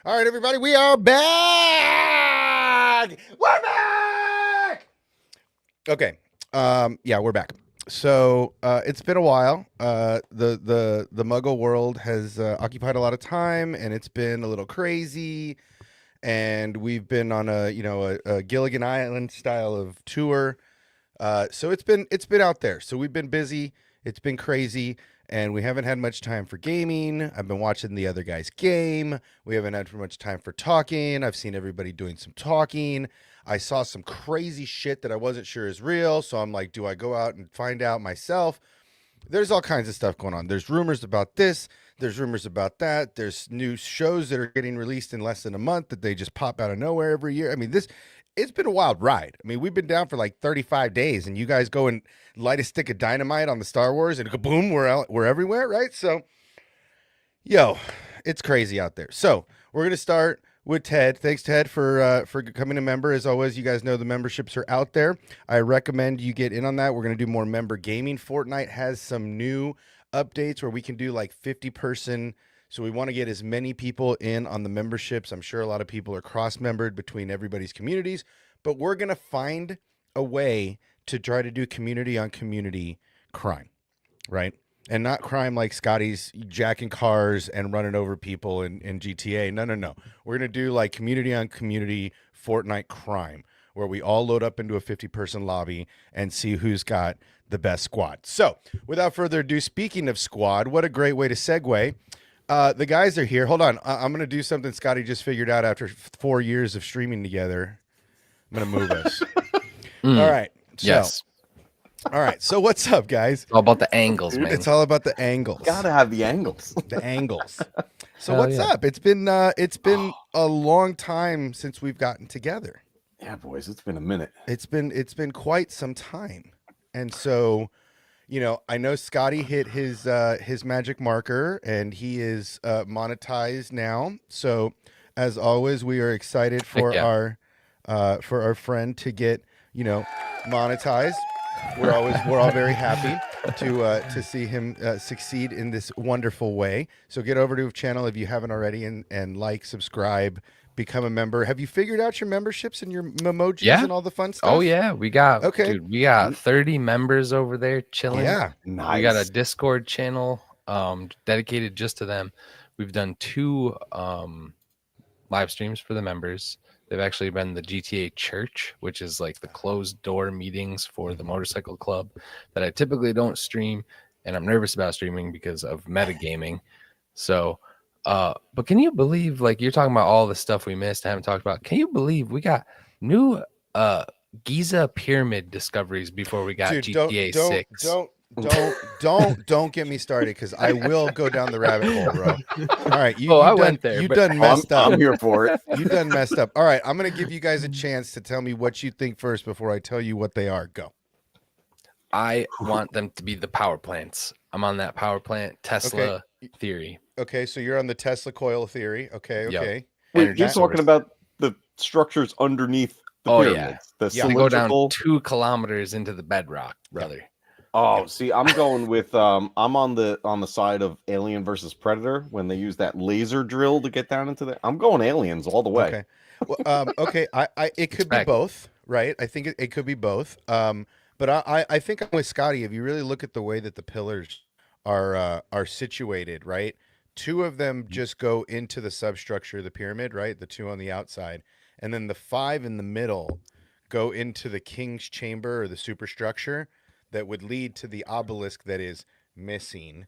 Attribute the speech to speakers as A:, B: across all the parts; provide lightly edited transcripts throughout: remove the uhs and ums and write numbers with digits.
A: All right, everybody, we are back. We're back. Okay. Yeah, we're back. So it's been a while. The Muggle world has occupied a lot of time, and it's been a little crazy. And we've been on a Gilligan Island style of tour. So it's been out there. So we've been busy. It's been crazy, and we haven't had much time for gaming. I've been watching the other guys game. We haven't had much time for talking. I've seen everybody doing some talking. I saw some crazy shit that I wasn't sure is real. So I'm like, do I go out and find out myself? There's all kinds of stuff going on. There's rumors about this. There's rumors about that. There's new shows that are getting released in less than a month that they just pop out of nowhere every year. I mean, it's been a wild ride. I mean, we've been down for like 35 days, and you guys go and light a stick of dynamite on the Star Wars, and kaboom, we're everywhere, right? So, yo, it's crazy out there. So we're gonna start with Ted. Thanks, Ted, for becoming a member. As always, you guys know the memberships are out there. I recommend you get in on that. We're gonna do more member gaming. Fortnite has some new updates where we can do like 50-person. So we want to get as many people in on the memberships. I'm sure a lot of people are cross-membered between everybody's communities, but we're gonna find a way to try to do community on community crime, right? And not crime like Scotty's jacking cars and running over people in GTA. No, no, no. We're going to do like community on community Fortnite crime where we all load up into a 50-person lobby and see who's got the best squad. So without further ado, speaking of squad, what a great way to segue. The guys are here. Hold on. I'm going to do something Scotty just figured out after 4 years of streaming together. I'm going to move us. All right. So,
B: Yes.
A: all right. So what's up, guys?
B: All about the angles, man.
A: It's all about the angles.
C: Gotta have the angles.
A: The angles. So
B: Hell
A: what's
B: yeah.
A: up? It's been a long time since we've gotten together.
C: Yeah, boys, it's been a minute.
A: It's been quite some time. And so, I know Scotty hit his magic marker and he is monetized now. So as always, we are excited for our friend to get, monetized. We're all very happy to see him succeed in this wonderful way. So get over to his channel if you haven't already and like, subscribe, become a member. Have you figured out your memberships and your emojis and all the fun stuff?
B: Oh yeah, we got 30 members over there chilling.
A: Yeah,
C: nice.
B: We got a Discord channel dedicated just to them. We've done 2 live streams for the members. They've actually been the GTA Church, which is like the closed door meetings for the motorcycle club that I typically don't stream, and I'm nervous about streaming because of metagaming. So, but can you believe, like, you're talking about all the stuff we missed, I haven't talked about. Can you believe we got new Giza pyramid discoveries before we got GTA 6?
A: Don't get me started because I will go down the rabbit hole, bro. All right,
B: I went there.
A: You done messed up.
C: I'm here for it.
A: You done messed up. All right, I'm gonna give you guys a chance to tell me what you think first before I tell you what they are. Go.
B: I want them to be the power plants. I'm on that power plant Tesla theory.
A: Okay, so you're on the Tesla coil theory. Okay.
B: Yep.
C: Wait, you're talking about the structures underneath the pyramids.
B: Yeah.
C: The
B: They go down 2 kilometers into the bedrock, brother.
C: Oh, see, I'm going with I'm on the side of Alien versus Predator when they use that laser drill to get down into there. I'm going aliens all the way.
A: Okay. Well, okay. It could be both, right? I think it could be both. But I think I'm with Scotty. If you really look at the way that the pillars are situated, right? 2 of them just go into the substructure of the pyramid, right? The 2 on the outside, and then the 5 in the middle go into the king's chamber or the superstructure that would lead to the obelisk that is missing,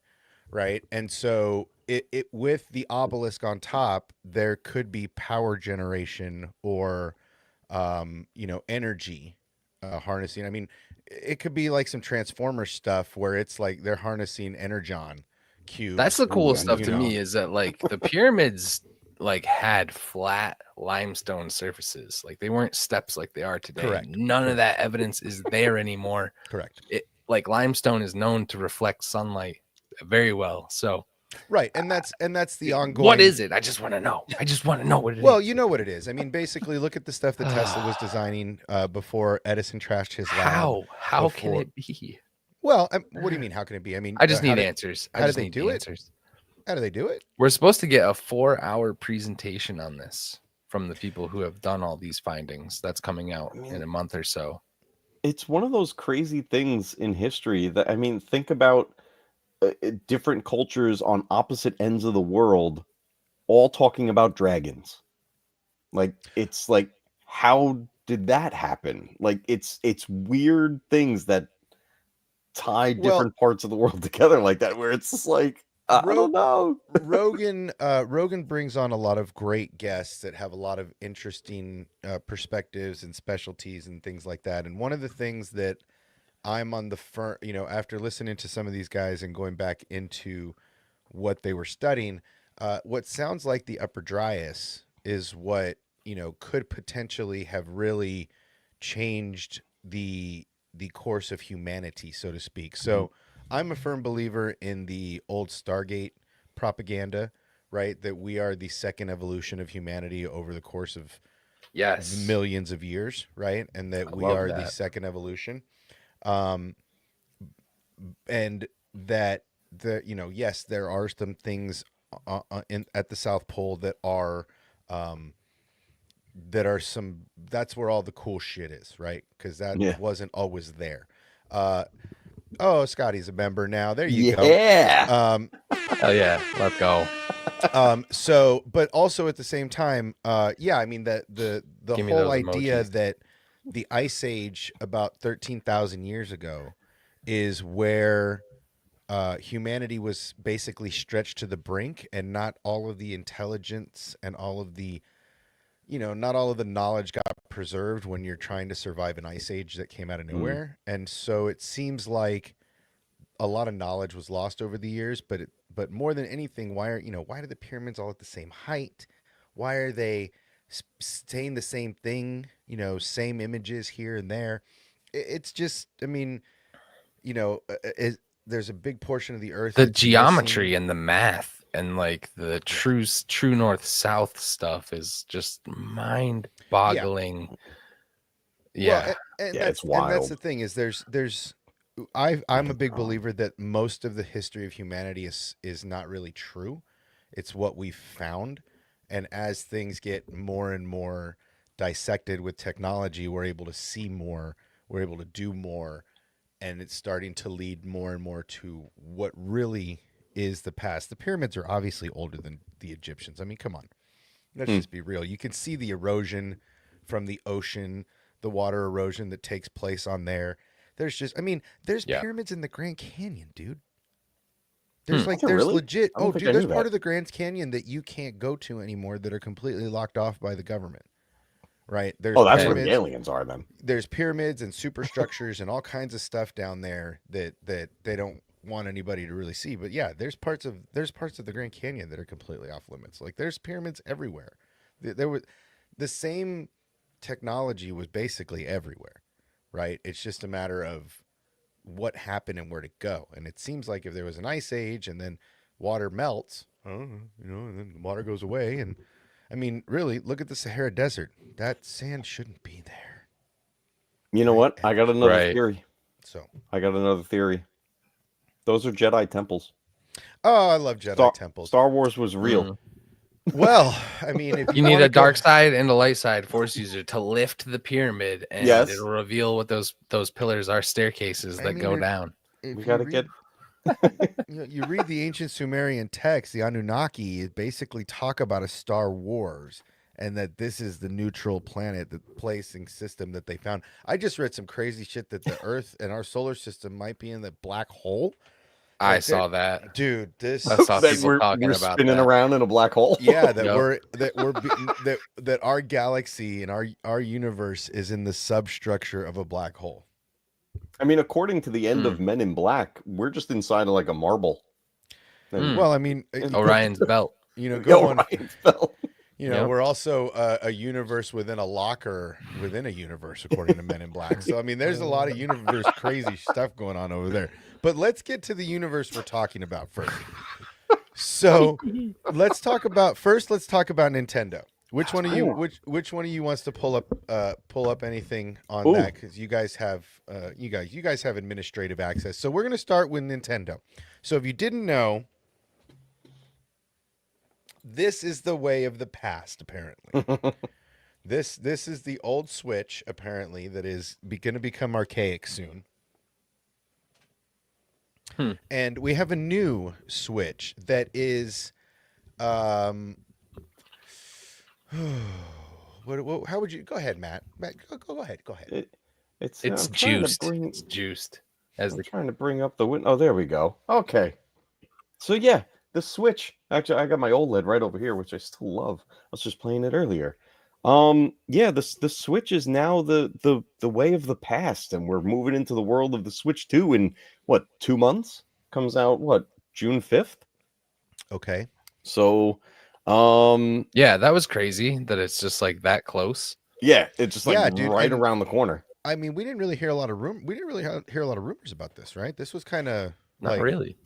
A: right? And so it with the obelisk on top, there could be power generation or energy harnessing. I mean, it could be like some Transformer stuff where it's like they're harnessing energon cubes.
B: That's the coolest stuff to me, is that like the pyramids like had flat limestone surfaces. Like they weren't steps like they are today.
A: Correct.
B: None of that evidence is there anymore.
A: Correct.
B: Like limestone is known to reflect sunlight very well. So
A: right, and that's the ongoing.
B: What is it? I just want to know. I just want to know what it is.
A: Well, you know what it is. I mean, basically, look at the stuff that Tesla was designing before Edison trashed his lab.
B: How can it be?
A: Well, what do you mean? How can it be? I mean,
B: I just need answers.
A: How did they do it?
B: Answers.
A: How do they do it?
B: We're supposed to get a 4-hour presentation on this from the people who have done all these findings. That's coming out in a month or so.
C: It's one of those crazy things in history that, I mean, think about different cultures on opposite ends of the world all talking about dragons. Like, it's like, how did that happen? Like, it's weird things that tie
A: Well,
C: different parts of the world together like that, where it's just like, I don't know.
A: Rogan brings on a lot of great guests that have a lot of interesting perspectives and specialties and things like that. And one of the things that I'm on the after listening to some of these guys and going back into what they were studying, what sounds like the Upper Dryas is what could potentially have really changed the course of humanity, so to speak. So I'm a firm believer in the old Stargate propaganda, right? That we are the second evolution of humanity over the course of millions of years, right? And that we are the second evolution. And that yes, there are some things at the South Pole that are that's where all the cool shit is, right? Because that wasn't always there. Oh, Scotty's a member now. There you go.
C: Yeah.
B: Oh yeah, let's go.
A: So, but also at the same time, yeah, I mean the whole idea that the Ice Age about 13,000 years ago is where humanity was basically stretched to the brink, and not all of the intelligence and all of the not all of the knowledge got preserved when you're trying to survive an ice age that came out of nowhere. And so it seems like a lot of knowledge was lost over the years, but more than anything, why are the pyramids all at the same height? Why are they saying the same thing? Same images here and there. It's just, I mean, there's a big portion of the earth.
B: The geometry and the math and like the true north south stuff is just mind boggling. Yeah.
A: Well,
C: it's wild.
A: And that's the thing is I'm a big believer that most of the history of humanity is not really true. It's what we've found. And as things get more and more dissected with technology, we're able to see more, we're able to do more, and it's starting to lead more and more to what really is the past. The pyramids are obviously older than the Egyptians. I mean, come on. Let's just be real. You can see the erosion from the ocean, the water erosion that takes place on there. There's pyramids in the Grand Canyon, dude. There's legit. Oh, dude, there's part of the Grand Canyon that you can't go to anymore that are completely locked off by the government. Right? There's
C: that's where the aliens are then.
A: There's pyramids and superstructures and all kinds of stuff down there that they don't want anybody to really see. But yeah, there's parts of the Grand Canyon that are completely off limits. Like there's pyramids everywhere. There was the same technology was basically everywhere, right? It's just a matter of what happened and where to go. And it seems like if there was an ice age and then water melts, and then the water goes away. And I mean, really, look at the Sahara Desert. That sand shouldn't be there.
C: You know what? I got another theory.
A: So
C: I got another theory. Those are Jedi temples.
A: Oh, I love Jedi temples.
C: Star Wars was real.
A: Well, I mean, if
B: you need a dark side and a light side Force user to lift the pyramid, and it'll reveal what those pillars are, staircases that go down.
C: We got to get.
A: You read the ancient Sumerian text, the Anunnaki basically talk about a Star Wars, and that this is the neutral planet, the placing system that they found. I just read some crazy shit that the Earth and our solar system might be in the black hole.
B: I saw that,
A: dude.
B: I saw people talking
C: we're
B: about
C: spinning around in a black hole.
A: Yeah, that our galaxy and our universe is in the substructure of a black hole.
C: I mean, according to the end of Men in Black, we're just inside of like a marble.
A: Well, I mean,
B: Orion's belt.
C: Orion's belt.
A: We're also a universe within a locker within a universe, according to Men in Black. So, I mean, there's a lot of universe crazy stuff going on over there. But let's get to the universe we're talking about first. So, let's talk about Nintendo. Which one of you? Which one of you wants to pull up anything on that? Because you guys have administrative access. So we're gonna start with Nintendo. So if you didn't know, This is the way of the past, apparently. This is the old Switch, apparently, that is going to become archaic soon. And we have a new Switch that is, how would you go ahead, Matt? Matt, go ahead. Go ahead.
B: It's
C: I'm trying to
B: juiced.
C: bring.
B: It's juiced.
C: I'm trying to bring up the window. Oh, there we go. Okay. So yeah, the Switch. Actually, I got my OLED right over here, which I still love. I was just playing it earlier. Yeah, the Switch is now the way of the past, and we're moving into the world of the Switch 2 in what, 2 months? Comes out what, June 5th?
A: Okay.
C: So,
B: yeah, that was crazy that it's just like that close.
C: yeah, it's just like
A: dude,
C: right around the corner.
A: I mean, we didn't really hear a lot of hear a lot of rumors about this, right? This was kind of
B: Not
A: like
B: really.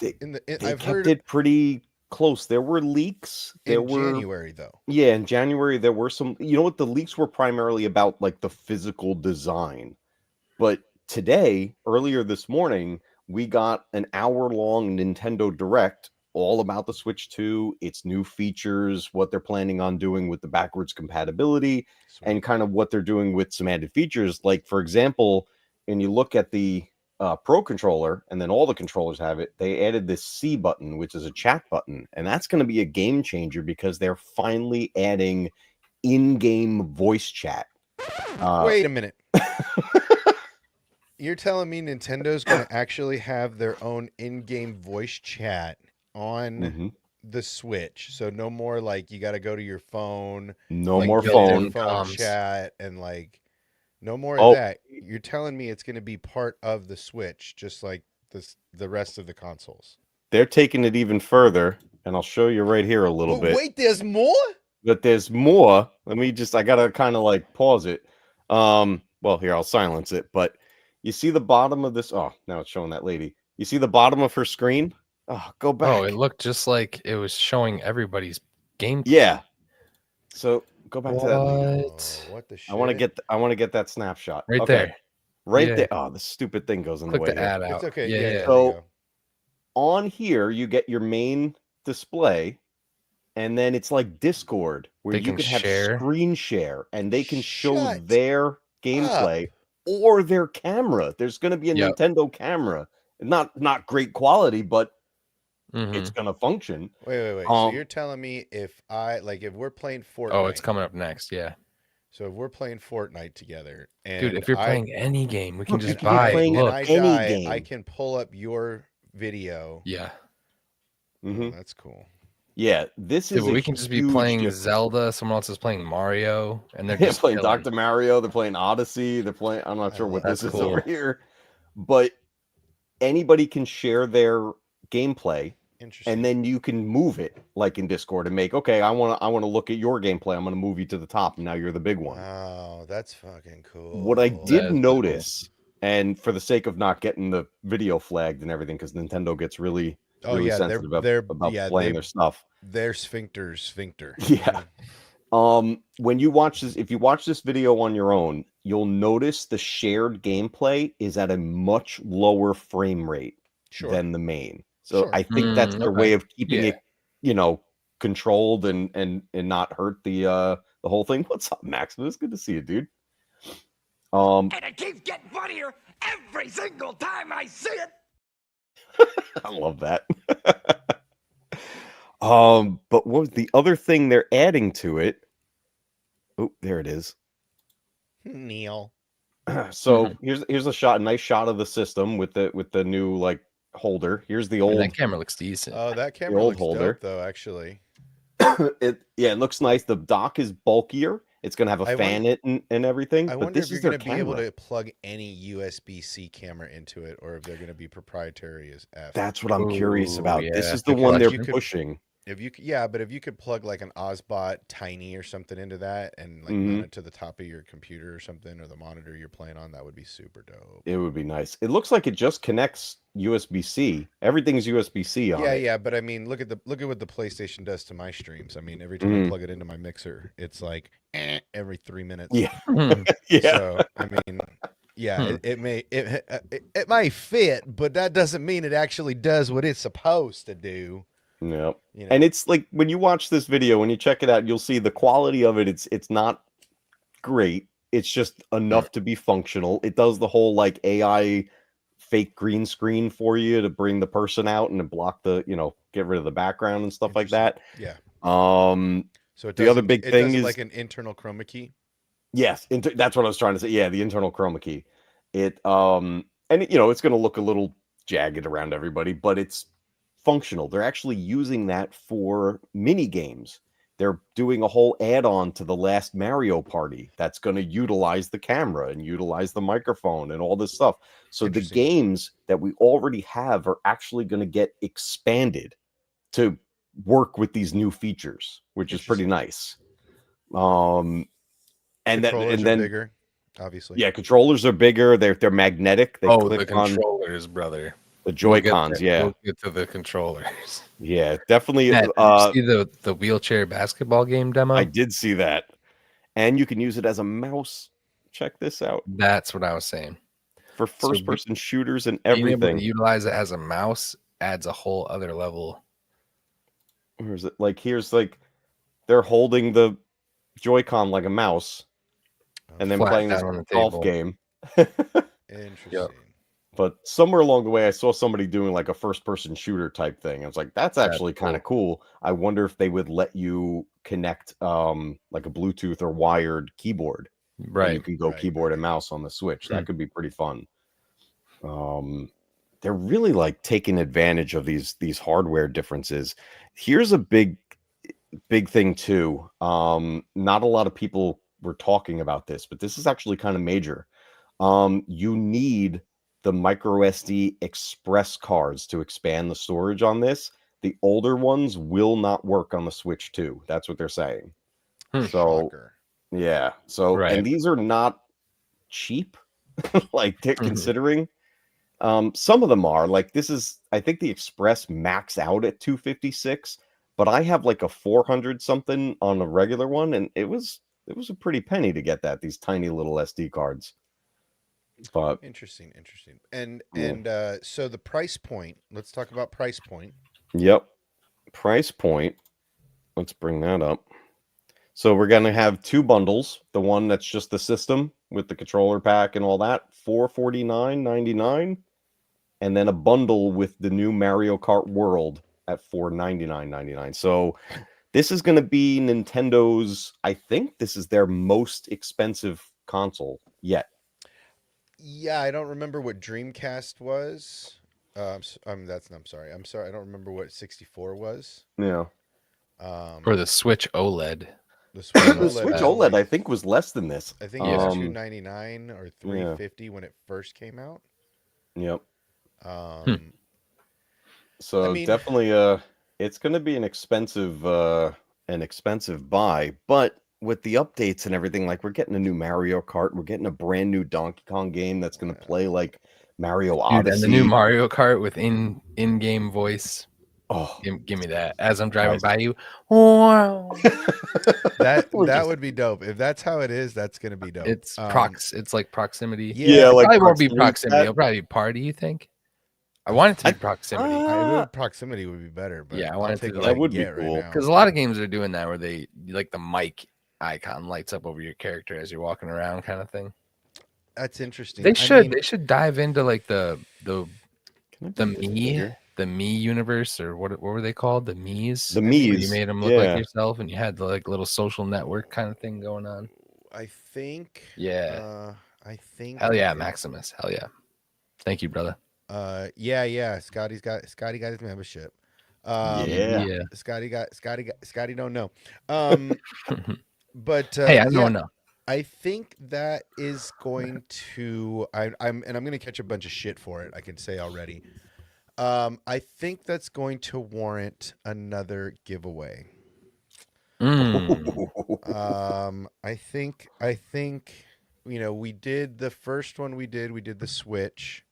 C: I've heard it pretty close. There were leaks.
A: January, though.
C: Yeah, in January there were some. You know what? The leaks were primarily about like the physical design. But today, earlier this morning, we got an hour-long Nintendo Direct all about the Switch 2, its new features, what they're planning on doing with the backwards compatibility, and kind of what they're doing with some added features. Like, for example, when you look at the Pro controller, and then all the controllers have it, they added this C button, which is a chat button, and that's going to be a game changer because they're finally adding in-game voice chat.
A: Wait a minute. You're telling me Nintendo's going to actually have their own in-game voice chat on the Switch? So no more like you got to go to your phone.
C: No
A: like,
C: more
A: phone
B: comms.
A: chat and like no more of that. You're telling me it's going to be part of the Switch, just like the rest of the consoles.
C: They're taking it even further, and I'll show you right here a little bit.
A: Wait, there's more?
C: But there's more. I gotta kind of like pause it. Well, here, I'll silence it. But you see the bottom of this? Oh, now it's showing that lady. You see the bottom of her screen? Oh, go back.
B: Oh, it looked just like it was showing everybody's gameplay.
C: Yeah. So go back to that lady.
A: What the shit?
C: I want to get that snapshot.
B: Right there.
C: Right there. Oh, the stupid thing goes in the way.
B: Click the ad out.
A: It's okay.
B: Yeah.
C: So on here, you get your main display, and then it's like Discord, where
B: They
C: you
B: can
C: can have
B: share.
C: screen share, and they can show
A: Shut
C: their gameplay or their camera. There's going to be a
B: Yep.
C: Nintendo camera. Not great quality, but it's going to function.
A: Wait. So you're telling me if we're playing Fortnite.
B: Oh, it's coming up next. Yeah.
A: So if we're playing Fortnite together, and
B: Dude, if you're playing any game, we can just
C: you can be
B: buy.
C: playing
B: Look.
A: I
C: any
A: die,
C: game.
A: I can pull up your video.
B: Yeah.
A: Oh, that's cool.
C: Yeah, this is.
B: But we can just be playing Zelda. Someone else is playing Mario, and they're just
C: playing
B: killing.
C: Dr. Mario. They're playing Odyssey. They're playing. I'm not sure what this is
B: cool.
C: over here, but anybody can share their gameplay.
A: Interesting.
C: And then you can move it like in Discord and make, okay, I want to look at your gameplay. I'm going to move you to the top, and now you're the big one.
A: Wow, that's fucking cool.
C: What I did notice, and for the sake of not getting the video flagged and everything, because Nintendo gets really sensitive about playing their stuff.
A: Their sphincter.
C: Yeah. When you watch this, if you watch this video on your own, you'll notice the shared gameplay is at a much lower frame rate than the main. So I think that's their way of keeping it, controlled and not hurt the whole thing. What's up, Maximus? Good to see you, dude.
D: And it keeps getting funnier every single time I see it.
C: I love that. But what was the other thing they're adding to it? Oh, there it is.
A: Neil.
C: So here's a nice shot of the system with the new like holder. Here's the old.
B: That camera looks decent.
A: Oh, that camera looks dope, though. Actually,
C: it looks nice. The dock is bulkier. It's gonna have a fan and everything.
A: I
C: but
A: wonder
C: this
A: if you're
C: is their
A: gonna be
C: camera.
A: able to plug any USB-C camera into it, or if they're gonna be proprietary as F.
C: That's what I'm curious about.
B: Yeah.
C: This is the one they're pushing.
A: But if you could plug like an Ozbot Tiny or something into that and like mount it to the top of your computer or something, or the monitor you're playing on, that would be super dope.
C: It would be nice. It looks like it just connects USB-C. Everything's USB-C on it.
A: Yeah, but I mean, look at what the PlayStation does to my streams. I mean, every time I plug it into my mixer, it's like every 3 minutes.
C: Yeah,
A: yeah. So I mean, yeah, it might fit, but that doesn't mean it actually does what it's supposed to do.
C: Yep.
A: You know,
C: And it's like when you watch this video, when you check it out, you'll see the quality of it. It's not great. It's just enough to be functional. It does the whole like AI fake green screen for you to bring the person out and to block the, get rid of the background and stuff like that.
A: Yeah.
C: Um,
A: So it
C: the
A: does
C: other
A: it,
C: big
A: it
C: thing
A: does it
C: is
A: like an internal chroma key.
C: yes, that's what I was trying to say. Yeah, the internal chroma key. It's going to look a little jagged around everybody, but it's functional. They're actually using that for mini games. They're doing a whole add-on to the last Mario Party that's going to utilize the camera and utilize the microphone and all this stuff. So the
A: Interesting.
C: games that we already have are actually going to get expanded to work with these new features, which is pretty nice.
A: Controllers
C: And
A: are
C: then
A: bigger, obviously.
C: yeah, controllers are bigger. They're magnetic. They
B: Oh,
C: click
B: the
C: on
B: controllers, brother.
C: the Joy-Cons.
B: We'll get to the controllers.
C: Yeah, definitely.
B: Matt, did you see the wheelchair basketball game demo?
C: I did see that, and you can use it as a mouse. Check this out
B: That's what I was saying.
C: for first-person shooters and
B: Being able
C: everything.
B: to utilize it as a mouse adds a whole other level.
C: Or is it like here's like they're holding the Joy-Con like a mouse, and then
B: Flat
C: playing this
B: down on the
C: golf
B: table.
C: game.
A: Interesting.
C: But somewhere along the way, I saw somebody doing like a first-person shooter type thing. I was like, that's actually kind of cool. I wonder if they would let you connect like a Bluetooth or wired keyboard.
B: Right.
C: You can go keyboard and mouse on the Switch. That could be pretty fun. They're really like taking advantage of these hardware differences. Here's a big thing too. Not a lot of people were talking about this, but this is actually kind of major. You need the micro SD express cards to expand the storage on this. The older ones will not work on the Switch 2. That's what they're saying. So
A: Shocker.
C: yeah. So
B: Right.
C: and these are not cheap, like considering. Some of them are like this is I think the Express max out at 256, but I have like a 400 something on a regular one, and it was a pretty penny to get these tiny little SD cards. But
A: Interesting. And
C: Yeah.
A: so the price point. Let's talk about price point.
C: Yep. Price point. Let's bring that up. So we're going to have two bundles. The one that's just the system with the controller pack and all that, $449.99, and then a bundle with the new Mario Kart World at $499.99. So this is going to be Nintendo's, I think this is their most expensive console yet.
A: Yeah, I don't remember what Dreamcast was. I'm sorry. I don't remember what 64 was.
C: Yeah.
B: Or the Switch OLED.
A: The Switch
C: The
A: OLED,
C: Switch
A: was
C: OLED,
A: like,
C: I think, was less than this.
A: I think it was $299 or $350 when it first came out.
C: Yep.
A: Um,
C: So
A: I mean-
C: definitely, it's going to be an expensive buy. But with the updates and everything, like we're getting a new Mario Kart, we're getting a brand new Donkey Kong game that's going to play like Mario
B: Dude,
C: Odyssey.
B: and the new Mario Kart with in-game voice.
C: Oh,
B: Give me that as I'm driving by you. Wow.
A: that
C: We're
A: that
C: just-
A: would be dope. If that's how it is, that's gonna be dope.
B: It's it's like proximity.
A: Yeah,
B: It
C: like
B: probably won't be
C: proximity
B: proximity.
C: chat.
B: It'll probably be party, you think? I want it to be proximity.
A: Proximity would be better. But
B: Yeah, I
A: I'll
B: want it
A: take
B: to,
A: what
B: like-
A: I
C: That would
A: can
C: be
A: get
C: cool.
A: right now.
B: Because a lot of games are doing that where they like the mic icon lights up over your character as you're walking around, kind of thing.
A: That's interesting.
B: They
A: I
B: should
A: mean,
B: dive into like the
C: Can I do this bigger?
B: the Me universe, or what were they called? The Me's.
C: The
B: Where you
C: Mii's,
B: made them look
C: yeah.
B: like yourself, and you had the like little social network kind of thing going on.
A: I think.
B: Yeah.
A: I think.
B: Hell yeah, Maximus. Hell yeah. Thank you, brother.
A: Yeah. Scotty got his membership.
C: Yeah.
A: Scotty don't know. But
B: Hey, I
A: yeah,
B: don't know.
A: I think that is going to. I'm going to catch a bunch of shit for it. I can say already. I think that's going to warrant another giveaway. I think we did the first one. We did the Switch.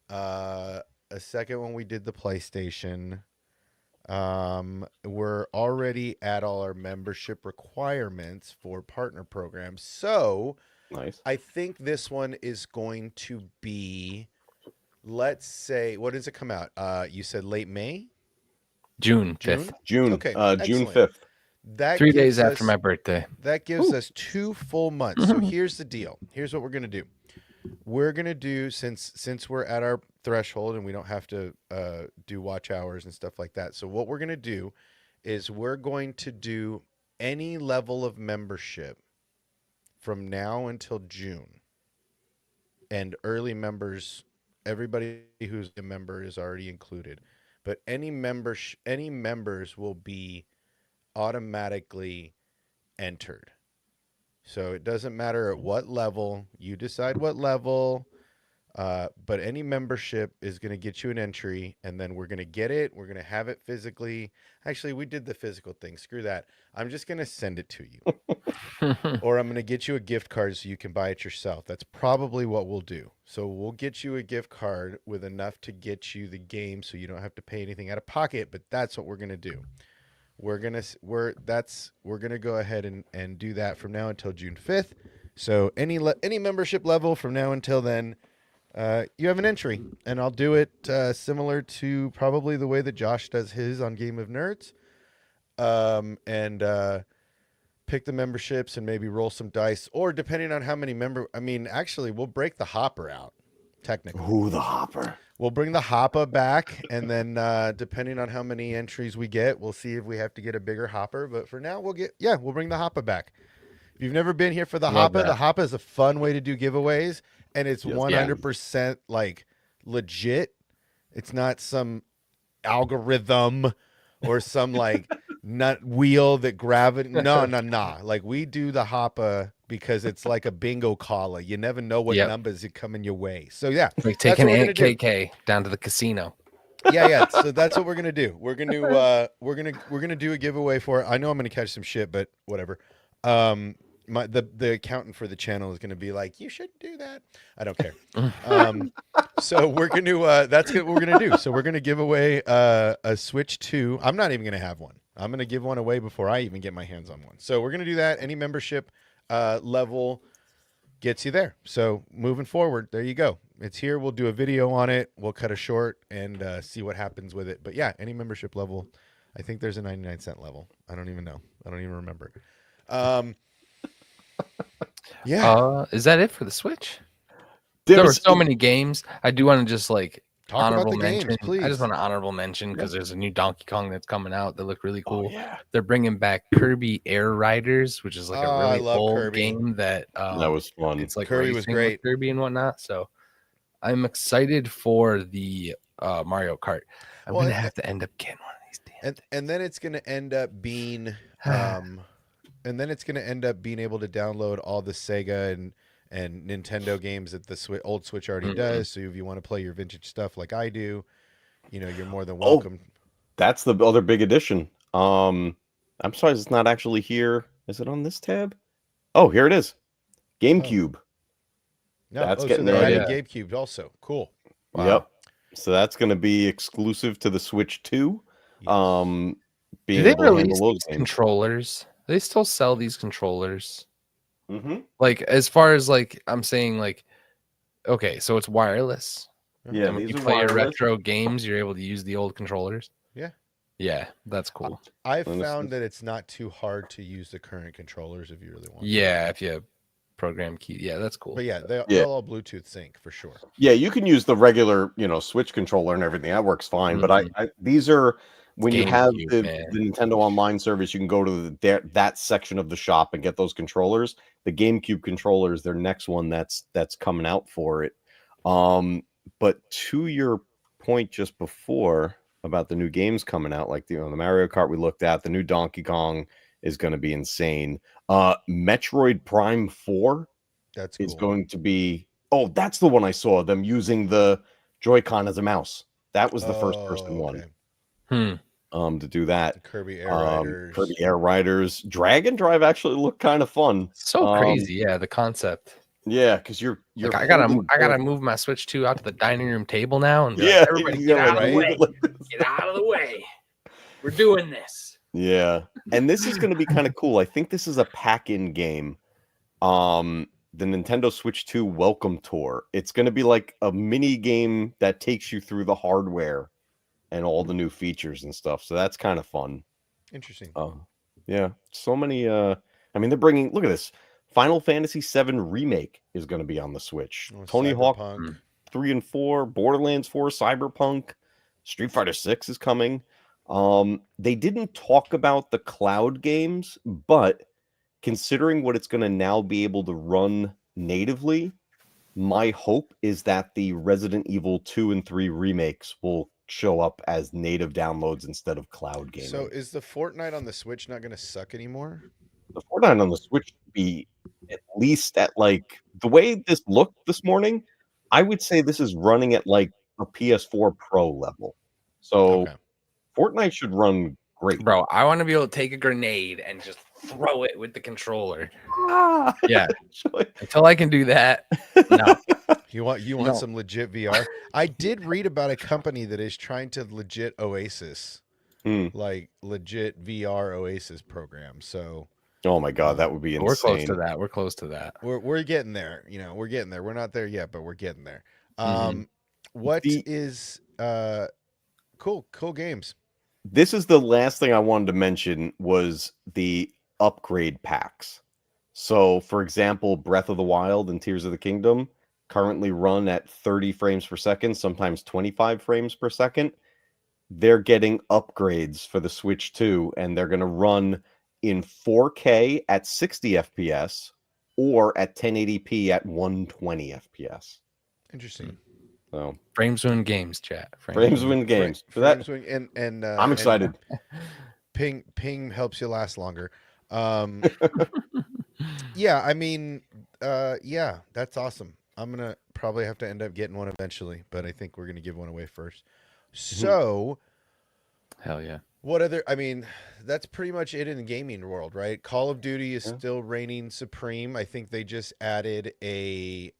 A: A second one we did the PlayStation. We're already at all our membership requirements for partner programs. So
C: Nice.
A: I think this one is going to be, let's say, what does it come out? You said late May?
B: June 5th.
C: June.
A: Okay,
C: June
A: excellent.
C: 5th.
A: That
B: 3
A: gives
B: days after
A: us-
B: my birthday.
A: That gives us 2 full months. So here's the deal. Here's what we're gonna do. We're gonna do since we're at our threshold and we don't have to do watch hours and stuff like that. So what we're gonna do is we're going to do any level of membership from now until June. And early members, everybody who's a member is already included. But any members will be automatically entered. So it doesn't matter at what level, you decide what level, but any membership is going to get you an entry, and then we're going to get it. We're going to have it physically. Actually, we did the physical thing. Screw that. I'm just going to send it to you. Or I'm going to get you a gift card so you can buy it yourself. That's probably what we'll do. So we'll get you a gift card with enough to get you the game so you don't have to pay anything out of pocket, but that's what we're going to do. We're gonna go ahead and do that from now until June 5th. So any membership level from now until then, you have an entry, and I'll do it similar to probably the way that Josh does his on Game of Nerds, and pick the memberships and maybe roll some dice, or depending on how many actually we'll break the hopper out. Technically,
C: Ooh, the hopper.
A: we'll bring the hopper back, and then depending on how many entries we get, we'll see if we have to get a bigger hopper. But for now, we'll bring the hopper back. If you've never been here for the
B: Love
A: hopper,
B: that.
A: the hopper is a fun way to do giveaways, and it's
C: Yes.
A: 100% like legit. It's not some algorithm or some like nut wheel that gravity. No. Like we do the hopper because it's like a bingo caller. You never know what
B: Yep.
A: numbers are coming your way. So yeah,
B: Like
A: that's
B: taking
A: what we're
B: Aunt
A: gonna do.
B: KK down to the casino.
A: Yeah. So that's what we're gonna do. We're gonna do a giveaway for it. I know I'm gonna catch some shit, but whatever. The accountant for the channel is gonna be like, you shouldn't do that. I don't care. So we're gonna that's what we're gonna do. So we're gonna give away a Switch 2. I'm not even gonna have one. I'm gonna give one away before I even get my hands on one. So we're gonna do that. Any membership level gets you there. So moving forward, there you go. It's here. We'll do a video on it. We'll cut a short and see what happens with it. But yeah, any membership level. I think there's a 99-cent level. I don't even know. I don't even remember. Yeah.
B: Is that it for the Switch?
C: There
B: There were
C: was
B: so many games. I do want to just like
A: Talk about
B: honorable
A: the games,
B: mention.
A: please.
B: I just want to honorable mention because there's a new Donkey Kong that's coming out that look really cool.
C: Oh, yeah.
B: They're bringing back Kirby Air Riders, which is like
A: Oh,
B: a
A: I
B: really
A: love
B: old
A: Kirby.
B: game that
C: That was fun.
B: It's like
A: Kirby was
B: racing with
A: great.
B: Kirby and whatnot. So I'm excited for the Mario Kart. I'm
A: Well,
B: gonna have to end up getting one of these damn.
A: and then it's gonna end up being able to download all the Sega and Nintendo games that the old Switch already does. So if you want to play your vintage stuff like I do, you're more than welcome.
C: That's the other big addition. I'm surprised it's not actually here. Is it on this tab? Oh, here it is. GameCube.
A: No,
C: That's
A: so
C: getting
A: they
C: there,
A: added
B: yeah.
A: GameCube also. Cool.
B: Wow.
C: Yep. So that's going to be exclusive to the Switch 2.
A: Yes.
C: Being
B: Do they
C: able to
B: release
C: handle those
B: these
C: games.
B: controllers? They still sell these controllers.
C: Mm-hmm.
B: Like as far as like I'm saying, like okay, so it's wireless.
C: Yeah,
B: And when
C: these
B: you
C: are
B: play your
C: wireless.
B: retro games, you're able to use the old controllers.
A: Yeah.
B: Yeah, that's cool.
A: I've
C: And this
A: found
C: is-
A: that it's not too hard to use the current controllers if you really want. to.
B: Yeah, if you program key, yeah, that's cool.
A: But yeah,
C: Yeah.
A: they'll all Bluetooth sync for sure.
C: Yeah, you can use the regular, Switch controller and everything. That works fine. But I these are when you have
B: GameCube,
C: the
B: man.
C: Nintendo Online service, you can go to that section of the shop and get those controllers. The GameCube controllers, their next one that's coming out for it. But to your point just before about the new games coming out, like the Mario Kart we looked at, the new Donkey Kong is going to be insane. Metroid Prime 4
A: That's
C: is
A: cool.
C: going to be. Oh, that's the one I saw them using the Joy-Con as a mouse. That was the first person one. To do that.
A: The Kirby Air Riders.
C: Kirby Air Riders. Dragon Drive actually looked kind of fun.
B: So crazy, yeah, the concept.
C: Yeah, because you're
B: Like, I gotta move my Switch 2 out to the dining room table now and be
C: Yeah,
B: like, everybody
C: you
B: get
C: gotta
B: out of the
C: move
B: way.
C: it like this.
B: Get out of the way. We're doing this.
C: Yeah, and this is going to be kind of cool. I think this is a pack-in game. The Nintendo Switch 2 Welcome Tour. It's going to be like a mini game that takes you through the hardware and all the new features and stuff. So that's kind of fun.
A: Interesting.
C: Yeah, so many. I mean, they're bringing. Look at this. Final Fantasy VII Remake is going to be on the Switch. Tony Hawk
A: Cyberpunk.
C: 3 and 4, Borderlands 4, Cyberpunk, Street Fighter 6 is coming. They didn't talk about the cloud games, but considering what it's going to now be able to run natively, my hope is that the Resident Evil 2 and 3 remakes will show up as native downloads instead of cloud gaming.
A: So is the Fortnite on the Switch not going to suck anymore?
C: The Fortnite on the Switch should be at least at like the way this looked this morning, I would say this is running at like a PS4 Pro level. So
A: Okay.
C: Fortnite should run great.
B: Bro, I want to be able to take a grenade and just throw it with the controller.
C: Ah!
B: Yeah.
C: Actually,
B: Until I can do that, no.
A: You want
C: No.
A: some legit VR? I did read about a company that is trying to legit Oasis, like legit VR Oasis program. So
C: oh my god, that would be insane.
B: We're close to that. We're close to that.
A: we're getting there. You know, we're getting there. We're not there yet, but we're getting there.
B: Mhm.
A: What
C: The-
A: is cool games?
C: This is the last thing I wanted to mention was the upgrade packs. So, for example, Breath of the Wild and Tears of the Kingdom currently run at 30 frames per second, sometimes 25 frames per second. They're getting upgrades for the Switch 2, and they're going to run in 4K at 60 FPS or at 1080p at 120 FPS.
A: Interesting.
C: So,
B: Frames win games, chat.
C: frames win games. So that
A: Frames wing- and
C: I'm excited.
A: Ping helps you last longer. Yeah, I mean, yeah, that's awesome. I'm gonna probably have to end up getting one eventually, but I think we're gonna give one away first. So,
B: Hell yeah.
A: what other? I mean, that's pretty much it in the gaming world, right? Call of Duty is
C: Yeah.
A: still reigning supreme. I think they just added an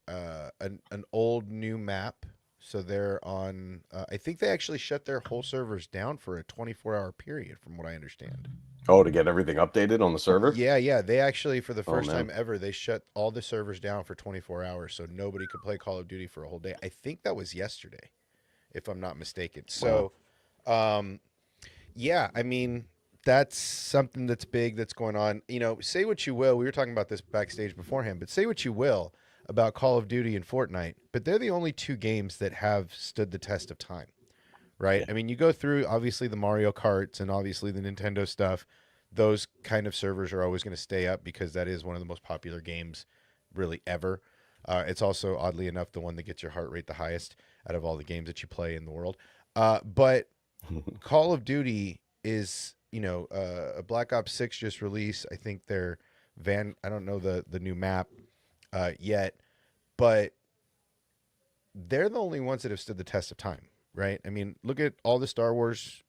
A: old new map, so they're on. I think they actually shut their whole servers down for a 24-hour period, from what I understand.
C: Oh, to get everything updated on the server?
A: Yeah. They actually, for the
C: Oh,
A: first
C: man.
A: time ever, they shut all the servers down for 24 hours, so nobody could play Call of Duty for a whole day. I think that was yesterday, if I'm not mistaken. So, yeah, I mean, that's something that's big that's going on. You know, say what you will. We were talking about this backstage beforehand, but say what you will about Call of Duty and Fortnite, but they're the only two games that have stood the test of time, right? I mean, you go through obviously the Mario Karts and obviously the Nintendo stuff. Those kind of servers are always going to stay up because that is one of the most popular games really ever. It's also, oddly enough, the one that gets your heart rate the highest out of all the games that you play in the world. But Call of Duty is, you know, Black Ops 6 just released. I think they're I don't know the new map yet, but they're the only ones that have stood the test of time, right? I mean, look at all the Star Wars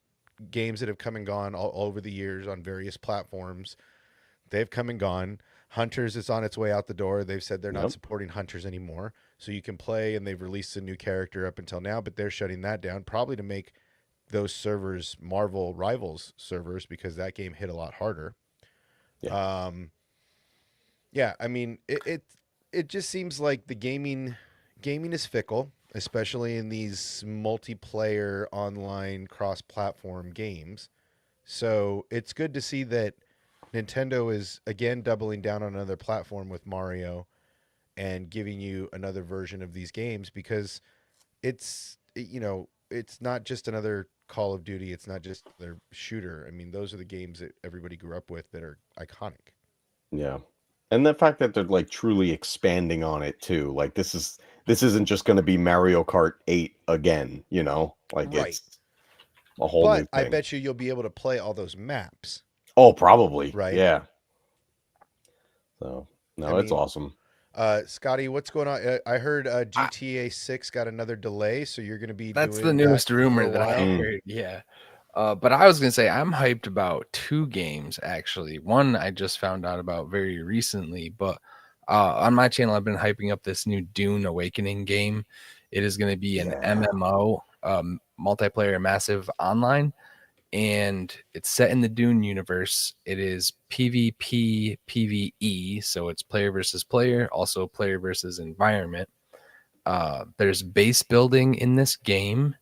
A: games that have come and gone all over the years on various platforms. They've come and gone. Hunters is on its way out the door. They've said they're not
C: Yep.
A: supporting Hunters anymore. So you can play, and they've released a new character up until now, but they're shutting that down probably to make those servers Marvel Rivals servers because that game hit a lot harder. Yeah, I mean, it just seems like the gaming is fickle, especially in these multiplayer online cross-platform games. So it's good to see that Nintendo is again doubling down on another platform with Mario and giving you another version of these games because it's, you know, it's not just another Call of Duty, it's not just their shooter. I mean, those are the games that everybody grew up with that are iconic.
C: Yeah. And the fact that they're like truly expanding on it too. Like this isn't just going to be Mario Kart 8 again, you know? Like
A: Right.
C: it's a whole new
A: But I
C: thing.
A: bet you'll be able to play all those maps.
C: Oh, probably.
A: Right.
C: Yeah. So, no,
A: I
C: it's
A: mean,
C: awesome.
A: Scotty, what's going on? I heard GTA 6 got another delay, so you're going to be
B: That's
A: doing
B: the newest
A: that for
B: rumor
A: a
B: that I
A: while?
B: heard. Yeah. But I was going to say, I'm hyped about two games, actually. One I just found out about very recently, but on my channel, I've been hyping up this new Dune Awakening game. It is going to be an MMO, multiplayer massive online, and it's set in the Dune universe. It is PvP, PvE, so it's player versus player, also player versus environment. There's base building in this game,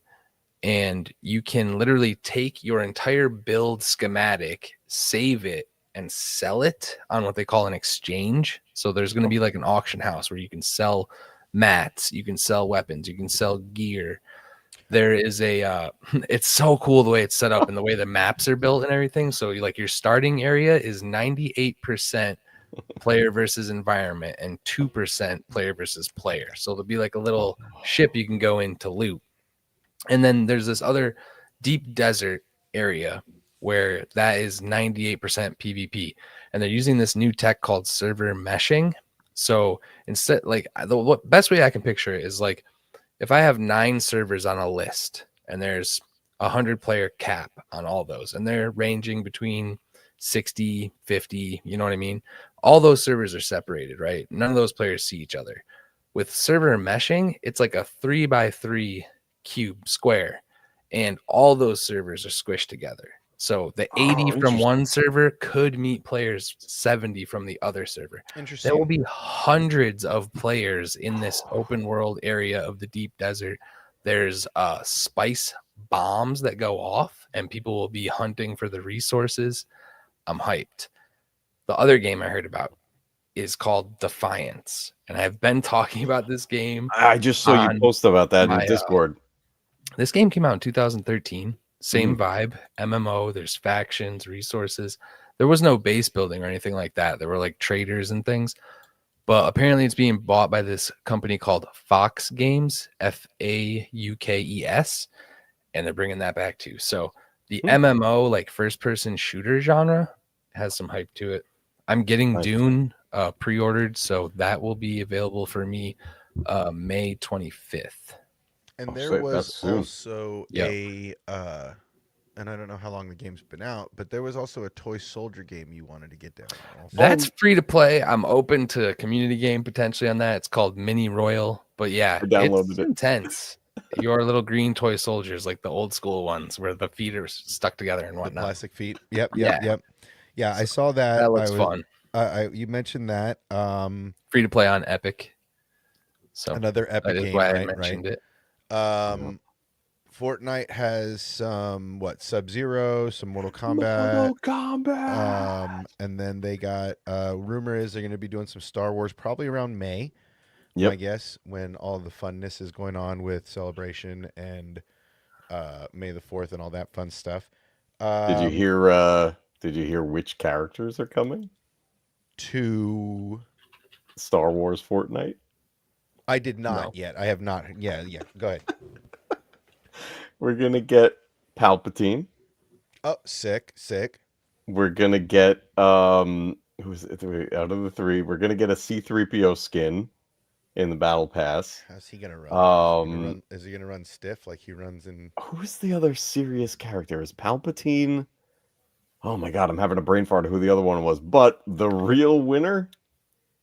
B: and you can literally take your entire build schematic, save it, and sell it on what they call an exchange. So there's going to be like an auction house where you can sell mats, you can sell weapons, you can sell gear. There is a it's so cool the way it's set up and the way the maps are built and everything. So like your starting area is 98% player versus environment and 2% player versus player. So there'll be like a little ship you can go in to loot. And then there's this other deep desert area where that is 98% PvP. And they're using this new tech called server meshing. So instead, like the best way I can picture it is like if I have 9 servers on a list and there's 100-player cap on all those, and they're ranging between 60, 50, you know what I mean? All those servers are separated, right? None of those players see each other. With server meshing, it's like a 3x3 cube square, and all those servers are squished together. So the 80 from one server could meet players 70 from the other server.
A: Interesting.
B: There will be hundreds of players in this open world area of the deep desert. There's spice bombs that go off, and people will be hunting for the resources. I'm hyped. The other game I heard about is called Defiance, and I've been talking about this game.
C: I just saw you post about that in Discord.
B: This game came out in 2013. Same vibe, MMO. There's factions, resources. There was no base building or anything like that. There were like traders and things. But apparently it's being bought by this company called Fox Games, Faukes, and they're bringing that back too. So the MMO, like first-person shooter genre, has some hype to it. I'm getting Dune pre-ordered, so that will be available for me May 25th.
A: And there was also and I don't know how long the game's been out, but there was also a toy soldier game you wanted to get down on also.
B: That's free to play. I'm open to a community game potentially on that. It's called Mini Royal. But yeah, it's intense. Your little green toy soldiers, like the old school ones where the feet are stuck together and whatnot.
A: The plastic feet. Yep. Yeah, I saw that.
B: That looks fun.
A: You mentioned that.
B: Free to play on Epic. So
A: another Epic
B: that is
A: game,
B: why
A: right?
B: I mentioned it.
A: Fortnite has some Sub-Zero, some Mortal Kombat. And then they got rumor is they're going to be doing some Star Wars probably around May. I guess when all the funness is going on with Celebration and May the 4th and all that fun stuff.
C: Did you hear which characters are coming
A: to
C: Star Wars Fortnite?
A: I did not yet. I have not. Yeah. Go ahead.
C: We're gonna get Palpatine.
A: Oh, sick.
C: We're gonna get who's it? Out of the 3, we're gonna get a C-3PO skin in the battle pass.
A: How's he gonna run? Is he gonna run stiff like he runs in?
C: Who's the other serious character? Is Palpatine? Oh my god, I'm having a brain fart of who the other one was. But the real winner,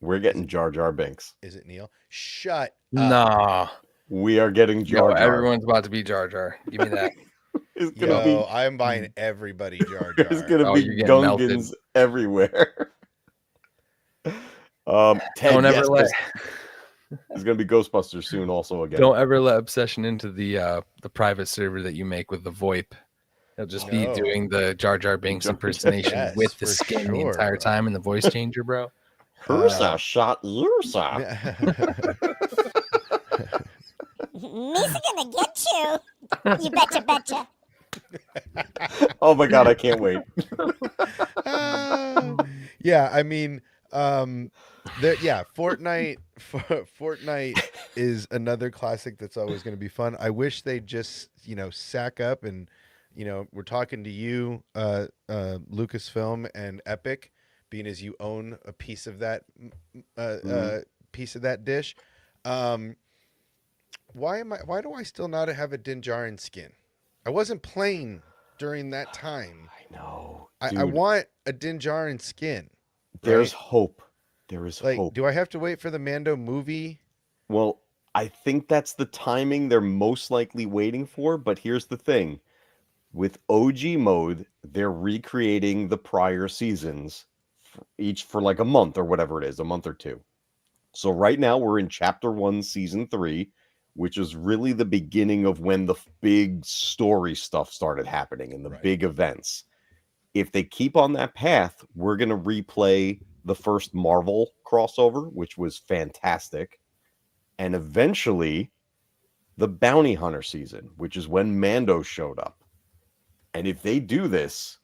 C: we're getting Jar Jar Binks.
A: Is it Neil? Shut up.
B: Nah.
C: We are getting Jar Jar.
B: Everyone's about to be Jar Jar. Give me that.
A: I'm buying everybody Jar Jar.
C: There's gonna be Gungans everywhere. Ted, there's gonna be Ghostbusters soon, also again.
B: Don't ever let Obsession into the private server that you make with the VoIP. He'll just be doing the Jar Jar Binks impersonation with the skin the entire time and the voice changer, bro.
C: Ursa shot Ursa.
E: Misa gonna get you. You betcha.
C: Oh my god, I can't wait.
A: Yeah, I mean, Fortnite is another classic that's always going to be fun. I wish they just, sack up and, we're talking to you, Lucasfilm and Epic, being as you own a piece of that dish. Why do I still not have a Din Djarin skin? I wasn't playing during that time.
C: I know.
A: I want a Din Djarin skin.
C: There's hope. There is hope.
A: Do I have to wait for the Mando movie?
C: Well, I think that's the timing they're most likely waiting for. But here's the thing. With OG mode, they're recreating the prior seasons, each for like a month or whatever it is, a month or 2. So right now we're in Chapter 1, Season 3. which is really the beginning of when the big story stuff started happening and the
A: Right.
C: big events. If they keep on that path, we're going to replay the first Marvel crossover, which was fantastic. And eventually the Bounty Hunter season, which is when Mando showed up. And if they do this,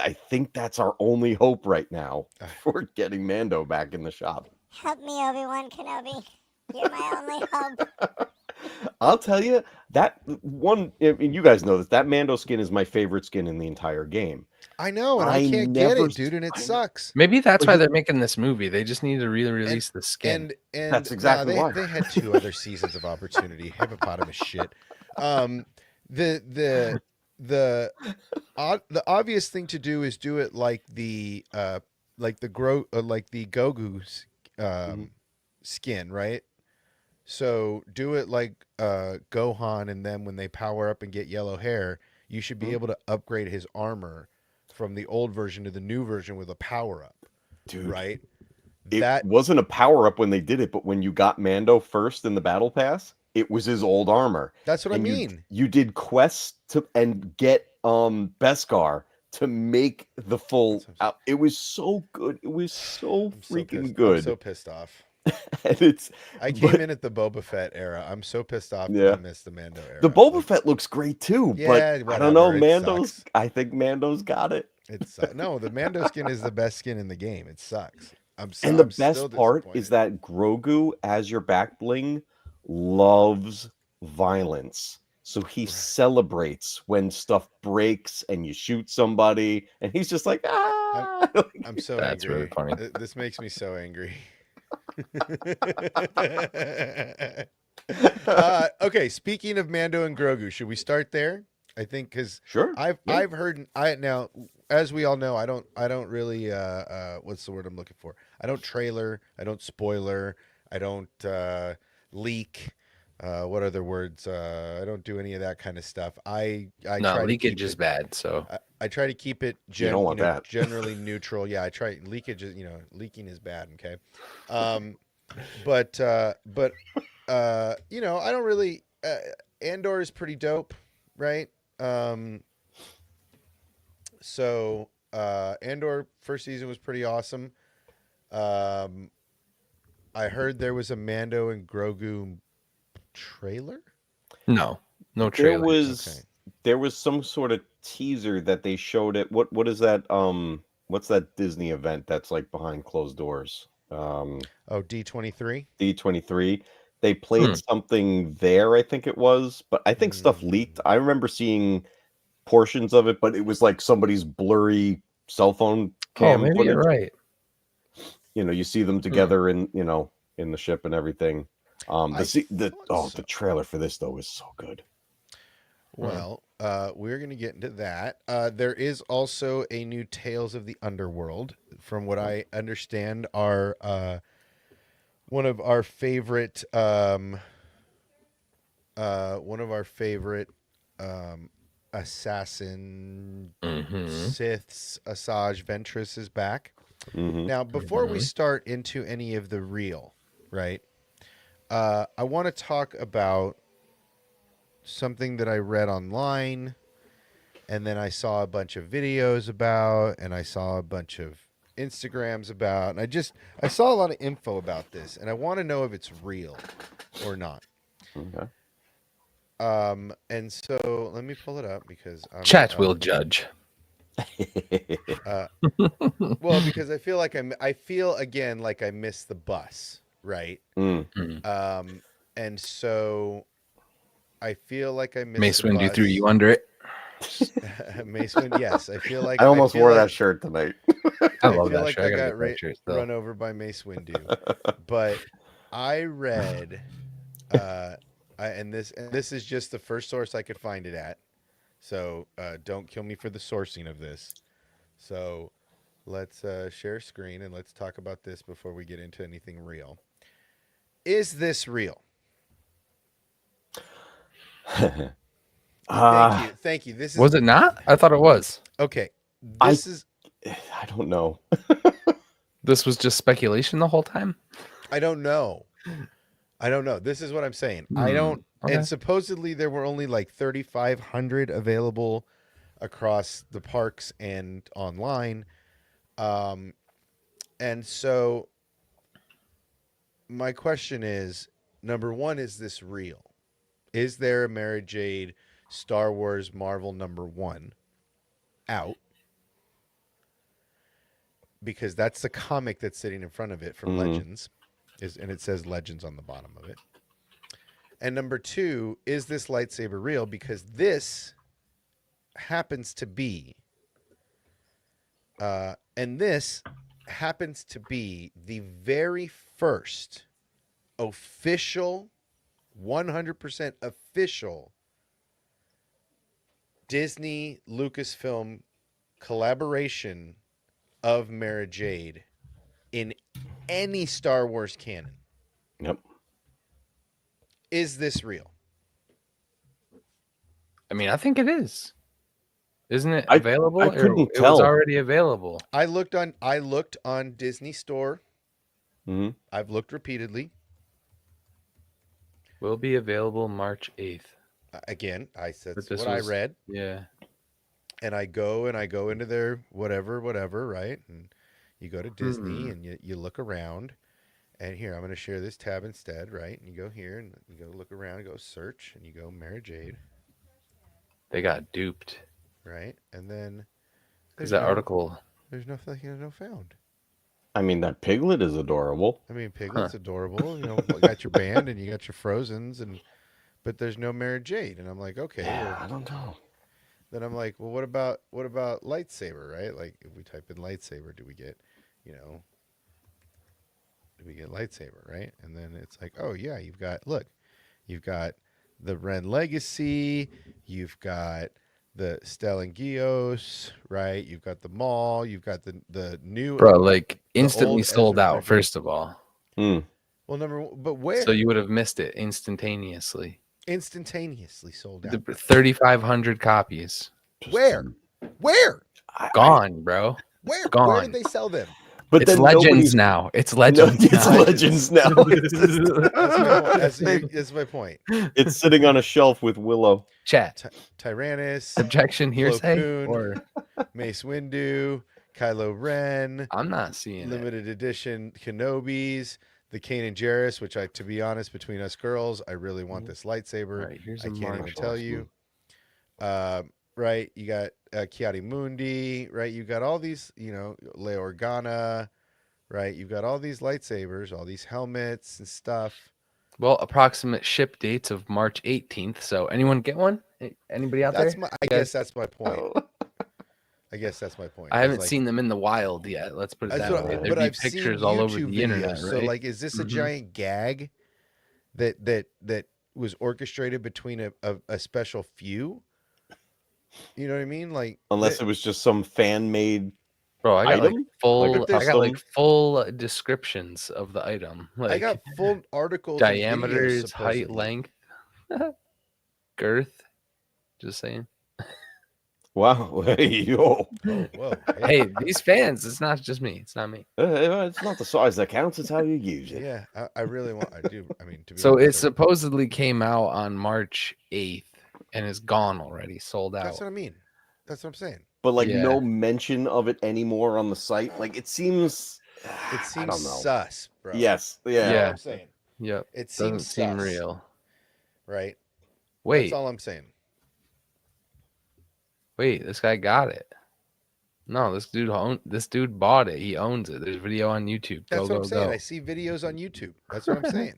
C: I think that's our only hope right now for getting Mando back in the shop.
E: Help me, Obi-Wan Kenobi. You're my only hope.
C: I'll tell you, that one, and you guys know this, that Mando skin is my favorite skin in the entire game.
A: I know, and I
C: I
A: can't get
C: never
A: it, dude, and it
C: I know.
A: sucks.
B: Maybe that's
C: But
B: why
C: he-
B: they're making this movie. They just need to re-release the skin.
A: And
C: That's exactly why.
A: they had 2 other seasons of opportunity. Hippopotamus shit. The obvious thing to do is do it like the Gogu's skin, right? So do it like Gohan and them when they power up and get yellow hair. You should be able to upgrade his armor from the old version to the new version with a power up,
C: Dude,
A: right?
C: it
A: That
C: wasn't a power up when they did it, but when you got Mando first in the battle pass, it was his old armor.
A: that's what I
C: And
A: mean.
C: You did quests to and get Beskar to make the full
A: That's what I'm
C: out. It was so good. It was so
A: I'm so
C: freaking
A: pissed.
C: good.
A: I'm so pissed off.
C: And it's
A: I came
C: but
A: in at the Boba Fett era. I'm so pissed off that
C: Yeah.
A: I missed the Mando era.
C: the Boba
A: Like,
C: Fett looks great too,
A: Yeah,
C: but I don't
A: whatever,
C: know.
A: it
C: Mando's
A: sucks.
C: I think Mando's got it.
A: It's no, the Mando skin is the best skin in the game. It sucks. I'm
C: And the
A: I'm still
C: best part
A: disappointed.
C: is that Grogu, as your back bling, loves violence. So he celebrates when stuff breaks and you shoot somebody, and he's just like, ah.
A: I'm so
B: That's
A: angry.
B: really funny.
A: This makes me so angry. Okay, speaking of Mando and Grogu, should we start there? I think because
C: Sure.
A: I've
C: yeah.
A: heard now, as we all know, I don't really what's the word I'm looking for? I don't trailer, I don't spoiler, I don't leak. What other words? I don't do any of that kind of stuff. I
B: No,
A: try to keep
B: leakage is
A: it,
B: bad. So
A: I try to keep it
C: don't want that.
A: generally neutral. Yeah, I try leakage is leaking is bad. Okay, but I don't really. Andor is pretty dope, right? So Andor first season was pretty awesome. I heard there was a Mando and Grogu trailer.
B: no
C: There
B: trailers.
A: Okay.
C: there was some sort of teaser that they showed it. What is that? What's that Disney event that's like behind closed doors?
A: Oh, D23.
C: D23. They played something there, I think it was, but I think stuff leaked. I remember seeing portions of it, but it was like somebody's blurry cell phone cam
B: maybe
C: footage.
B: you're right.
C: You see them together in the ship and everything. The trailer for this though is so good.
A: Well, we're going to get into that. There is also a new Tales of the Underworld. From what I understand, one of our favorite assassin Siths, Asajj Ventress is back. Now, before we start into any of the real, right? I want to talk about something that I read online, and then I saw a bunch of videos about, and I saw a bunch of Instagrams about, and I saw a lot of info about this, and I want to know if it's real or not.
C: Okay.
A: And so let me pull it up because
B: Chat will judge.
A: Well, because I feel like I feel again like I missed the bus, right? And so I feel like I missed
B: Mace
A: the
B: Windu
A: bus.
B: threw you under it.
A: Mace Windu, yes. I feel like
C: I almost
A: feel
C: wore
A: like,
C: that shirt tonight.
B: I
A: I
B: love
A: feel
B: that
A: like
B: shirt.
A: I
B: gotta
A: got
B: get that shirt still.
A: run over by Mace Windu, but I read, and this is just the first source I could find it at. So don't kill me for the sourcing of this. So let's share screen and let's talk about this before we get into anything real. Is this real? Thank you. This is
B: Was it not? I thought it was.
A: okay.
C: I don't know.
B: This was just speculation the whole time.
A: I don't know. I don't know. This is what I'm saying. I don't.
B: Okay.
A: And supposedly there were only like 3,500 available across the parks and online. And so my question is, number one, is this real? Is there a Mara Jade Star Wars Marvel #1 out? Because that's the comic that's sitting in front of it from Legends, and it says Legends on the bottom of it. And number two, is this lightsaber real? Because this happens to be, the very first official, 100% official Disney Lucasfilm collaboration of Mara Jade in any Star Wars canon.
C: Yep.
A: Is this real?
B: I mean, I think it is. Isn't it
C: I
B: available?
C: couldn't
B: It was
C: tell.
B: already available.
A: I looked on Disney Store.
C: Mm-hmm.
A: I've looked repeatedly.
B: Will be available March 8th.
A: Again, that's
B: But
A: what
B: this
A: I
B: was-
A: read.
B: Yeah.
A: And I go into their whatever, right? And you go to Disney and you look around. And here, I'm going to share this tab instead, right? And you go here and you go look around and go search and you go Mara Jade,
B: They got duped.
A: right? And then
B: Because that article.
A: there's no found.
C: I mean, that piglet is adorable.
A: I mean, Piglet's adorable. You got your band and you got your Frozens, but there's no Mara Jade. And I'm like, okay.
C: Yeah,
A: Well,
C: I don't know.
A: then I'm like, well, what about lightsaber, right? Like, if we type in lightsaber, do we get lightsaber, right? And then it's like, oh yeah, you've got the Ren Legacy, you've got the Stellan Gios, right? You've got the Maul, you've got the new
B: Bro, like instantly
A: old
B: sold
A: Ezra
B: out,
A: Bridger.
B: first of all.
C: Mm.
A: Well, but where?
B: So you would have missed it instantaneously.
A: Instantaneously sold out.
B: 3,500 copies.
A: Where?
B: Gone, bro.
A: Where
B: Gone.
A: did they sell them?
C: But
B: It's
C: then
B: Legends
C: nobody's-
B: now. It's
C: No,
B: Legends
C: it's
B: now.
C: Legends now.
A: That's my point.
C: It's sitting on a shelf with Willow.
B: Chat.
A: Tyrannus,
B: Objection hearsay?
A: Koon.
B: Or
A: Mace Windu, Kylo Ren,
B: I'm not seeing it.
A: limited edition Kenobis, the Kanan Jarrus, which to be honest, between us girls, I really want this lightsaber.
B: All right, here's
A: I
B: a
A: can't even
B: March
A: tell you. Right, you got Kiadi Mundi, right? You got all these, Leia Organa, right? You've got all these lightsabers, all these helmets and stuff.
B: Well, approximate ship dates of March 18th. So anyone get one? Anybody out there?
A: I guess that's my point. I
B: haven't
A: It's
B: seen them in the wild yet. Let's put it
A: That's
B: that
A: what-
B: way.
A: but
B: There'd be
A: I've seen
B: pictures all over
A: YouTube
B: the internet,
A: videos.
B: right?
A: So, like, is this a
B: Mhm.
A: giant gag that was orchestrated between a special few? You know what I mean? Like,
C: Unless it was just some fan-made.
B: Bro, I got
C: item?
B: like full.
C: Like a
B: I got like
C: custom-
B: full descriptions of the item. Like
A: I got full articles, and videos,
B: diameters, height,
A: supposedly.
B: length, girth. Just saying.
C: Wow. Hey, yo.
A: Oh, whoa!
B: Hey, these fans. It's not just me. It's not me.
C: It's not the size that counts, it's how you use it.
A: Yeah, I really want. I do. I mean, to be
B: So it
A: honest,
B: supposedly came out on March 8th and is gone already, sold out.
A: that's what I mean. That's what I'm saying.
C: But like
B: Yeah.
C: no mention of it anymore on the site. Like it seems
A: It
C: I
A: seems
C: don't know.
A: sus, bro.
C: Yes.
A: You know
C: Yeah.
A: what
B: Yeah.
A: I'm saying.
B: Yep.
A: It
B: Doesn't
A: seems
B: seem
A: sus,
B: real.
A: right?
B: Wait,
A: That's all I'm saying.
B: this guy got it. No, this dude bought it. He owns it. There's video on YouTube.
A: That's what I'm saying.
B: Go.
A: I see videos on YouTube. That's what I'm saying.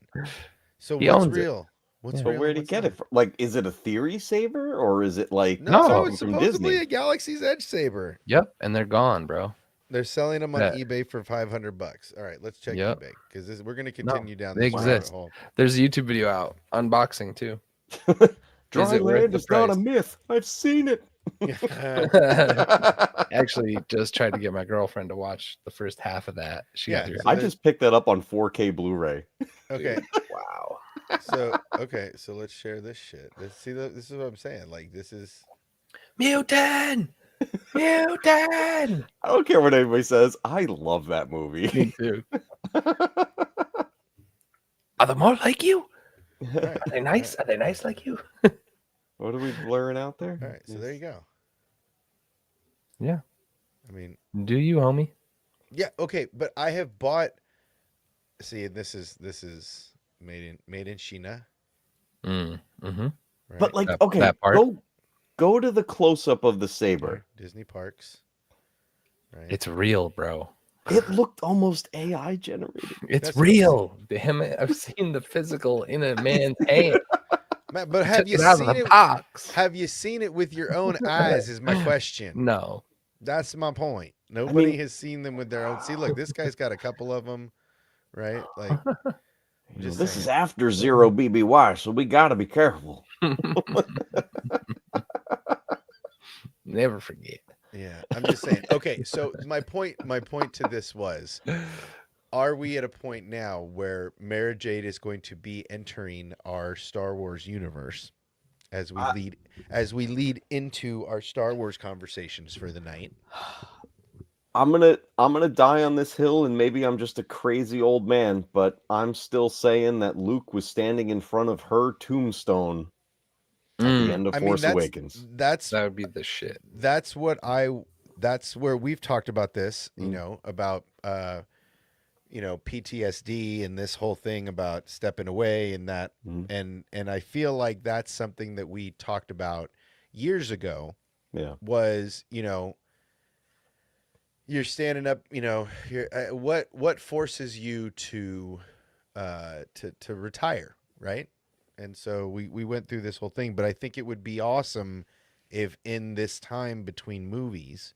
A: So
B: He
A: what's
B: owns it.
A: real? What's
B: Yeah.
C: But
A: real?
C: where'd
A: and
C: he
A: what's
C: get
A: not?
C: it from? Like, is it a theory saver or is it like
A: No,
B: No,
A: it's
C: from
A: supposedly
C: Disney?
A: a Galaxy's Edge saber.
B: Yep, and they're gone, bro.
A: They're selling them on
B: Yeah.
A: eBay for $500. All right, let's check
B: Yep.
A: eBay because we're going to continue down
B: they
A: this rabbit
B: exist.
A: hole.
B: There's a YouTube video out unboxing too.
C: Dry
B: it worth
C: land
B: the
C: is not a
B: price?
C: myth. I've seen it.
B: Actually, just tried to get my girlfriend to watch the first half of that. She got
A: Yeah,
B: through.
A: so
C: I
A: there's-
C: just picked that up on 4K Blu-ray.
A: Okay,
B: Wow.
A: so let's share this shit. This is what I'm saying. Like, this is
B: Mutant. Mutant.
C: I don't care what anybody says. I love that movie.
B: Me too. Are they more like you?
A: Right.
B: Are they nice? Are they nice like you?
C: What are we blurring out there?
A: All right. So there you go.
B: Yeah.
A: I mean,
B: Do you, homie?
A: yeah. Okay, but I have bought. See, this is made in China,
B: Mm-hmm.
A: right?
C: But like,
B: That-
C: okay,
B: that part?
C: go to the close up of the
A: Here,
C: saber.
A: Disney parks, right?
B: It's real, bro.
C: It looked almost AI generated.
B: It's
A: That's what I'm
B: real. Damn it. I've seen the physical in a man's hand.
A: Matt, but have
B: Took
A: you
B: it out of
A: seen
B: the
A: it?
B: box.
A: Have you seen it with your own eyes? Is my question.
B: No.
A: That's my point. Nobody
C: mean-
A: has seen them with their own. See, look, this guy's got a couple of them, right? Like, just
C: This is
A: saying.
C: after zero BBY, so we got to be careful.
B: Never forget.
A: Yeah, I'm just saying. Okay, so my point to this was, are we at a point now where Mara Jade is going to be entering our Star Wars universe as we lead into our Star Wars conversations for the night?
C: I'm gonna die on this hill, and maybe I'm just a crazy old man, but I'm still saying that Luke was standing in front of her tombstone at the end of
A: I mean,
C: Force Awakens.
A: that's
B: That would be the shit.
A: that's where we've talked about this, about PTSD and this whole thing about stepping away and that and I feel like that's something that we talked about years ago.
C: Yeah.
A: Was, you're standing up, you're, what forces you to retire, right? And so we went through this whole thing, but I think it would be awesome if in this time between movies,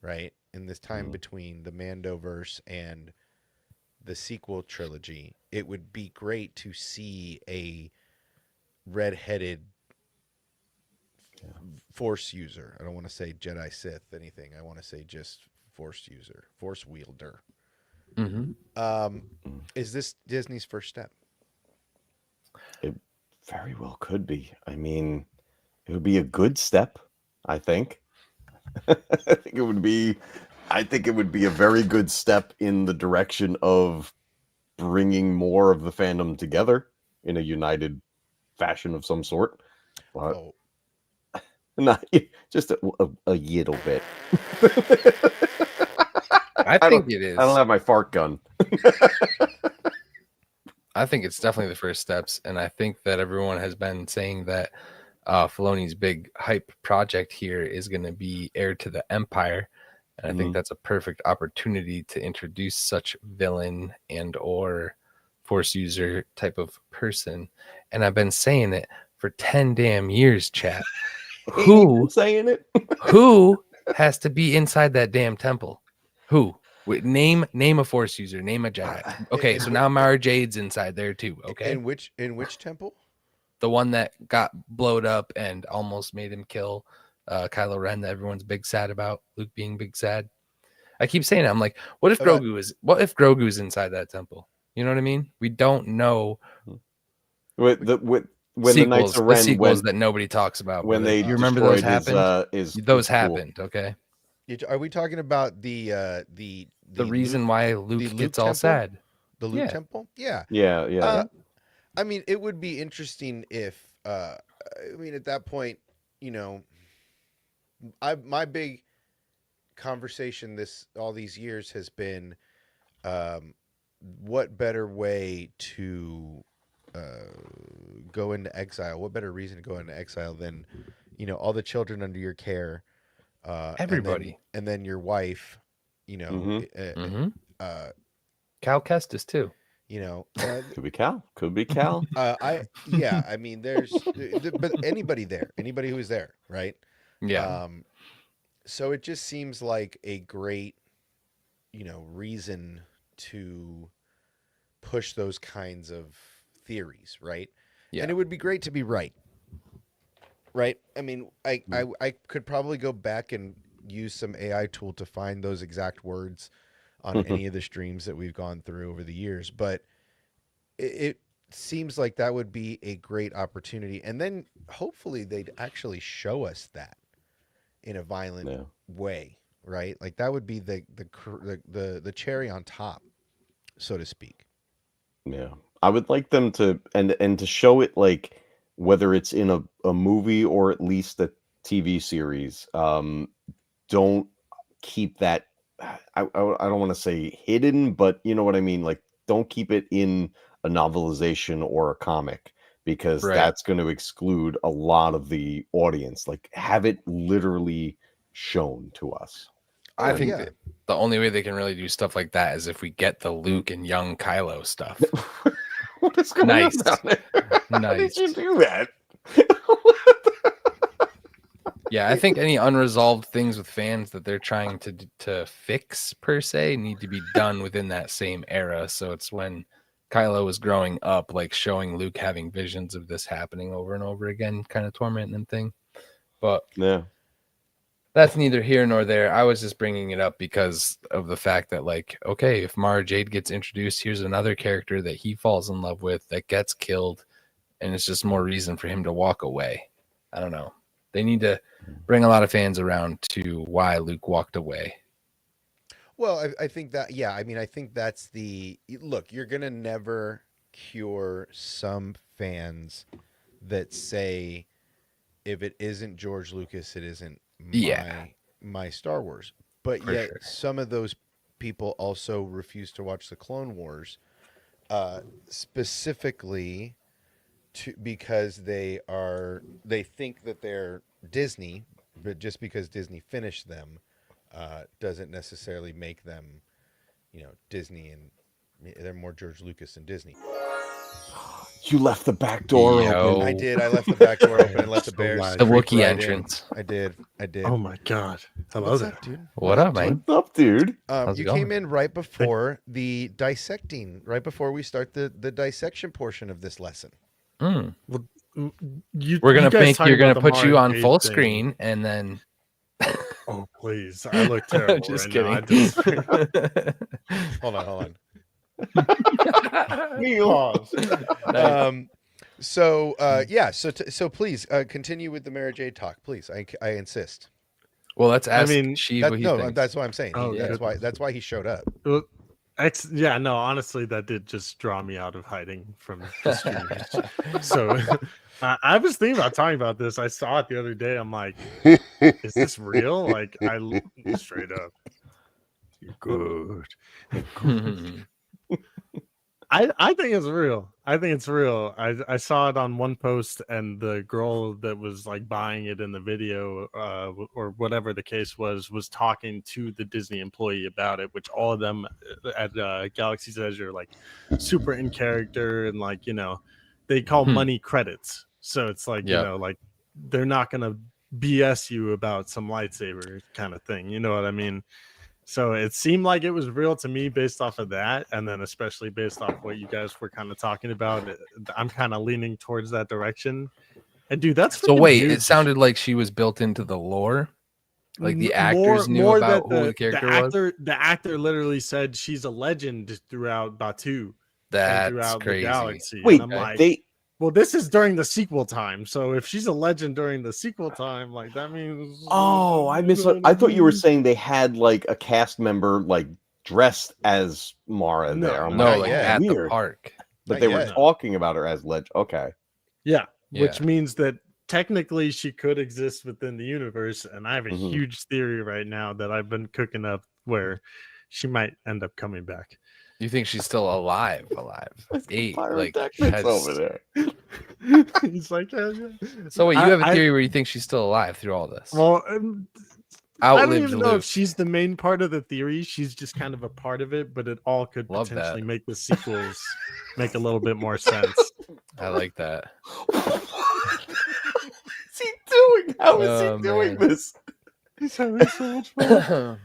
A: right? In this time between the Mandoverse and the sequel trilogy, it would be great to see a red-headed Force user. I don't want to say Jedi Sith anything. I want to say just Force user, Force wielder. Is this Disney's first step?
C: It very well could be. I mean, it would be a good step, I think. I think it would be a very good step in the direction of bringing more of the fandom together in a united fashion of some sort. But not just a little bit.
B: I think it is.
C: I don't have my fart gun.
B: I think it's definitely the first steps, and I think that everyone has been saying that Filoni's big hype project here is going to be Heir to the Empire, and I think that's a perfect opportunity to introduce such villain and or Force user type of person. And I've been saying it for 10 damn years, chat. Who
C: saying it?
B: Who has to be inside that damn temple? Who? Wait, name a Force user. Name a Jedi. Okay, so now Mara Jade's inside there too. Okay,
A: In which temple?
B: the one that got blowed up and almost made him kill Kylo Ren. That everyone's big sad about. Luke being big sad. I keep saying it. I'm like, what if Grogu's inside that temple? You know what I mean? We don't know.
C: When the Knights of Ren
B: sequels that nobody talks about.
C: When
B: brother.
C: they
B: you remember those
C: destroyed
B: happened? Those
C: his
B: happened. Okay.
A: Are we talking about the
B: reason
A: Luke,
B: why Luke gets all
A: temple?
B: sad?
A: The Luke temple? Yeah.
C: Yeah.
A: I mean, it would be interesting if I mean, at that point, my big conversation all these years has been what better way to go into exile? What better reason to go into exile than all the children under your care,
B: everybody,
A: and then your wife,
B: Cal Kestis too.
C: Could be Cal. Could be Cal.
A: I mean, but anybody who is there, right?
B: Yeah.
A: So it just seems like a great, reason to push those kinds of theories, right?
B: Yeah.
A: And it would be great to be right. Right? I mean, I could probably go back and use some AI tool to find those exact words on any of the streams that we've gone through over the years, but it seems like that would be a great opportunity. And then hopefully they'd actually show us that in a violent way, right? Like that would be the cherry on top, so to speak.
C: Yeah. I would like them to and to show it like whether it's in a movie or at least a TV series. Don't keep that. I don't want to say hidden, but you know what I mean. Like, don't keep it in a novelization or a comic because
B: Right.
C: that's going to exclude a lot of the audience. Like, have it literally shown to us.
B: I
A: Oh,
B: think
A: yeah.
B: that the only way they can really do stuff like that is if we get the Luke and young Kylo stuff.
C: What is going
B: Nice.
C: on down there? How
B: Nice.
C: did you do that?
B: Yeah, I think any unresolved things with fans that they're trying to fix per se need to be done within that same era. So it's when Kylo was growing up, like showing Luke having visions of this happening over and over again, kind of tormenting him thing. But
C: Yeah.
B: that's neither here nor there. I was just bringing it up because of the fact that, like, okay, if Mara Jade gets introduced, here's another character that he falls in love with that gets killed, and it's just more reason for him to walk away. I don't know. They need to bring a lot of fans around to why Luke walked away.
A: Well, I think that, yeah, I mean, I think that's look, you're going to never cure some fans that say, if it isn't George Lucas, it isn't my Star Wars. But
B: For
A: yet
B: sure.
A: some of those people also refuse to watch the Clone Wars, specifically because they think that they're Disney, but just because Disney finished them doesn't necessarily make them, Disney, and they're more George Lucas than Disney.
C: You left the back door
B: Yo.
C: open.
A: I did. I left the back door open and let the
F: So
A: bears
F: loud.
B: The
A: freak
B: Wookiee
A: right
B: entrance.
A: in. I did.
F: Oh my god. Hello
A: What's
F: there.
A: up, dude?
B: What up, man?
C: What's up, dude?
B: How's it
A: You
B: going?
A: came in right before the dissecting, right before we start the dissection portion of this lesson.
B: Mm.
F: We're
B: You're gonna put you on full screen, and then
F: Oh please. I look terrible
B: just
F: right
B: kidding.
F: now. I just
A: Hold on.
F: pause.
B: Nice.
A: So please continue with the Mara Jade talk, please. I insist.
B: Well, let's ask
F: mean,
B: Sheev what he thinks.
A: That's what I'm saying.
F: Oh,
A: That's why he showed up.
F: Well, yeah, no, honestly, that did just draw me out of hiding from the streamers. So I was thinking about talking about this. I saw it the other day. I'm like, is this real? Like, straight up. You're good. I think it's real. I think it's real. I saw it on one post, and the girl that was like buying it in the video, or whatever the case was talking to the Disney employee about it, which all of them at Galaxy's Edge are like super in character, and like, they call money credits. So it's like, like they're not gonna BS you about some lightsaber kind of thing. You know what I mean? So it seemed like it was real to me based off of that. And then especially based off what you guys were kind of talking about, I'm kind of leaning towards that direction. And dude, that's
B: So wait,
F: huge.
B: it sounded like she was built into the lore. Like the actors knew about who the character was.
F: The actor literally said she's a legend throughout Batu.
B: That's
F: throughout
B: crazy.
F: the galaxy.
C: Wait,
F: and I'm like,
C: they
F: well, this is during the sequel time. So if she's a legend during the sequel time, like that means
C: I thought you were saying they had like a cast member like dressed as Mara there. I'm
B: No,
C: like,
B: like
A: yeah,
B: at the
C: weird.
B: park.
C: But
A: Not
C: they were
A: yet.
C: talking about her as legend. Okay.
F: Yeah,
B: Yeah.
F: which means that technically she could exist within the universe. And I have a
C: Mhm.
F: huge theory right now that I've been cooking up where she might end up coming back.
B: You think she's still alive?
C: Pyrotechnics
B: has-
C: over there.
F: He's like, yeah.
B: So wait, you have a
F: I-
B: theory where you think she's still alive through all this?
F: Well, I don't
B: Outlived
F: even know
B: Luke.
F: if she's the main part of the theory. She's just kind of a part of it, but it all could
B: Love
F: potentially
B: that.
F: make the sequels make a little bit more sense.
B: I like that.
C: What is he doing? How is
B: Oh,
C: he doing
B: man.
C: this?
F: He's having so much fun.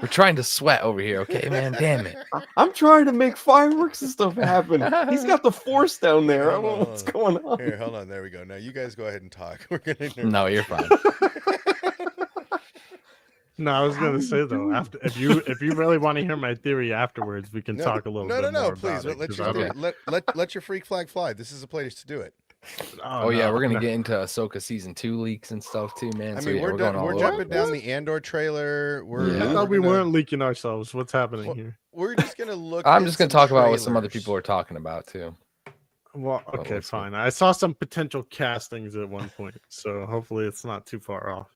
B: We're trying to sweat over here, okay, man? Damn it.
C: I'm trying to make fireworks and stuff happen. He's got the force down there. I don't know what's going on.
A: Here, hold on. There we go. Now you guys go ahead and talk. We're gonna.
B: No, you're fine.
F: No, I was gonna say though, after if you really want to hear my theory afterwards, we can talk a little bit more
A: Please
F: about it.
A: let
F: 'cause
A: your
F: I'm-
B: Okay.
A: let your freak flag fly. This is a place to do it.
B: Oh yeah,
F: no,
B: we're gonna
F: no.
B: get into Ahsoka season 2 leaks and stuff too, man.
A: I
B: So
A: mean,
B: yeah,
A: we're
B: we're going
A: done.
B: all
A: We're
B: over.
A: jumping down the Andor trailer. We're.
B: Yeah.
F: I
A: we're
F: thought we
A: gonna-
F: weren't leaking ourselves. What's happening
A: Well,
F: here?
A: We're just gonna look.
B: I'm
A: at
B: just gonna
A: some
B: talk about what some other
A: trailers.
B: people are talking about too.
F: Well,
B: Oh,
F: okay,
B: let's see.
F: fine. I saw some potential castings at one point, so hopefully it's not too far off.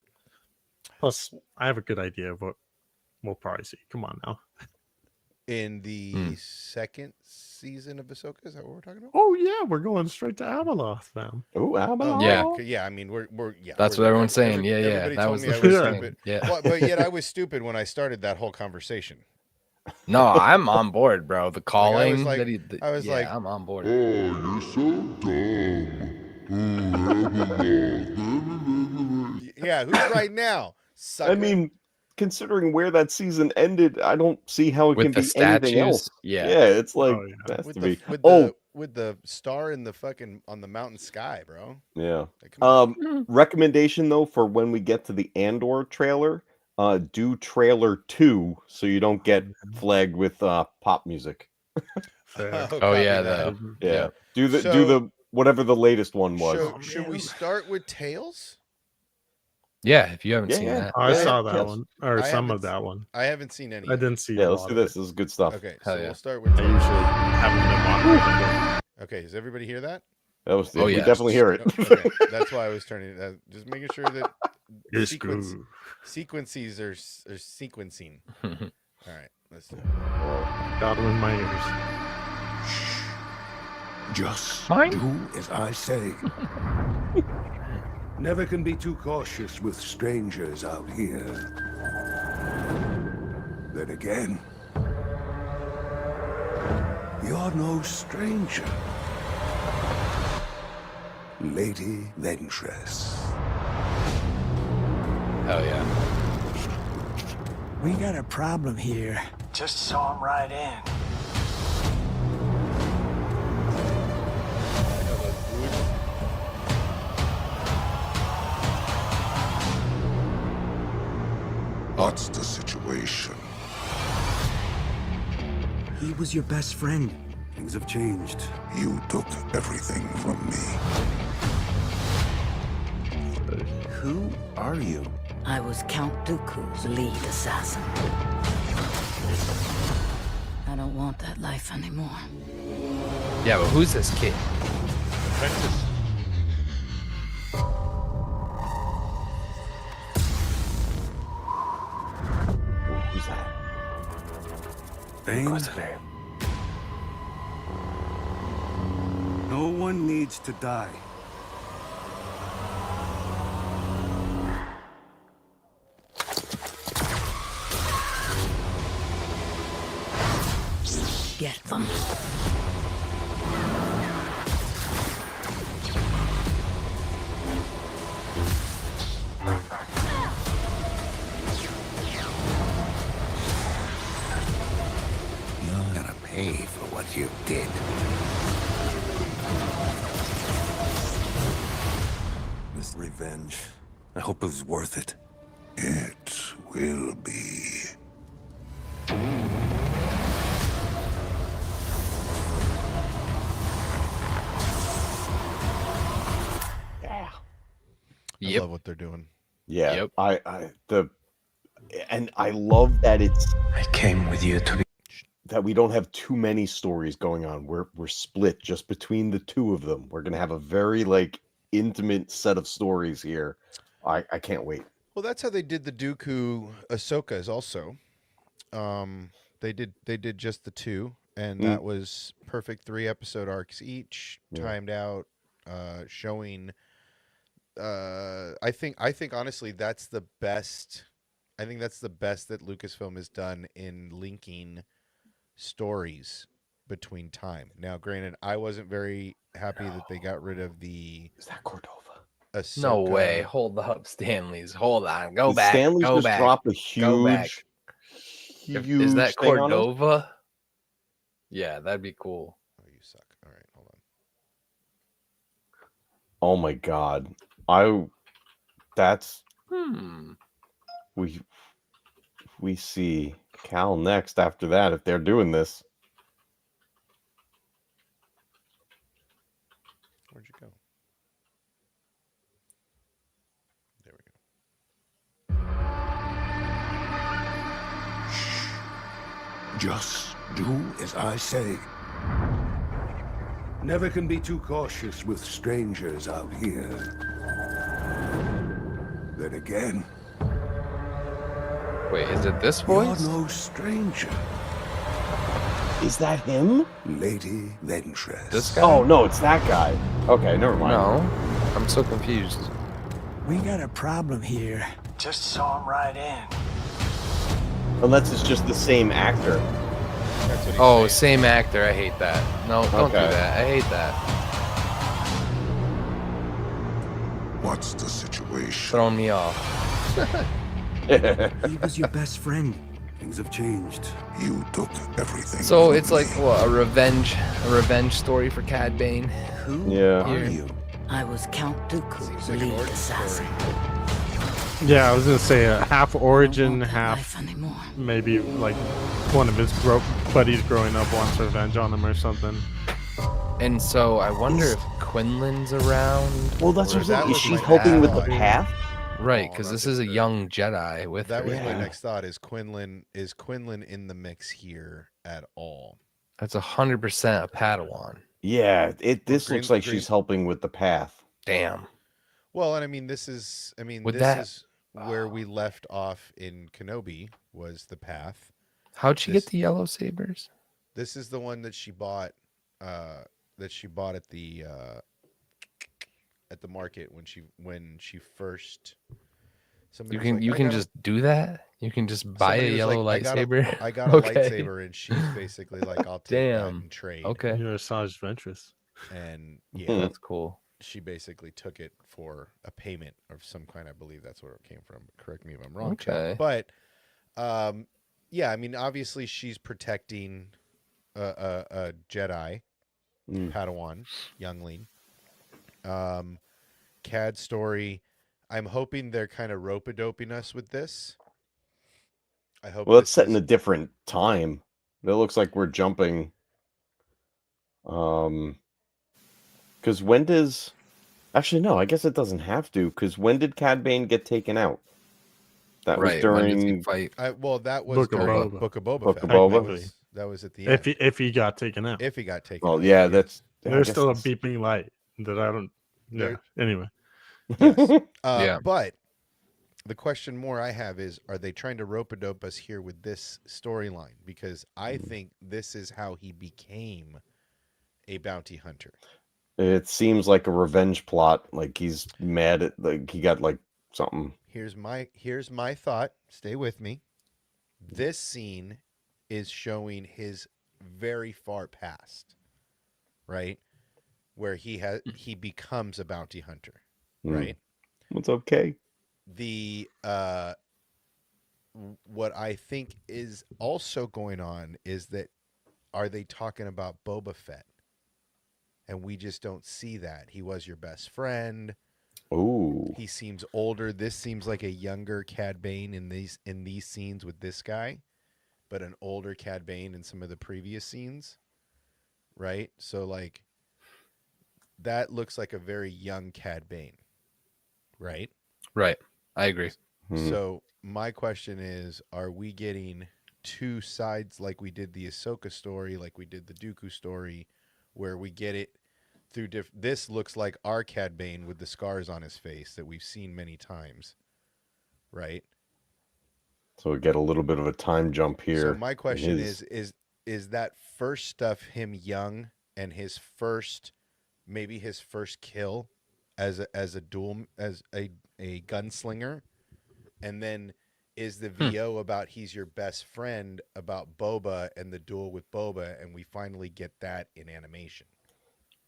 F: Plus, I have a good idea of what we'll probably see. Come on now.
A: In the
B: Hmm.
A: second season of Ahsoka. Is that what we're talking about?
F: Oh yeah, we're going straight to Abeloth now.
C: Oh, Abeloth.
B: Yeah.
A: okay, yeah. I mean, we're yeah.
B: That's
A: we're
B: what
A: there.
B: everyone's saying. Yeah,
A: Everybody
B: that
A: told
B: was
A: me
B: the
A: I was
F: first
A: stupid.
B: Yeah.
A: Well, but yet I was stupid when I started that whole conversation.
B: No, I'm on board, bro. The calling
A: like-
B: that he.
A: I was like-
B: I'm on board.
G: You're so dumb.
A: Yeah, who's right now? Sucker.
C: I mean, considering where that season ended, I don't see how it
B: With
C: can
B: the
C: be anything
B: statues?
C: else.
B: Yeah.
C: It's like
F: Oh, yeah.
C: it has
A: with
C: to
A: the
C: be.
A: with the star in the fucking on the mountain sky, bro.
C: Yeah.
A: Like, come on.
C: Recommendation though for when we get to the Andor trailer, do trailer 2 so you don't get flagged with pop music.
F: Fair.
B: Oh
A: copy
B: yeah,
A: that.
C: Yeah. Do the
A: So-
C: whatever the latest one was.
A: Should we
F: man.
A: start with Tails?
B: Yeah, if you haven't
C: Yeah,
B: seen
C: yeah.
B: that.
F: Oh, I
A: Yeah,
F: saw that
C: yes.
F: one, or
A: I
F: some
A: haven't
F: of that one.
A: I haven't seen any.
F: I
A: yet.
F: didn't see.
C: Yeah,
F: a
C: let's
F: lot
C: do
F: of
C: this.
F: it.
C: This is good stuff.
A: Okay,
B: Hell
A: so
B: yeah.
A: we'll start with
F: I
A: Tails.
F: usually haven't been watching.
A: Okay, does everybody hear that?
C: That was
B: Oh,
C: we
B: yeah.
C: definitely hear it.
A: Okay, that's why I was turning it. Just making sure that
F: Yes,
A: sequences are sequencing. All right, let's do it.
F: Gobbling my ears.
G: Just
B: Mine?
G: do as I say. Never can be too cautious with strangers out here. Then again, you're no stranger. Lady Ventress.
B: Hell yeah.
H: We got a problem here. Just saw him right in.
G: What's the situation?
H: He was your best friend. Things have changed.
G: You took everything from me.
H: Who are you?
I: I was Count Dooku's lead assassin. I don't want that life anymore.
B: Yeah, but who's this kid?
C: Who's that?
H: Bane?
B: What's her name?
H: No one needs to die.
I: Get them.
H: You're gonna pay for what you did. This revenge. I hope it was worth it.
G: It will be.
A: I
B: Yep.
A: love what they're doing.
C: Yeah.
B: Yep.
C: I love that it's
H: I came with you to be.
C: that we don't have too many stories going on. We're split just between the two of them. We're gonna have a very like intimate set of stories here. I can't wait.
A: Well, that's how they did the Dooku Ahsokas also. They did just the two, and that was perfect 3-episode arcs each,
C: Yeah.
A: timed out, showing. I think honestly that's the best. I think that's the best that Lucasfilm has done in linking stories between time. Now, granted, I wasn't very happy that they got rid of the
C: Is that Cordova?
A: Ahsoka.
B: No way. Hold up, Stanley's. Hold on. Go
C: Did
B: back.
C: Stanley's
B: Go
C: just
B: back.
C: drop a
B: Go back.
C: huge
B: Is that
C: thing on us?
B: Cordova? Yeah, that'd be cool.
A: Oh, you suck. All right, hold on.
C: Oh my god. That's we see Cal next after that if they're doing this.
A: Where'd you go?
G: Just do as I say. Never can be too cautious with strangers out here. Then again,
B: Wait, is it this
G: you're
B: voice?
G: no stranger,
C: Is that him?
G: Lady Ventress.
B: This guy?
C: Oh no, it's that guy. Okay, never mind.
B: No, I'm so confused.
J: We got a problem here. Just saw him right in.
C: Unless it's just the same actor.
A: That's what he's
B: Oh,
A: saying.
B: same actor. I hate that. No, don't do
C: Okay.
B: that. I hate that.
G: What's the situation?
B: Throwing me off.
J: He was your best friend. Things have changed.
G: You took everything.
B: So
G: from
B: it's like
G: me.
B: what, a revenge story for Cad Bane.
J: Who
C: Yeah.
J: are
B: Here.
J: you?
I: I was Count
A: Seems
I: Dooku's
A: like an
I: lead
A: origin
I: assassin.
F: Yeah, I was gonna say half
I: I
F: origin,
I: don't want that
F: half
I: life anymore.
F: maybe like one of his buddies growing up wants revenge on him or something.
B: And so I wonder if Quinlan's around.
C: Well, that's
B: or
C: what
A: that
C: I'm saying.
A: was
C: Is she
A: my
C: helping with the
A: thought.
C: path?
B: Right,
A: Oh,
B: because
A: not
B: this
A: the
B: is a
A: third.
B: young Jedi with
A: That
B: her.
A: was my
C: Yeah.
A: next thought. Is Quinlan in the mix here at all?
B: That's 100% a Padawan.
C: Yeah, this
A: Green-
C: looks like
A: Green-
C: she's helping with the path.
B: Damn.
A: Well, and I mean, this is
B: Would that-
A: is where we left off in Kenobi was the path.
B: How'd she
A: This-
B: get the yellow sabers?
A: This is the one that she bought at the market when she first. Somebody
B: You
A: was
B: can
A: like,
B: you
A: "I
B: can
A: got a-"
B: just do that. You can just buy a
A: somebody was
B: yellow
A: like,
B: lightsaber.
A: I got a
B: Okay.
A: lightsaber, and she's basically like, I'll take that
B: Damn.
A: and trade.
B: Okay,
F: You're Asajj Ventress.
A: And yeah,
B: that's cool.
A: she basically took it for a payment of some kind. I believe that's where it came from. Correct me if I'm wrong. Chad.
B: Okay.
A: But yeah, I mean, obviously she's protecting a Jedi
C: Mm.
A: Padawan, youngling. Cad's story. I'm hoping they're kind of rope-a-doping us with this. I hope.
C: Well, it's
A: this
C: set in
A: is-
C: a different time. It looks like we're jumping. Because when does? Actually, no. I guess it doesn't have to. Because when did Cad Bane get taken out? That
B: Right.
C: was
B: When does he
C: during.
B: fight?
A: well, that was
F: Book of
A: during
F: Boba.
A: Book of Boba
C: Book
A: Fett.
C: of Boba.
A: That was at the end.
F: If he got taken out,
A: If he got taken.
C: Well,
A: out,
C: yeah,
A: yes.
C: that's. I
F: there's
C: guess
F: still a
C: that's-
F: beeping light that I don't. Yeah. Anyway,
A: Yes.
B: Yeah.
A: But the question more I have is, are they trying to rope-a-dope us here with this storyline? Because I think this is how he became a bounty hunter.
C: It seems like a revenge plot. Like he's mad at like he got like something.
A: Here's my thought. Stay with me. This scene is showing his very far past, right? Where he becomes a bounty hunter,
C: Mm.
A: right?
C: It's okay.
A: The what I think is also going on is that are they talking about Boba Fett? And we just don't see that. He was your best friend.
C: Ooh.
A: He seems older. This seems like a younger Cad Bane in these scenes with this guy, but an older Cad Bane in some of the previous scenes, right? So like that looks like a very young Cad Bane, right?
B: Right. I agree.
C: Hmm.
A: So my question is, are we getting two sides like we did the Ahsoka story, like we did the Dooku story, where we get it through this looks like our Cad Bane with the scars on his face that we've seen many times, right?
C: So we get a little bit of a time jump here.
A: So my question
C: in his-
A: is that first stuff him young and his first kill as a gunslinger, and then is the VO about he's your best friend about Boba and the duel with Boba, and we finally get that in animation.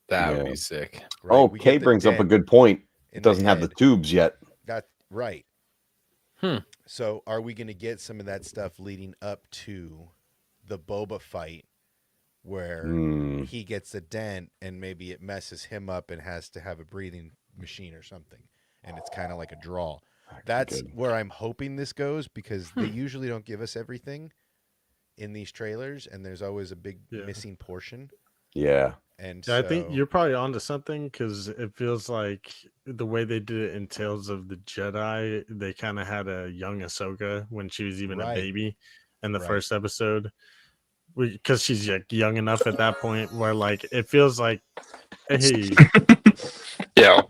B: That would
C: Yeah.
B: be sick.
A: Right?
C: Oh,
A: We get
C: Kay
A: the
C: brings up a
A: dent
C: good point.
A: in
C: It doesn't have the
A: head.
C: tubes yet.
A: That's right.
B: Hmm.
A: So are we going to get some of that stuff leading up to the Boba fight where
C: Hmm.
A: he gets a dent and maybe it messes him up and has to have a breathing machine or something, and it's kind of like a draw? That's
C: good.
A: where I'm hoping this goes, because they usually don't give us everything in these trailers, and there's always a big
F: Yeah.
A: missing portion.
C: Yeah.
A: And
F: yeah,
A: so,
F: I think you're probably onto something because it feels like the way they did it in Tales of the Jedi, they kind of had a young Ahsoka when she was even a
A: Right.
F: baby in the
A: Right.
F: first episode. because she's like young enough at that point where like it feels like, hey,
K: Yeah.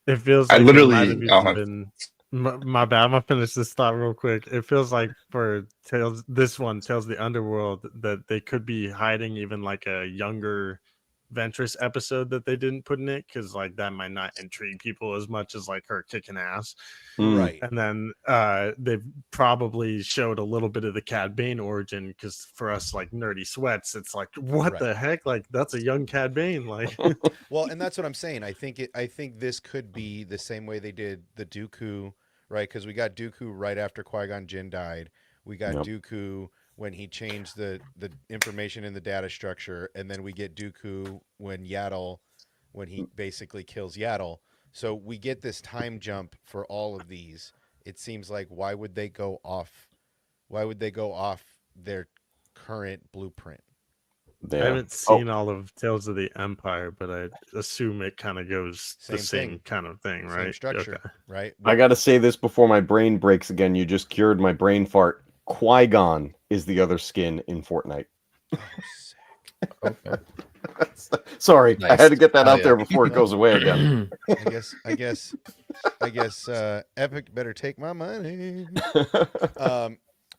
F: it feels
K: I
F: like it might have
K: literally
F: even been. My bad. I'm gonna finish this thought real quick. It feels like for Tales, this one, Tales of the Underworld, that they could be hiding even like a younger Ventress episode that they didn't put in it because like that might not intrigue people as much as like her kicking ass.
A: Right.
F: And then they've probably showed a little bit of the Cad Bane origin because for us like nerdy sweats, it's like what the heck? Like that's a young Cad Bane. Like
A: Well, and that's what I'm saying. I think this could be the same way they did the Dooku, right? Because we got Dooku right after Qui-Gon Jinn died. We got Dooku when he changed the information in the data structure, and then we get Dooku when he basically kills Yaddle. So we get this time jump for all of these. It seems like why would they go off their current blueprint?
F: I haven't seen all of Tales of the Empire, but I assume it kind of goes the same kind of thing, right?
A: Same structure, right?
C: I got to say this before my brain breaks again. You just cured my brain fart. Qui-Gon is the other skin in Fortnite.
A: Oh, sick.
B: Okay.
C: Sorry,
B: Nice.
C: I had to get that
B: Oh,
C: out
B: yeah.
C: there before it goes away again.
A: I guess Epic better take my money.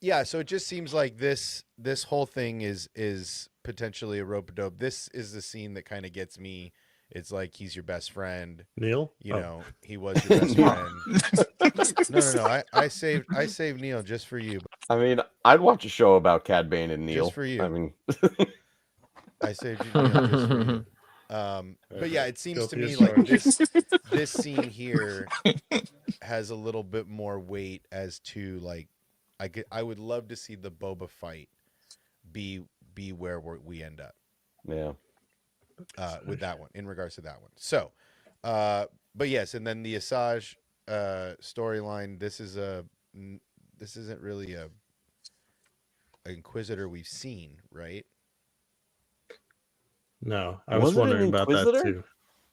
A: Yeah, so it just seems like this whole thing is potentially a rope-a-dope. This is the scene that kind of gets me. It's like he's your best friend.
F: Neil?
A: You know, he was your best friend. No. I saved Neil just for you.
C: I mean, I'd watch a show about Cad Bane and Neil.
A: Just for you.
C: I mean,
A: I saved you, Neil, just for you. But yeah, it seems to me like this scene here has a little bit more weight as to like I would love to see the Boba fight be where we end up.
C: Yeah.
A: With that one, in regards to that one. So, but yes, and then the Asajj storyline. This isn't really a Inquisitor we've seen, right?
F: No, I was wondering about that too.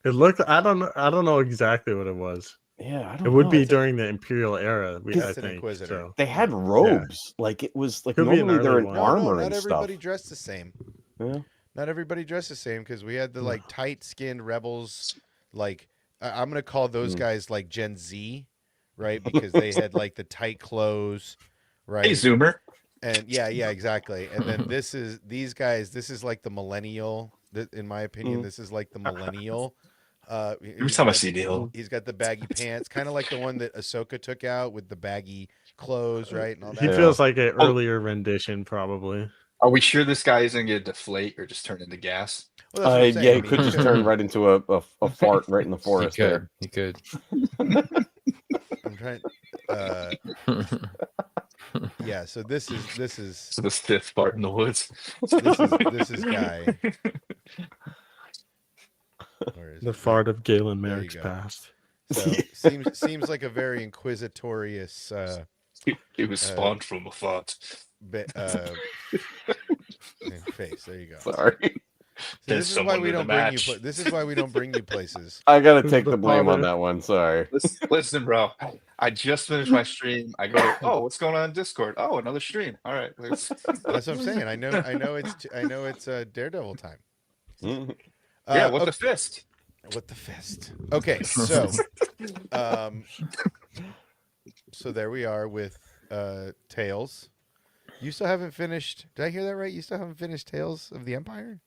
F: It looked. I don't know exactly what it was.
C: Yeah, I don't
F: It would
C: know.
F: be during the Imperial era. I think
A: Inquisitor.
F: so.
C: They had robes. Like it was like
F: Could be an
C: normally they're
F: early
C: in
F: one.
C: armor
A: not
C: and
A: everybody
C: stuff.
A: dressed the same.
C: Yeah.
A: Not everybody dressed the same because we had the like tight-skinned rebels. Like I'm gonna call those guys like Gen Z, right? Because they had like the tight clothes, right?
K: Hey, Zoomer.
A: And yeah, exactly. And then these guys. This is like the millennial. In my opinion, this is like the millennial.
K: Every time I see Neil,
A: he's got the baggy pants, kind of like the one that Ahsoka took out with the baggy clothes, right? And all that.
F: He feels like an earlier rendition, probably.
K: are we sure this guy isn't going to deflate or just turn into gas?
A: Well, that's what I'm saying.
C: Yeah,
A: I
C: he
A: mean,
C: could just turn right into a fart right in the forest.
B: He could.
A: I'm trying. Yeah. So this is
K: So the fifth fart in the woods.
A: this is Guy. Where is
F: The
A: it?
F: fart of Galen
A: There you
F: Merrick's
A: go.
F: past.
A: So seems like a very inquisitorious
K: He was spawned from a fart.
A: face. There you go.
C: Sorry.
A: So this is why we don't bring you. This is why we don't bring you places.
C: I gotta take the blame on that one. Sorry.
K: Listen, bro. I just finished my stream. I go, oh, what's going on in Discord? Oh, another stream. All right.
A: That's what I'm saying. I know it's Daredevil time.
K: Yeah, with the fist.
A: With the fist. Okay, so so there we are with Tales. You still haven't finished. Did I hear that right? You still haven't finished Tales of the Empire?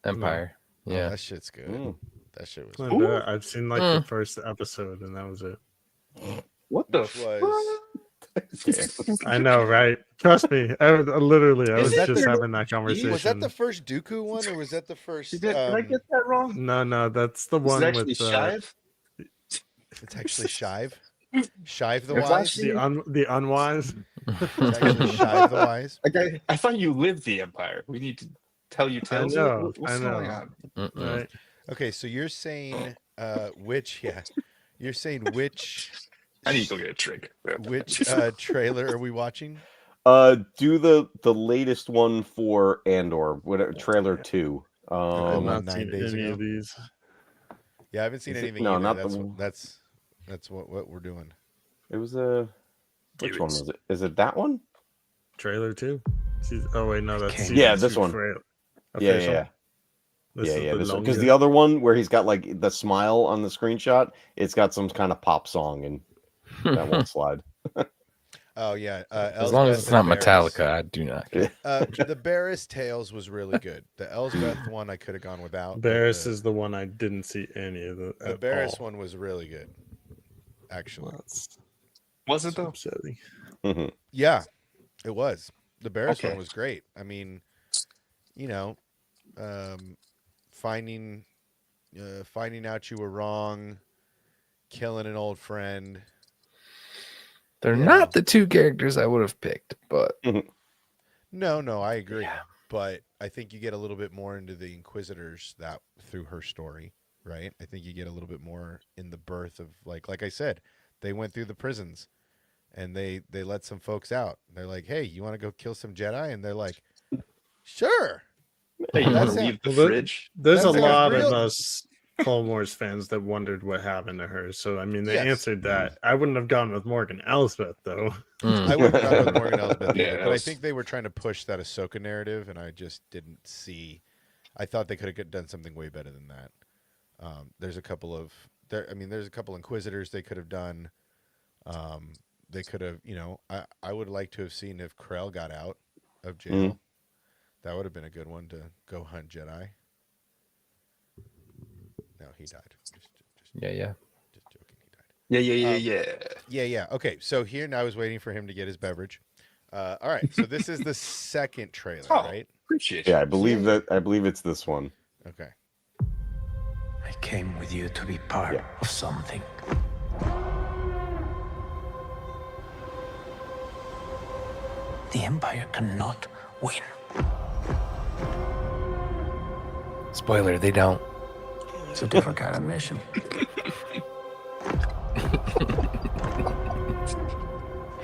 B: Empire.
A: Oh,
B: Yeah.
A: that shit's good. That shit was
F: I bet. I've seen like the first episode, and that was it.
K: What the
F: I know, right? Trust me. I was just having that conversation.
A: Was that the first Dooku one, or was that the first?
K: Did I get that wrong?
F: No, that's the
K: Is
F: one
K: it actually
F: with
K: Shive?
A: It's actually Shive. Shive the
K: It's
A: Wise.
K: actually-
F: the unwise.
A: It's actually Shive the Wise.
K: Like I thought you lived the Empire. We need to tell you tales.
F: know,
K: What's
F: I know.
K: going on?
F: Right.
A: Okay, so you're saying which? Yeah, you're saying which?
K: I need to go get a drink.
A: Which trailer are we watching?
C: Do the latest one for Andor, whatever, trailer 2.
F: I've not
A: 9
F: seen
A: days
F: any
A: ago.
F: of these.
A: Yeah, I haven't seen
C: Is it-
A: anything
C: no,
A: either.
C: not
A: That's
C: the
A: what,
C: one.
A: that's what we're doing.
C: It was a which one was it? Is it that one?
F: Trailer 2. Oh wait, no, that's
C: Yeah,
F: season
C: this
F: 2
C: one.
F: trail.
C: Yeah,
F: Official.
C: yeah.
F: This
C: Yeah,
F: is
C: yeah.
F: the
C: This one,
F: long
C: because the other one where he's got like the smile on the screenshot, it's got some kind of pop song, and that won't slide.
A: Oh yeah,
B: As long as it's not Metallica, I do not care.
A: The Barris Tales was really good. The Elsbeth one I could have gone without. but
F: Barris
A: the,
F: is the one I didn't see any of
A: the Barris one was really good, actually.
K: Was it though?
F: Upsetting.
A: Yeah, it was. The Barris
K: Okay.
A: one was great. I mean, you know, finding out you were wrong, killing an old friend.
B: They're
A: you
B: not
A: know.
B: the two characters I would have picked, but
A: No, I agree. But I think you get a little bit more into the Inquisitors that through her story, right? I think you get a little bit more in the birth of like I said, they went through the prisons and they let some folks out. They're like, "Hey, you want to go kill some Jedi?" And they're like, "Sure."
K: Hey, you
A: That
K: want to
A: sound-
K: leave the
F: Well,
K: fridge?
F: There's
A: That
F: a
A: sounds
F: lot of
A: real-
F: us Clone Wars fans that wondered what happened to her. So I mean, they
A: Yes.
F: answered that. I wouldn't have gone with Morgan Elsbeth though.
A: I wouldn't have gone with Morgan Elsbeth
K: Yeah,
A: either,
K: that
A: but I
K: was-
A: think they were trying to push that Ahsoka narrative, and I just didn't see. I thought they could have done something way better than that. There's a couple of there's a couple Inquisitors they could have done. They could have, I would like to have seen if Krell got out of jail. That would have been a good one to go hunt Jedi. No, he died. Just
B: yeah.
A: Just joking, he died.
K: Yeah.
A: Okay, so here now I was waiting for him to get his beverage. All right, so this is the second trailer,
K: Oh.
A: right?
K: Appreciate you.
C: Yeah, I believe it's this one.
A: Okay.
J: I came with you to be part of something. The Empire cannot win.
B: Spoiler, they don't.
J: It's a different kind of mission.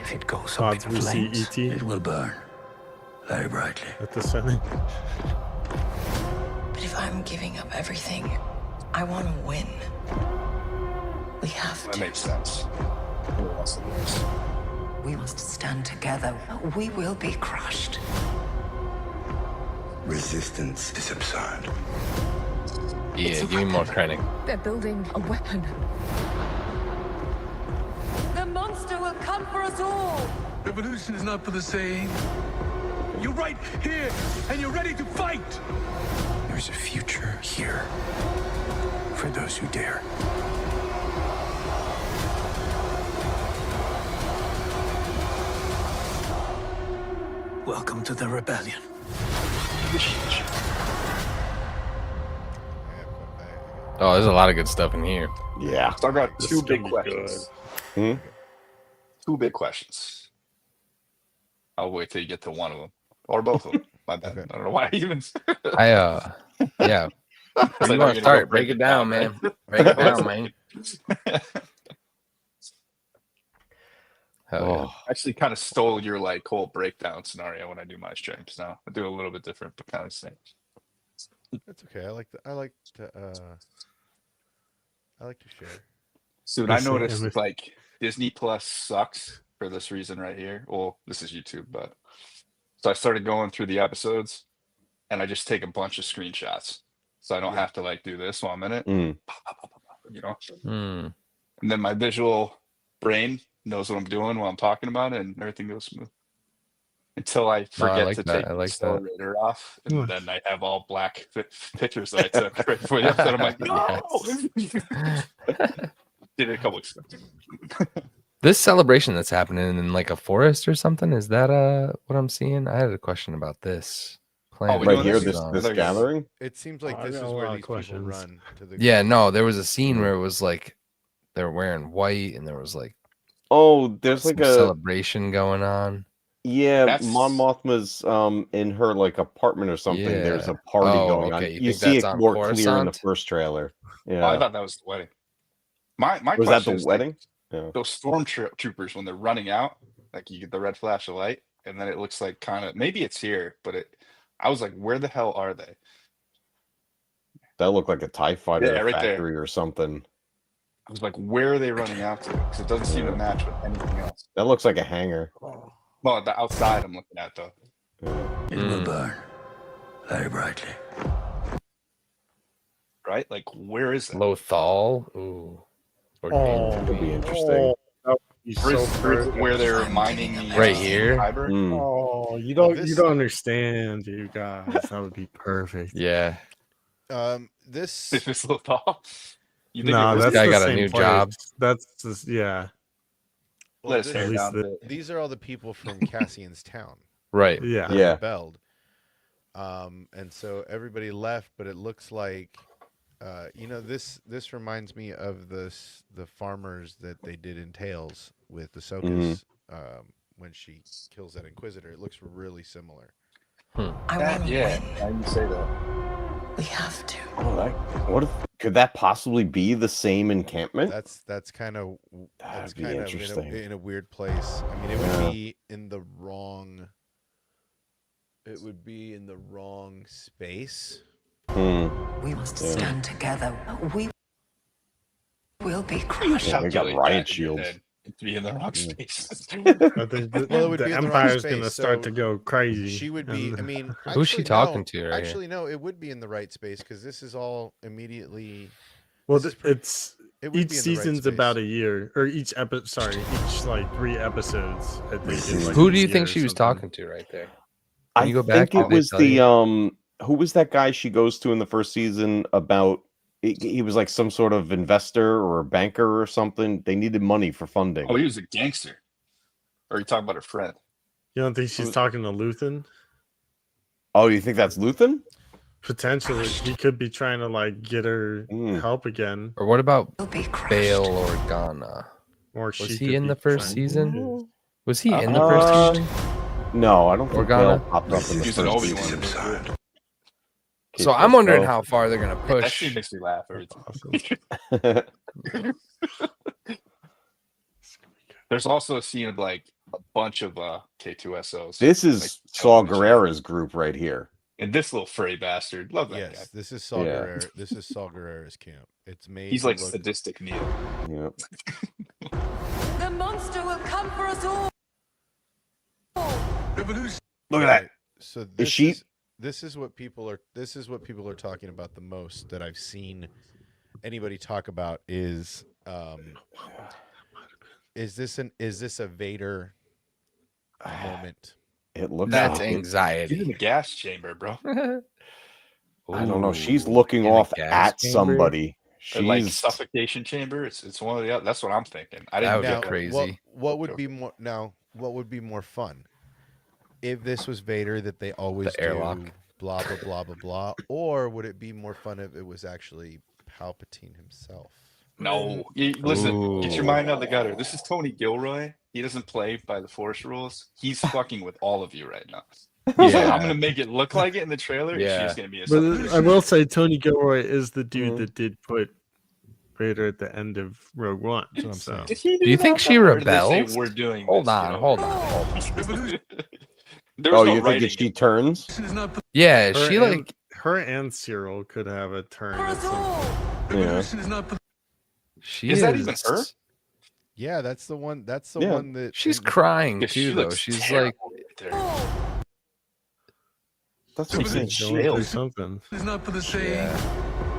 J: If it goes up
F: Odds
J: in
F: we see
J: flames,
F: E.T.
J: it will burn very brightly.
F: at the setting.
L: But if I'm giving up everything, I want to win. We have
K: That
L: to.
K: makes sense. Who wants to lose?
L: We must stand together. We will be crushed.
G: Resistance is absurd.
B: Yeah, give me more credit.
L: They're building a weapon. The monster will come for us all.
J: Revolution is not for the same. You're right here, and you're ready to fight. There's a future here for those who dare. Welcome to the rebellion.
B: Oh, there's a lot of good stuff in here.
C: Yeah.
K: So I've got
F: This
K: two
F: is
K: big
F: gonna be
K: questions.
C: Hmm?
K: Two big questions. I'll wait till you get to one of them. Or both of them. My bad.
A: Okay.
K: I don't know why I even.
B: Yeah.
K: So
B: Where you
K: I know
B: want
K: you're
B: to
K: gonna
B: start?
K: go
B: Break it down,
K: right?
B: man. Break it down, man. Hell yeah.
C: Oh,
K: Actually, kind of stole your like whole breakdown scenario when I do my streams. Now I do a little bit different, but kind of the same.
A: That's okay. I like to share.
K: Dude, I
F: Listen,
K: noticed
F: Emmett.
K: like Disney Plus sucks for this reason right here. Well, this is YouTube, but so I started going through the episodes and I just take a bunch of screenshots. So I don't have to like do this while I'm in it. You know?
B: Hmm.
K: And then my visual brain knows what I'm doing while I'm talking about it and everything goes smooth. Until I forget
B: like
K: to
B: that.
K: take
B: I
K: the
B: like that.
K: accelerator off, and
F: Nice.
K: then I have all black pictures that I took right before the episode. I'm like, no! Did it a couple weeks ago.
B: This celebration that's happening in like a forest or something, is that what I'm seeing? I had a question about this. Planet
K: we're
C: right
K: doing
C: here,
K: this?
C: this
B: Song.
C: this
K: There you go.
C: gathering.
A: It seems like
F: I
A: this
F: got
A: is
F: a
A: where
F: lot of
A: these people
F: questions.
A: run to the.
B: Yeah, no, there was a scene where it was like they were wearing white and there was like
C: Oh, there's
B: some
C: like a
B: celebration going on.
C: yeah.
K: That's-
C: Mon Mothma's in her like apartment or something. There's
B: Yeah.
C: a party
B: Oh,
C: going on.
B: okay, you
C: You
B: think
C: see
B: that's
C: it
B: on
C: more clear in the
B: Coruscant?
C: first trailer. Yeah.
K: Oh, I thought that was the wedding. My
C: was that
K: question
C: the
K: is, like,
C: wedding? Yeah.
K: those stormtroopers when they're running out, like you get the red flash of light, and then it looks like kind of maybe it's here, but I was like, where the hell are they?
C: That looked like a TIE fighter
K: Yeah, right there.
C: factory or something.
K: I was like, where are they running out to? Because it doesn't seem to match with anything else.
C: That looks like a hangar.
K: Well, the outside I'm looking at though.
G: It will burn very brightly.
K: Right? Like, where is that?
B: Lothal. Ooh. Or
F: Oh,
C: Could be interesting.
F: that would be
K: Where
F: so
K: is
F: perfect.
K: where they're mining the
B: Right here?
K: fiber?
C: Mm.
F: Oh, you
A: Well,
F: don't understand, you guys. That would be perfect.
B: Yeah.
A: This
K: Is this Lothal? You think
F: No,
K: it was
F: that's
B: guy
F: the
B: got a
F: same
B: new
F: place.
B: job?
F: That's just yeah.
A: well,
K: let his
A: this-
K: hair
F: At least
K: down a
F: the-
K: bit.
A: these are all the people from Cassian's town
B: Right.
F: Yeah.
A: that
C: Yeah.
A: rebelled. And so everybody left, but it looks like this reminds me of the farmers that they did in Tales with Ahsoka's when she kills that Inquisitor. It looks really similar.
L: I want to win.
K: Now you say that.
L: We have to.
C: Oh, could that possibly be the same encampment?
A: That's kind of
C: That'd be interesting.
A: in a weird place. I mean, it would be in the wrong. It would be in the wrong space.
L: We must stand together. We will be crushed.
C: Yeah, they got
K: Really
C: riot
K: bad in your
C: shields.
K: head to be in the wrong space.
F: I think
A: Well, it would
F: the
A: be in the wrong
F: Empire's
A: space,
F: gonna start
A: so
F: to go crazy.
A: She would be. I
F: and-
A: mean,
B: Who's she
A: actually,
B: talking
A: no,
B: to right
A: Actually, no. It would be in the right space because this is all immediately.
F: well,
A: this is
F: it's
A: It would
F: each
A: be in the right
F: season's
A: space.
F: about a year, or each episode. Sorry, each like 3 episodes. I think. Is like
B: Who
F: a
B: do you
F: year
B: think
F: or
B: she was
F: something.
B: talking to right there? Can
C: I
B: you go back?
C: think it
B: Did they
C: was
B: tell
C: the
B: you?
C: who was that guy she goes to in the first season about he was like some sort of investor or a banker or something. They needed money for funding.
K: Oh, he was a gangster. Or are you talking about her friend?
F: You don't think she's talking to Luthen?
C: Oh, you think that's Luthen?
F: Potentially, he could be trying to like get her
C: Mm.
F: help again,
B: Or what about
L: We'll be crushed.
B: Bail Organa?
F: or
B: Was
F: she
B: he
F: could
B: in
F: be
B: the first
F: trying
B: season?
F: to-
B: Was he in the first season?
C: No, I don't think
B: Organa?
C: Bale popped up in the
K: He's an
C: first
K: Obi-Wan.
C: season.
B: So I'm wondering how far they're gonna
K: That
B: push.
K: scene makes me laugh every time. There's also a scene of like a bunch of K2SOs.
C: This is
K: like,
C: Saul
K: killing each other.
C: Guerrera's group right here.
K: And this little furry bastard. Love that
A: Yes,
K: guy.
A: this is Saul
C: Yeah.
A: Guerrero. This is Saul Guerrera's camp. It's made.
K: He's
A: to
K: like
A: look-
K: sadistic Neil.
C: Yeah.
L: The monster will come for us all.
J: Revolution.
C: Look at that.
A: So
C: Is
A: this
C: she?
A: this is what people are. This is what people are talking about the most that I've seen anybody talk about is this a Vader moment?
C: It looks.
B: That's
C: like it.
K: He's in
B: anxiety.
K: the gas chamber, bro.
C: I don't know. She's
B: Ooh,
C: looking
B: in a
C: off
B: gas
C: at
B: chamber?
C: somebody.
K: Or like
C: She's
K: suffocation chamber. It's one of the other. That's what I'm thinking. I
B: That
K: didn't
B: would be
K: get
A: Now,
B: crazy.
A: What would be more now? What would be more fun if this was Vader that they always
B: The airlock.
A: do blah blah blah blah blah, or would it be more fun if it was actually Palpatine himself?
K: No, listen, get your
B: Ooh.
K: mind out of the gutter. This is Tony Gilroy. He doesn't play by the Force rules. He's fucking with all of you right now. He's like, I'm gonna make it look like it in the trailer. And
B: Yeah.
K: she's gonna be a
F: But
K: substitute.
F: I will say Tony Gilroy is the dude that did put Vader at the end of Rogue One.
A: That's what I'm
F: So.
A: saying.
K: Did he
B: Do you
K: that,
B: think she
K: or did they say,
B: rebels?
K: We're doing
B: Hold
K: this,
B: on,
K: you know?
B: hold on.
K: There was
C: oh,
K: no
C: you think
K: writing
C: if she
K: it.
C: turns?
J: This is not the
B: Yeah,
F: Her
B: she
F: and-
B: like
F: her and Cyril could have a turn.
L: For
F: at
L: us
F: some point.
L: all.
C: Yeah.
J: revolution is not the
B: she
K: Is that even her?
A: Yeah, that's the one. That's the
C: Yeah.
A: one that
B: She's
A: in the-
B: crying
K: Yeah,
B: too,
K: she
B: though.
K: looks
B: She's
K: terrible
B: like,
K: right there.
C: That's what I'm saying.
K: She
F: Going through
K: nails.
F: something.
J: is not for the same.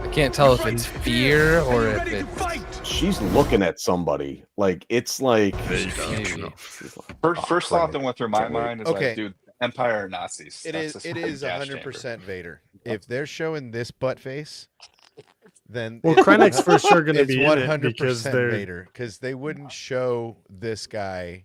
B: I can't tell if it's fear or
J: Are you
B: if
J: ready to
B: it's
J: fight?
C: She's looking at somebody. Like it's like
B: maybe.
K: First thought that went through my
C: Can't wait.
K: mind is
A: Okay.
K: like, dude, Empire or Nazis.
A: It
K: That's
A: is.
K: the
A: It
K: fucking
A: is
K: gas
A: 100% Vader. If they're showing this butt face, then
F: Well,
A: it's
F: Krennic's
A: 100
F: for sure going to
A: it's
F: be in it because
A: 100%
F: they're.
A: Vader because they wouldn't show this guy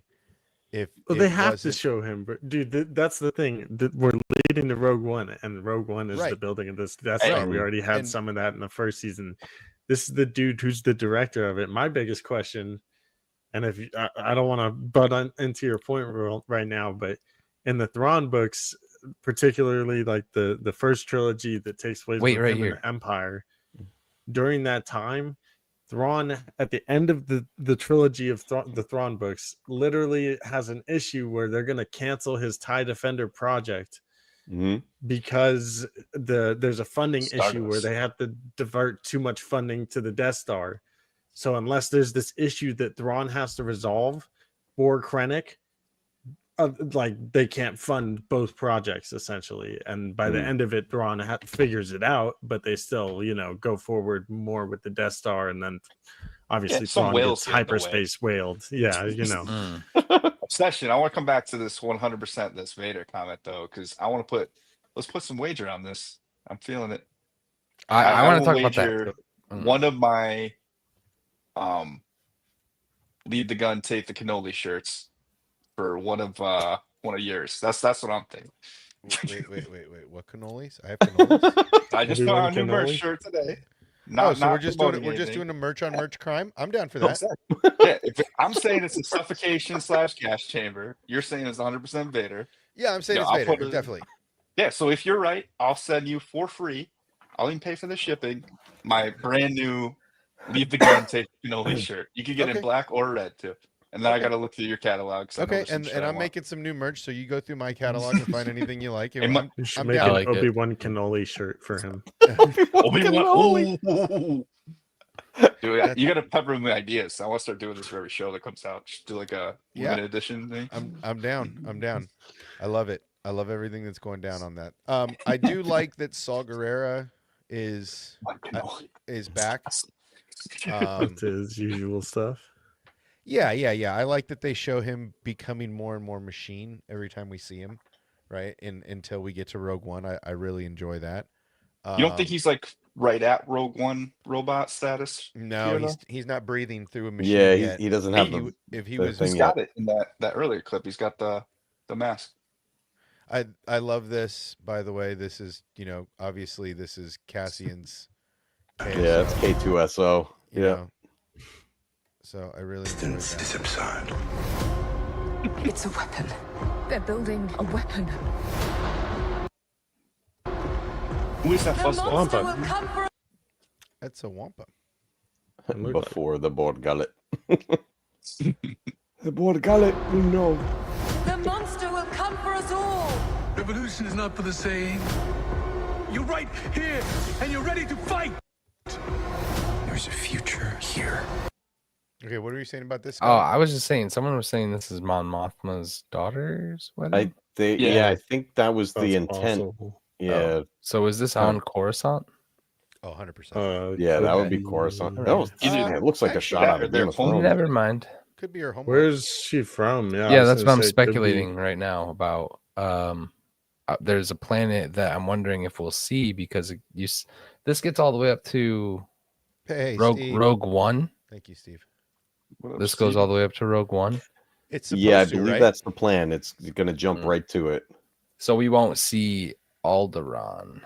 A: if
F: Well,
A: it
F: they have to
A: wasn't-
F: show him, but dude, that's the thing. We're leading to Rogue One, and Rogue One is the
A: Right.
F: building of this. That's why
A: Right.
F: we already had
A: And-
F: some of that in the first season. This is the dude who's the director of it. My biggest question, and if you, I don't want to butt into your point right now, but in the Thrawn books, particularly like the first trilogy that takes place
B: Wait,
F: with
B: right
F: him in
B: here.
F: the Empire, during that time, Thrawn at the end of the trilogy of the Thrawn books literally has an issue where they're going to cancel his TIE Defender project
C: Mhm.
F: because there's a funding issue where
K: Stardust.
F: they have to divert too much funding to the Death Star. So unless there's this issue that Thrawn has to resolve for Krennic, like they can't fund both projects essentially, and by the end of it, Thrawn figures it out, but they still, go forward more with the Death Star, and then obviously
K: some
F: Thrawn
K: whales
F: gets
K: get in the way.
F: hyperspace whaled. Yeah,
K: Obsession. I want to come back to this 100% this Vader comment though, because let's put some wager on this. I'm feeling it.
B: I want to
K: will
B: talk about that.
K: wager one of my lead the gun, take the cannoli shirts for one of yours. That's what I'm thinking.
A: Wait. What cannolis? I have cannolis.
K: I just put on a new merch shirt today.
A: So we're just doing a merch on merch crime. I'm down for that.
K: Yeah, I'm saying it's a suffocation / gas chamber. You're saying it's 100% Vader.
A: Yeah, I'm saying it's Vader. Definitely.
K: Yeah, so if you're right, I'll send you for free. I'll even pay for the shipping. My brand new leave the gun, take the cannoli shirt. You can get in black or red too. And then I got to look through your catalog.
A: Okay, and I'm making some new merch, so you go through my catalog and find anything you like.
F: You should make an Obi-Wan cannoli shirt for him.
K: Obi-Wan. Dude, you got to pepper me ideas. I want to start doing this for every show that comes out. Just do like a limited edition thing.
A: I'm down. I love it. I love everything that's going down on that. I do like that Saul Guerrera is back.
F: With his usual stuff.
A: Yeah. I like that they show him becoming more and more machine every time we see him, right? Until we get to Rogue One. I really enjoy that.
K: You don't think he's like right at Rogue One robot status?
A: No, he's not breathing through a machine.
C: Yeah,
A: yet.
C: he doesn't have
K: he's got it in that earlier clip. He's got the mask.
A: I love this, by the way. This is, obviously this is Cassian's KSO.
C: Yeah, it's K2SO. Yeah.
A: So I really enjoy that.
G: Is absurd.
L: It's a weapon. They're building a weapon.
K: Who is that fuzzball?
A: Wampa. That's a Wampa.
C: Before the board gullet. The board gullet, no.
L: The monster will come for us all.
J: Revolution is not for the same. You're right here, and you're ready to fight. There's a future here.
A: Okay, what are you saying about this?
B: Oh, I was just saying. Someone was saying this is Mon Mothma's daughter's wedding.
C: I think that was the intent.
F: Possible.
C: Yeah.
B: Oh. So is this on Coruscant?
A: Oh, 100%.
C: Yeah, that would be Coruscant. That was, it looks like a shot out of Game of Thrones.
B: Never mind.
A: Could be her home.
F: Where's she from?
B: Yeah, that's what I'm speculating right now about. There's a planet that I'm wondering if we'll see because this gets all the way up to Rogue One.
A: Thank you, Steve.
B: This goes all the way up to Rogue One.
A: It's
C: I believe that's the plan. It's going to jump right to it.
B: So we won't see Alderaan.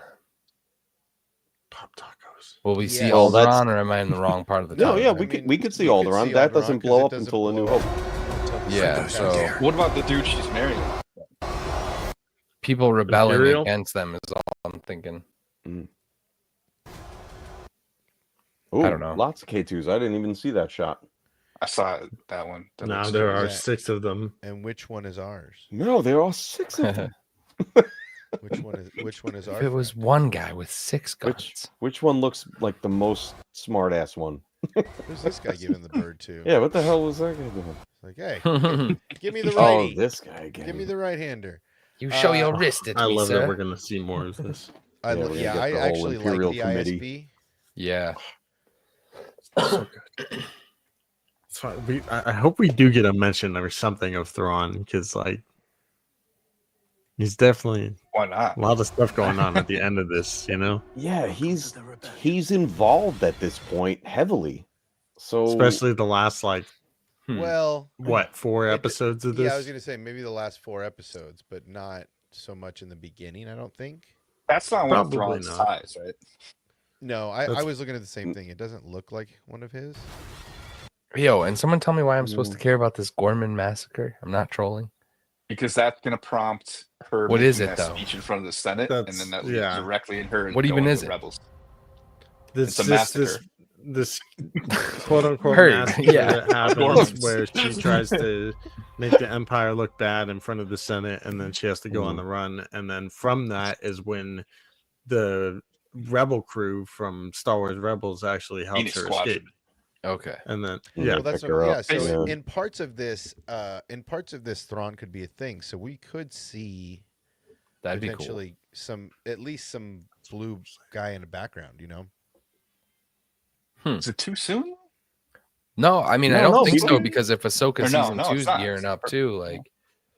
F: Pop tacos.
B: Will we see Alderaan, or am I in the wrong part of the
C: No,
B: time?
C: yeah, we could see Alderaan. That doesn't blow up until A New Hope.
B: Yeah. So
K: what about the dude she's marrying?
B: People rebelling against them is all I'm thinking.
C: Ooh,
B: I don't know.
C: Lots of K2s. I didn't even see that shot.
K: I saw that one.
F: Now there are 6 of them.
A: And which one is ours?
C: No, there are 6 of them.
A: Which one is ours?
B: If it was one guy with 6 guns.
C: Which one looks like the most smart ass one?
A: Who's this guy giving the bird to?
C: Yeah, what the hell was that guy doing?
A: It's like, hey, give me the righty.
C: Oh, this guy again.
A: Give me the right hander.
B: You show your wrist at
F: I
B: me,
F: love
B: sir.
F: that we're gonna see more of this.
A: I actually like the
C: committee.
A: ISB.
B: Yeah.
F: So good. It's fine. I hope we do get a mention or something of Thrawn because, like, he's definitely
K: Why not?
F: a lot of stuff going on at the end of this.
C: Yeah, he's involved at this point heavily. So
F: especially the last
A: Well,
F: 4 episodes of this?
A: Yeah, I was gonna say maybe the last 4 episodes, but not so much in the beginning. I don't think.
K: That's not one of
F: Probably
K: Thrawn's
F: not.
K: ties, right?
A: No, I was looking at the same thing. It doesn't look like one of his.
B: Yo, and someone tell me why I'm supposed to care about this Gorman massacre. I'm not trolling.
K: Because that's going to prompt her.
B: What is
K: making
B: it,
K: that
B: though?
K: speech in front of the Senate, and then that leads directly in her.
B: What even is it?
K: Rebels.
F: It's
K: a massacre.
F: This quote unquote
B: Heard,
F: massacre
B: yeah.
F: that happens where she tries to make the Empire look bad in front of the Senate, and then she has to go on the run. And then from that is when the rebel crew from Star Wars Rebels actually helps her escape.
B: Okay.
F: And then
C: Yeah,
A: Well, that's
C: pick her up.
A: So
C: Yeah.
A: in parts of this, Thrawn could be a thing. So we could see
B: That'd be cool.
A: potentially at least some blue guy in the background. You know.
K: Is it too soon?
B: No, I mean, I
C: No,
B: don't think
C: we
B: so
C: don't-
B: because if Ahsoka
K: Or no,
B: season
K: no,
B: 2
K: it's
B: is
K: not.
B: gearing up too, like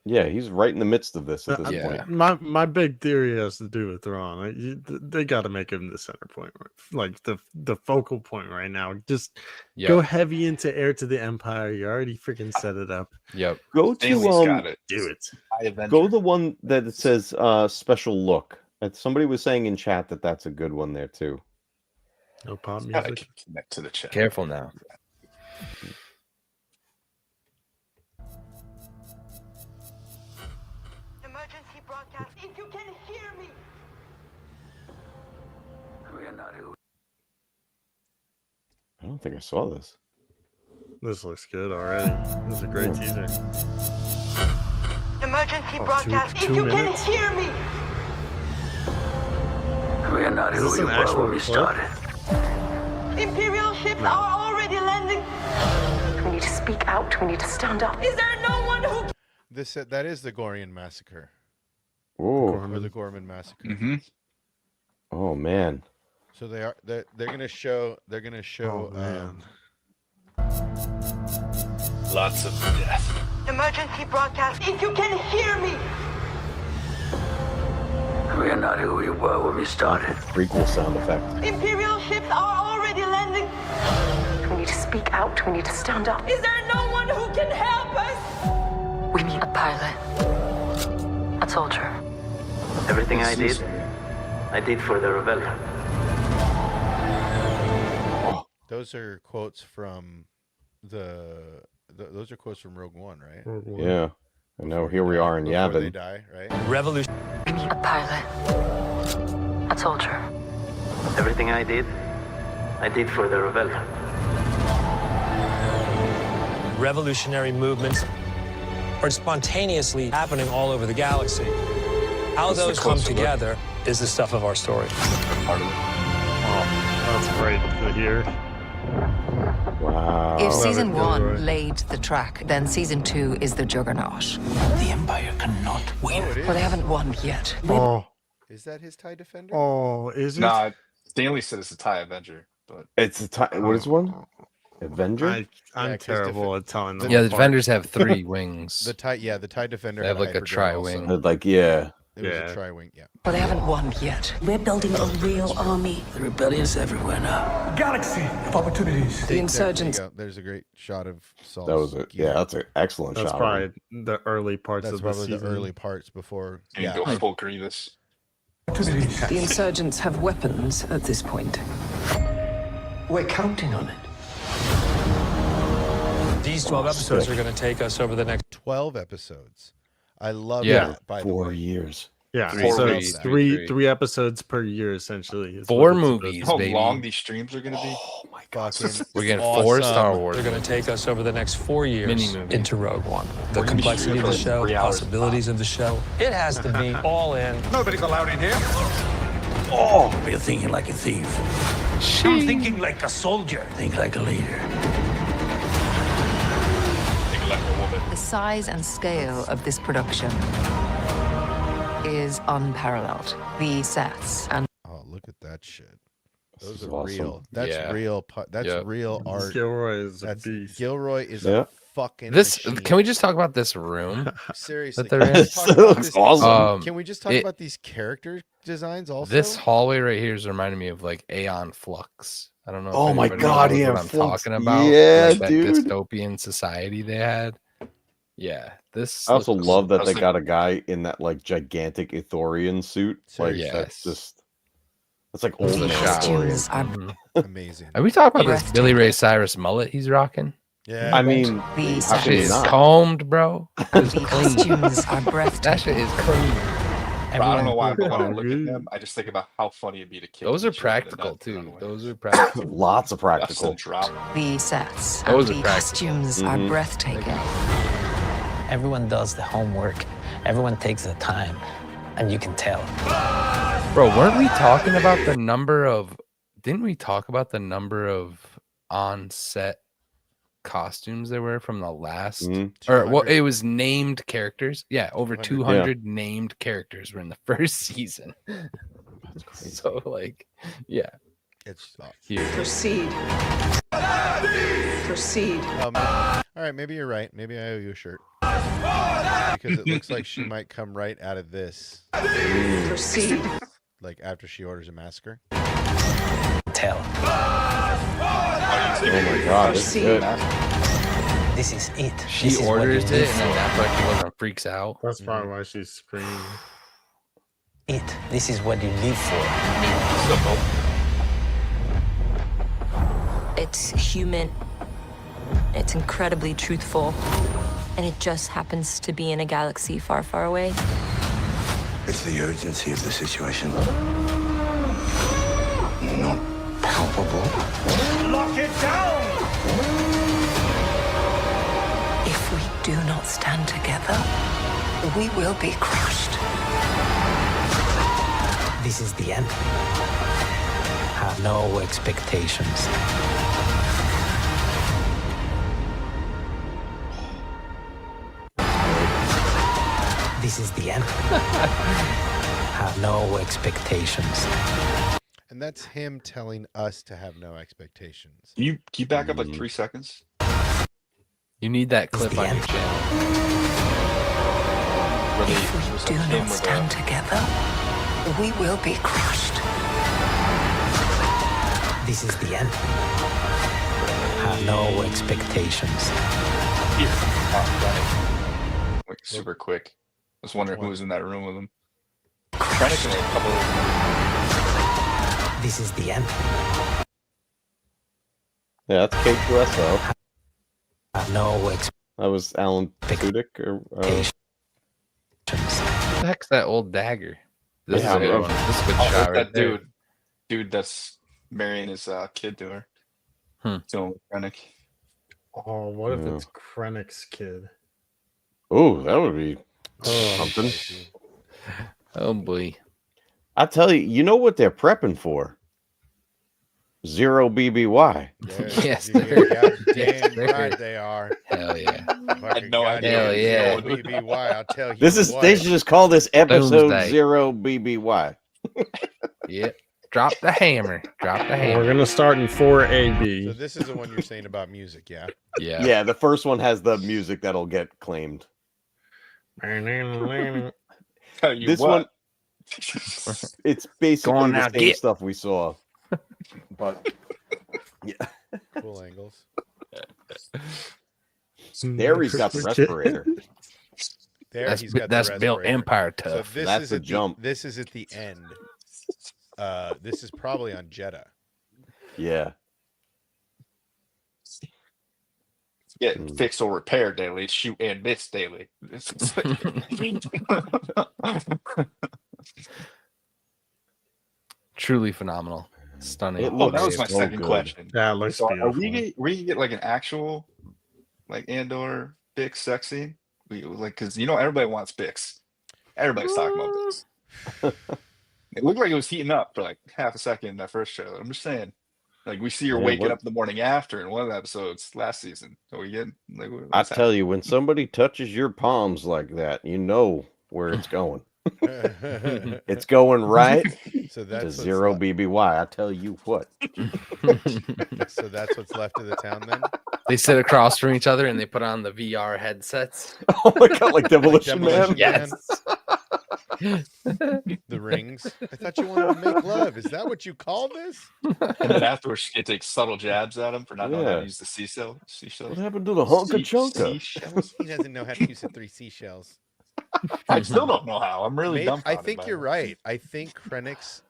C: Yeah, he's right in the midst of this at this
B: Yeah.
C: point.
F: My big theory has to do with Thrawn. They got to make him the center point, like the focal point right now. Just go heavy into Heir to the Empire. You already freaking set it up.
B: Yep.
C: Go
K: Stanley's
C: to
K: got it.
F: Do it.
K: High Avenger.
C: Go the one that it says special look. Somebody was saying in chat that that's a good one there too.
F: No pop
K: Gotta
F: music.
K: connect to the chat.
B: Careful now.
L: Emergency broadcast. If you can hear me.
G: We are not who.
C: I don't think I saw this.
F: This looks good already. This is a great teaser.
L: Emergency
F: Oh,
L: broadcast.
F: two
L: If you
F: minutes?
L: can hear me.
G: We are not
F: Is
G: who
F: this
G: we
F: an
G: were
F: actual
G: when we
F: clip?
G: started.
L: Imperial ships are already landing. We need to speak out. We need to stand up. Is there no one who?
A: That is the Gorian massacre
C: Oh,
A: or the Gorman massacre.
K: Mm-hmm.
C: oh man.
A: So they're gonna show
F: Oh, man.
K: Lots of death.
L: Emergency broadcast. If you can hear me.
G: We are not who we were when we started.
C: Prequel sound effect.
L: Imperial ships are already landing. We need to speak out. We need to stand up. Is there no one who can help us?
I: We need a pilot. A soldier.
G: Everything I did for the rebellion.
A: Those are quotes from those are quotes from Rogue One, right?
C: Yeah. I know. Here we are in
A: Before they
C: Yavin.
A: die, right?
J: Revolution.
I: We need a pilot. A soldier.
G: Everything I did for the rebellion.
J: Revolutionary movements are spontaneously happening all over the galaxy. How
K: This is a
J: those come
K: closer look.
J: together is the stuff of our story.
F: That's great to hear.
C: Wow.
I: If season
F: Gilroy.
I: 1 laid the track, then season 2 is the juggernaut.
G: The Empire cannot win.
A: Oh, it is.
I: But they haven't won yet.
F: Oh,
A: Is that his TIE Defender?
F: oh, is it?
K: Nah, Stanley said it's a TIE Avenger, but
C: It's a what is one? Avenger?
F: I'm
A: Yeah, 'cause
F: terrible at telling them.
B: Yeah, the
F: apart.
B: defenders have 3 wings.
A: The TIE Defender
B: They have
A: had
B: like a
A: hyperdrive
B: tri-wing.
A: also.
C: Like yeah.
A: It was
F: Yeah.
A: a tri-wing, yeah.
I: But they haven't won yet.
M: We're building a real army.
G: The rebellion's everywhere now.
J: Galaxy of opportunities.
I: The insurgents.
A: There you go. There's a great shot of Saul's
C: That was it.
A: gear.
C: Yeah, that's an excellent
F: That's
C: shot.
F: probably the early parts
A: That's
F: of the
A: probably
F: season.
A: the early parts before.
K: you
A: Yeah,
K: can go full Grievous.
I: The insurgents have weapons at this point.
G: We're counting on it.
J: These 12 episodes are going to take us over the next
A: 12 episodes. I love
B: Yeah.
A: that. By the
C: 4
A: way,
C: years.
F: Yeah,
B: Three,
F: so
B: three,
F: it's
B: three.
F: three episodes per year essentially. is
B: 4
F: what it's supposed
B: movies,
K: How
B: baby.
K: long these streams are going to be?
C: Oh my god.
A: fucking
B: We're getting 4 Star
A: awesome.
B: Wars.
J: They're going to take us over the next 4 years
B: Mini-movie.
J: into Rogue One. The
K: We're gonna be
J: complexity
K: here
J: of the
K: for like
J: show, the
K: 3 hours.
J: possibilities of the show. It has to be all in.
D: Nobody's allowed in here.
G: Oh, you're thinking like a thief. I'm thinking like a soldier. Think like a leader.
K: Think like a woman.
I: The size and scale of this production is unparalleled. The sets and
A: Oh, look at that shit.
C: This
A: Those
C: is
A: are
C: awesome.
A: real. That's
B: Yeah.
A: real. That's
B: Yep.
A: real art.
F: Gilroy is a
A: That's
F: beast.
A: Gilroy is
C: Yeah.
A: a fucking.
B: This
A: machine.
B: can we just talk about this room?
A: seriously?
B: that they're
A: can we
B: in?
A: talk about
C: That's
A: this-
C: awesome.
A: Can we just talk
B: it-
A: about these character designs also?
B: This hallway right here is reminding me of like Aeon Flux. I don't know. If
C: Oh my
B: anybody
C: God,
B: knows
C: Aeon
B: what I'm
C: Flux.
B: talking about.
C: Yeah,
B: like that
C: dude.
B: dystopian society they had. Yeah, this.
C: I also
B: looks-
C: love that
K: I was
C: they
K: thinking-
C: got a guy in that like gigantic Ithorian suit. Like
B: Yes.
C: that's just that's like
B: This is
C: old
B: the
C: man
B: shot.
C: Ithorian.
I: costumes are
B: Mhm.
A: amazing.
B: Are we talking about this
I: Breathtaking.
B: Billy Ray Cyrus mullet he's rocking?
A: Yeah.
C: I mean,
I: the
C: how
B: That
C: can
I: sets.
B: shit
C: you
B: is
C: not?
B: combed, bro. It's
I: The
B: clean.
I: costumes are
B: That
I: breathtaking.
B: shit is clean.
K: But I don't know why, but when I
F: Oh,
K: look at
F: good.
K: them, I just think about how funny it'd be to kill.
B: Those are
K: each other in the
B: practical
K: net and run
B: too.
K: away.
B: Those are practical.
C: Lots of
K: That's
C: practical.
K: the drop.
I: The sets
B: Those
I: and
B: are
I: the
B: practical.
I: costumes are
C: Mhm.
I: breathtaking.
J: Everyone does the homework. Everyone takes the time. And you can tell.
B: Bro, weren't we talking about the number of? Didn't we talk about the number of on set costumes there were from the last
C: Mhm.
B: or well
A: 200.
B: it was named characters. Yeah, over
A: 200.
B: 200 named characters were in the first season.
C: That's crazy.
B: So like, yeah.
A: It's
B: Huge.
I: Proceed. Proceed.
A: all right, maybe you're right. Maybe I owe you a shirt. Because it looks like she might come right out of this.
I: Proceed.
A: Like after she orders a massacre.
N: Tell.
C: Oh my god, this is good.
N: This is it.
B: She
N: This is what
B: orders
N: you
B: it
N: live
B: and then
N: for.
B: that fucking woman freaks out.
F: That's probably why she's screaming.
N: This is what you live for.
O: It's human. It's incredibly truthful. And it just happens to be in a galaxy far, far away.
H: It's the urgency of the situation. Not palpable.
G: Lock it down!
I: If we do not stand together, we will be crushed.
N: This is the end. Have no expectations. This is the end. Have no expectations.
A: And that's him telling us to have no expectations.
K: Can you back up like 3 seconds?
B: You need that clip on your channel. Really,
I: If we do not stand together, we will be crushed.
N: This is the end. Have no expectations.
K: Like super quick. I was wondering who was in that room with him. Krennic and a couple of...
N: This is the end.
C: Yeah, that's K2SO.
N: Have no
C: That was Alan Tudyk or
B: What the heck's that old dagger? This is a good one. This is a good
K: Oh,
B: shot right
K: that
B: there.
K: dude that's marrying his kid to her. So Krennic.
F: Oh, what if it's Krennic's kid?
C: Oh, that would be something.
B: Oh boy.
C: I tell you, you know what they're prepping for? Zero BBY.
B: Yes,
A: You're goddamn right they are.
B: Hell yeah.
K: I had no idea.
B: Hell yeah.
A: BBY, I'll tell you.
C: This is
A: what.
C: they should just call this episode
B: Doomsday.
C: 0 BBY.
B: Yep. Drop the hammer. Drop the hammer.
F: We're gonna start in 4AB.
A: So this is the one you're saying about music, yeah?
B: Yeah.
C: Yeah, the first one has the music that'll get claimed.
K: Tell you
C: This
K: what.
C: one, it's basically
B: Go on
C: the
B: now,
C: same
B: get.
C: stuff we saw. But yeah,
A: Cool angles.
C: there he's got the respirator.
A: There
B: That's,
A: he's got
B: that's
A: the
B: built
A: respirator.
B: Empire
A: So
B: tough.
A: this
C: That's
A: is
C: a
A: at
C: jump.
A: This is at the end. This is probably on Jeddah.
C: Yeah.
K: Get fix or repair daily, shoot and miss daily.
B: Truly phenomenal. Stunning.
C: It
K: Oh,
C: looks
K: that was my
C: so
K: second
C: good.
K: question.
F: Yeah, it looks
K: So are
F: beautiful.
K: we get like an actual like Andor Bix sex scene? Like because everybody wants Bix. Everybody's talking about Bix. It looked like it was heating up for like half a second in that first trailer. I'm just saying. Like we see her
C: Yeah,
K: waking
C: what-
K: up the morning after in one of the episodes last season. So we get like
C: I tell you, when somebody touches your palms like that, you know where it's going. It's going right
A: So
C: to
A: that's what's
C: 0
A: left.
C: BBY. I tell you what.
A: So that's what's left of the town then.
B: They sit across from each other and they put on the VR headsets.
C: Oh my god, like Demolition Man.
A: Demolition
B: Yes.
A: The rings. I thought you wanted to make love. Is that what you call this?
K: and then afterwards she takes subtle jabs at him for not knowing how
C: Yeah.
K: to use the seashells.
C: What happened to the hunka chunka?
K: Seashells?
A: He doesn't know how to use the 3 seashells.
K: I still don't know how. I'm really dumb.
A: I think you're right. I think Krennic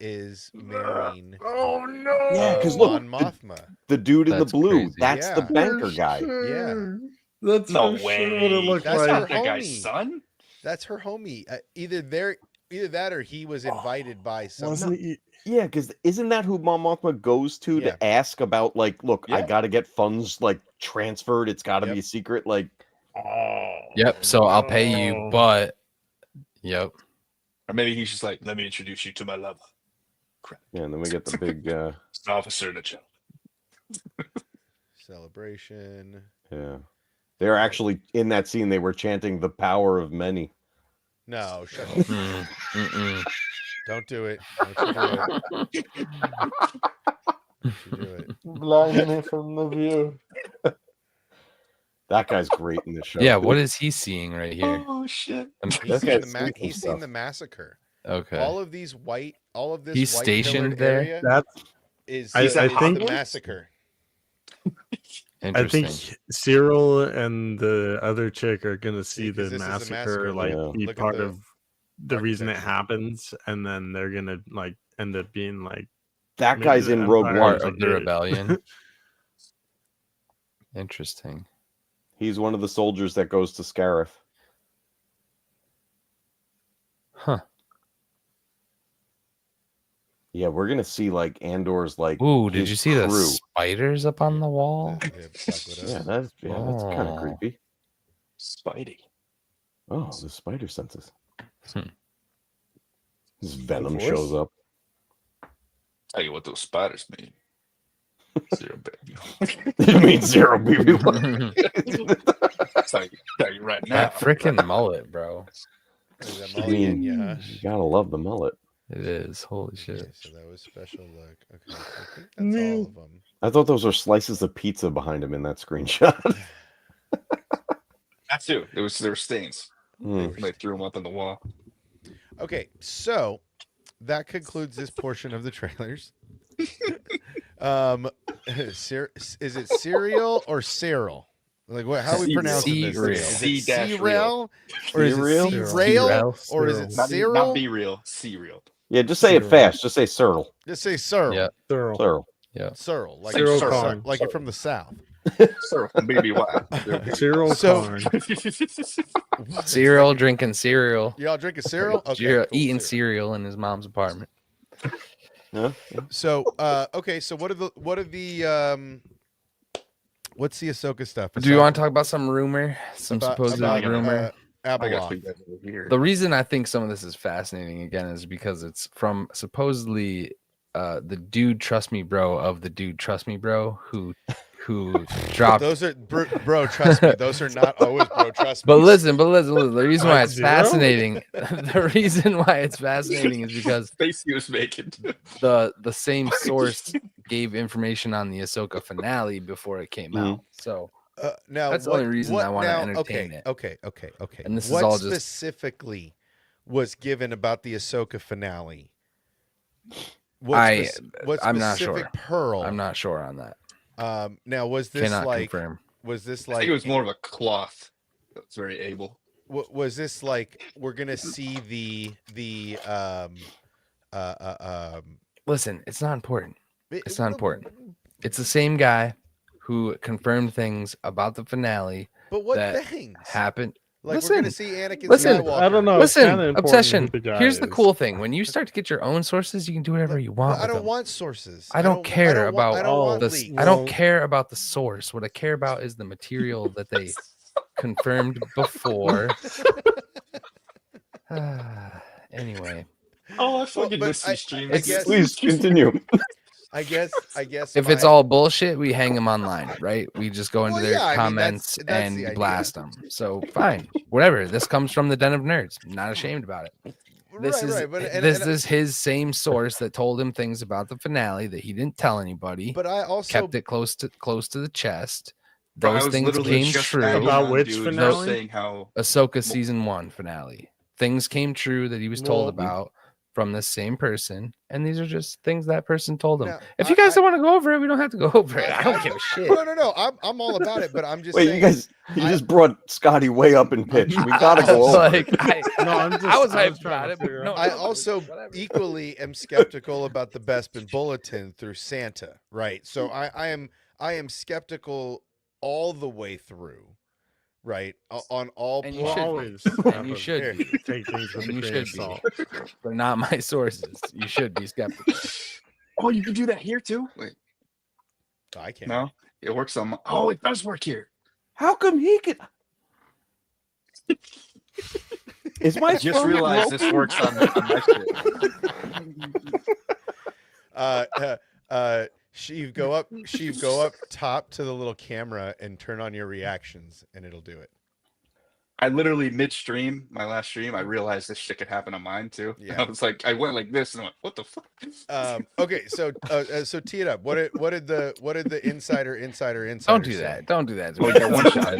A: is marrying.
F: Oh no!
C: Yeah, 'cause look,
A: Mon Mothma.
C: The dude in the
B: That's
C: blue,
B: crazy.
C: that's the
A: Yeah.
C: banker guy.
A: Yeah,
F: That's
K: No
F: for
K: way.
F: Sure what it looked
A: That's
F: like.
A: her
K: that guy's
A: homie.
K: son.
A: that's her homie. Either that or he was invited by some.
F: Wasn't he?
C: Yeah, because isn't that who Mon Mothma goes to
A: Yeah.
C: to ask about, like, look, I
K: Yeah.
C: got to get funds, like, transferred. It's got to
A: Yep.
C: be a secret. Like,
F: Oh.
B: Yep. So I'll pay you,
F: no.
B: but yep.
K: Or maybe he's just like, let me introduce you to my lover.
C: yeah, and then we get the big,
K: It's an officer in a gentleman.
A: Celebration.
C: Yeah. They're actually in that scene. They were chanting the power of many.
A: No, shut up. Don't do it. Don't you do it. Don't you do it.
C: Blind me from the view. That guy's great in this show.
B: Yeah, what is he seeing right here?
K: Oh shit!
A: He's seen the massacre.
B: Okay.
A: All of this
B: He's
A: white
B: stationed
A: pillared
B: there?
A: area is
F: I think
A: the massacre.
F: I think Cyril and the other chick are gonna see the
A: this is a
F: massacre,
A: massacre.
F: like be
A: Look at
F: part
A: the
F: of the reason it happens, and then they're gonna like end up being like
C: That
F: maybe
C: guy's
F: the
C: in Rogue
F: Empire
C: One.
F: is
B: Of the
F: good.
B: rebellion. Interesting.
C: He's one of the soldiers that goes to Scarif.
B: Huh.
C: Yeah, we're gonna see like Andor's like.
B: Ooh, did
C: his
B: you see the
C: crew.
B: spiders up on the wall?
C: Yeah, that's kind of creepy.
K: Spidey.
C: Oh, the spider senses.
B: Hmm.
C: This Venom
K: Force?
C: shows up.
K: Tell you what those spiders mean. Zero baby.
C: You mean zero baby?
K: tell you right now.
B: That freaking mullet, bro.
C: I mean, you gotta love the mullet.
B: It is. Holy shit.
A: Okay, so that was special look. Okay, I think that's all of them.
C: I thought those were slices of pizza behind him in that screenshot.
K: That too. There were stains. They threw them up on the wall.
A: Okay, so that concludes this portion of the trailers. Is it cereal or Cyril? Like what? How are we pronouncing this? Is it C-rail or is it C-rail or is it Cyril?
K: Not be real. C-real.
C: Yeah, just say it fast. Just say Cyril.
A: Just say Cyril.
B: Yeah.
C: Cyril.
B: Yeah.
A: Cyril. Like
C: Cyril
A: Cyril,
C: Karn.
A: like you're from the South.
K: Cyril, BBY.
F: Cyril Karn.
B: Cereal, drinking cereal.
A: Y'all drinking cereal? Okay.
B: Cereal,
A: cool.
B: eating cereal in his mom's apartment.
C: Yeah.
A: So okay, so what's the Ahsoka stuff?
B: Do you want to talk about some rumor? Some supposed rumor?
A: Abalon.
B: The reason I think some of this is fascinating again is because it's from supposedly the dude trust me bro of the dude trust me bro who dropped
A: Those are bro trust me. Those are not always bro trust me.
B: But listen. The reason why it's fascinating, the reason why it's fascinating is because
K: face he was making.
B: the same source gave information on the Ahsoka finale before it came out. So
A: now
B: that's the only reason I want to entertain it.
A: Okay.
B: And this
A: what
B: is all just
A: specifically was given about the Ahsoka finale?
B: I'm
A: What
B: not sure.
A: specific pearl?
B: I'm not sure on that.
A: Now was this
B: Cannot
A: like?
B: confirm.
A: Was this
K: I
A: like?
K: think it was more of a cloth. That's very able.
A: Was this like we're gonna see the
B: Listen, it's not important. It's not important. It's the same guy who confirmed things about the finale.
A: But what
B: that
A: things
B: happened?
A: Like
B: listen,
A: we're gonna see Anakin
B: listen,
A: Skywalker.
F: I don't know. it's
B: Listen,
F: kinda important
B: obsession.
F: who the guy
B: Here's the
F: is.
B: cool thing: when you start to get your own sources, you can do whatever you want.
A: I
B: with
A: don't
B: them.
A: want sources.
B: I don't care about
A: I don't want
B: the.
A: leaks.
B: I don't care about the source. What I care about is the material that they confirmed before. Anyway.
K: Oh, I fucking
A: but
K: miss these streams.
A: I guess-
C: Please continue.
A: I guess.
B: If it's all bullshit, we hang them online, right? We just go into
A: Well,
B: their
A: yeah, I mean,
B: comments
A: that's the
B: and
A: idea.
B: blast them. So fine, whatever. This comes from the Den of Nerds. I'm not ashamed about it. This is his same source that told him things about the finale that he didn't tell anybody.
A: But I also
B: kept it close to the chest.
K: Bro, I
B: Those
K: was
B: things
K: literally
B: came
K: just
B: true.
K: adding
F: About
K: on,
F: which
K: dude,
F: finale?
K: saying how
B: Ahsoka season 1 finale. Things came true that he was told
F: Well,
B: about from this same person, and these are just things that person told him.
A: Now,
B: If you guys don't want to go over it, we don't have to go over it. I don't give a shit.
A: No. I'm all about it, but I'm just
C: Wait,
A: saying.
C: you just brought Scotty way up in pitch. We gotta go over.
B: Like, I was hyped about it, but no,
A: I also equally am skeptical about the Bespin Bulletin through Santa, right? So I am skeptical all the way through, right? On all
B: And
A: points.
F: Always
B: and you should be.
F: take things with
B: And
F: a
B: you
F: grain
B: should
F: of
B: be.
F: salt.
B: They're not my sources. You should be skeptical.
K: oh, you can do that here too? Wait,
A: I can't.
K: no, it works on. Oh, it does work here.
C: How come he could? Is my
K: I just
C: phone
K: realized this
C: broken?
K: works on my shit.
A: Sheev, go up top to the little camera and turn on your reactions, and it'll do it.
K: I literally midstream my last stream, I realized this shit could happen on mine too.
A: Yeah.
K: I was like, I went like this and I went, what the fuck?
A: Okay, so tee it up. What did the insider
B: Don't do
A: say?
B: that. Don't do that.
K: Well, yeah, one shot.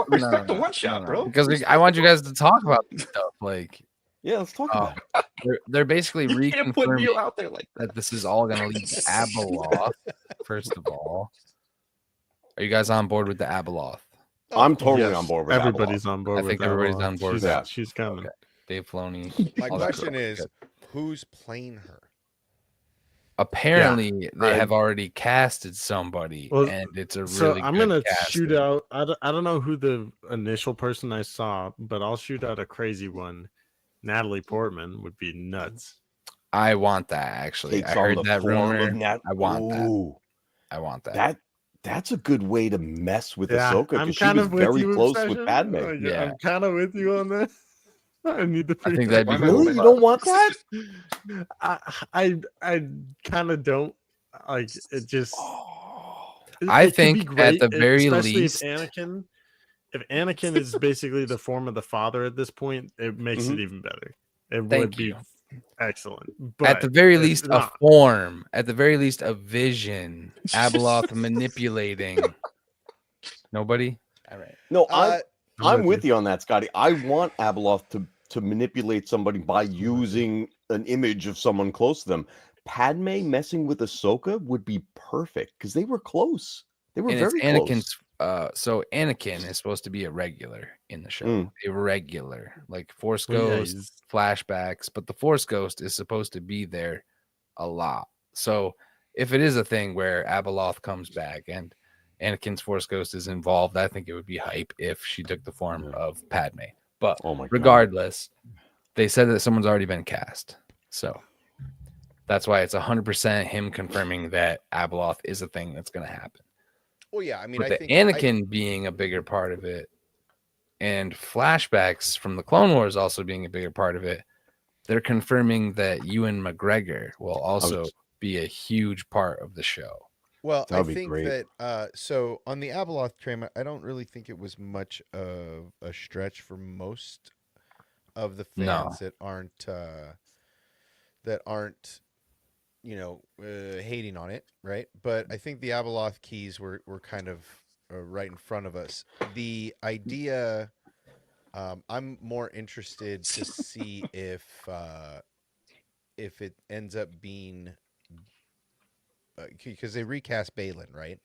K: Respect the one shot, bro.
B: Because I want you guys to talk about this stuff. Like,
C: yeah, let's talk about
B: it. They're basically
K: You can't put
B: reconfirming
K: Neil out there like
B: that this is all going to lead to Abeloth. First of all, are you guys on board with the Abeloth?
C: I'm totally on board with
F: everybody's
C: Abeloth.
F: on board.
B: I think
F: with
B: everybody's
F: Abeloth.
B: on board.
F: She's,
B: with that.
F: she's coming.
B: Okay. Dave Filoni.
A: My
B: all that
A: question
B: stuff.
A: is,
B: Good.
A: who's playing her?
B: Apparently, they have already casted somebody, and it's a really.
F: So I'm
B: good
F: gonna
B: casting.
F: shoot out. I don't know who the initial person I saw, but I'll shoot out a crazy one. Natalie Portman would be nuts.
B: I want that actually.
C: Takes
B: I
C: on
B: heard
C: the
B: that
C: form
B: rumor.
C: of Nat-
B: I want
C: Ooh.
B: that. I want that.
C: That's a good way to mess with
F: Yeah,
C: Ahsoka
F: I'm
C: because she
F: kind
C: was
F: of with
C: very
F: you,
C: close
F: Obsession.
C: with Padme.
F: Like,
B: Yeah.
F: I'm kind of with you on that. I need to.
B: I think that'd be
C: Really,
B: cool.
C: you don't want that?
F: I kind of don't like it. Just
B: I
F: it could
B: think
F: be
B: at
F: great,
B: the very
F: especially
B: least,
F: if Anakin is basically the form of the father at this point, it makes it even better. It
B: Thank
F: would be
B: you.
F: excellent.
B: at
F: But
B: the very
F: it's
B: least, a
F: not.
B: form. At the very least, a vision. Abeloth manipulating. Nobody. All right.
C: No,
F: I'm
C: I'm with you on that, Scotty. I want Abeloth to manipulate somebody by using an image of someone close to them. Padme messing with Ahsoka would be perfect because they were close. They were
B: And
C: very
B: it's Anakin's.
C: close.
B: So Anakin is supposed to be a regular in the show. A regular, like Force
F: Well, yeah,
B: Ghost, flashbacks, but the Force Ghost is supposed to be there a lot. So if it is a thing where Abeloth comes back and Anakin's Force Ghost is involved, I think it would be hype if she took the form of Padme. But regardless, they said that someone's already been cast. So that's why it's 100% him confirming that Abeloth is a thing that's going to happen.
A: Well, yeah, I mean,
B: With
A: I
B: the
A: think
B: Anakin being a bigger part of it and flashbacks from the Clone Wars also being a bigger part of it, they're confirming that Ewan McGregor will also be a huge part of the show.
A: Well, I think that so on the Abeloth train, I don't really think it was much of a stretch for most of the fans that aren't hating on it, right? But I think the Abeloth keys were kind of right in front of us. The idea, I'm more interested to see if it ends up being because they recast Balin, right?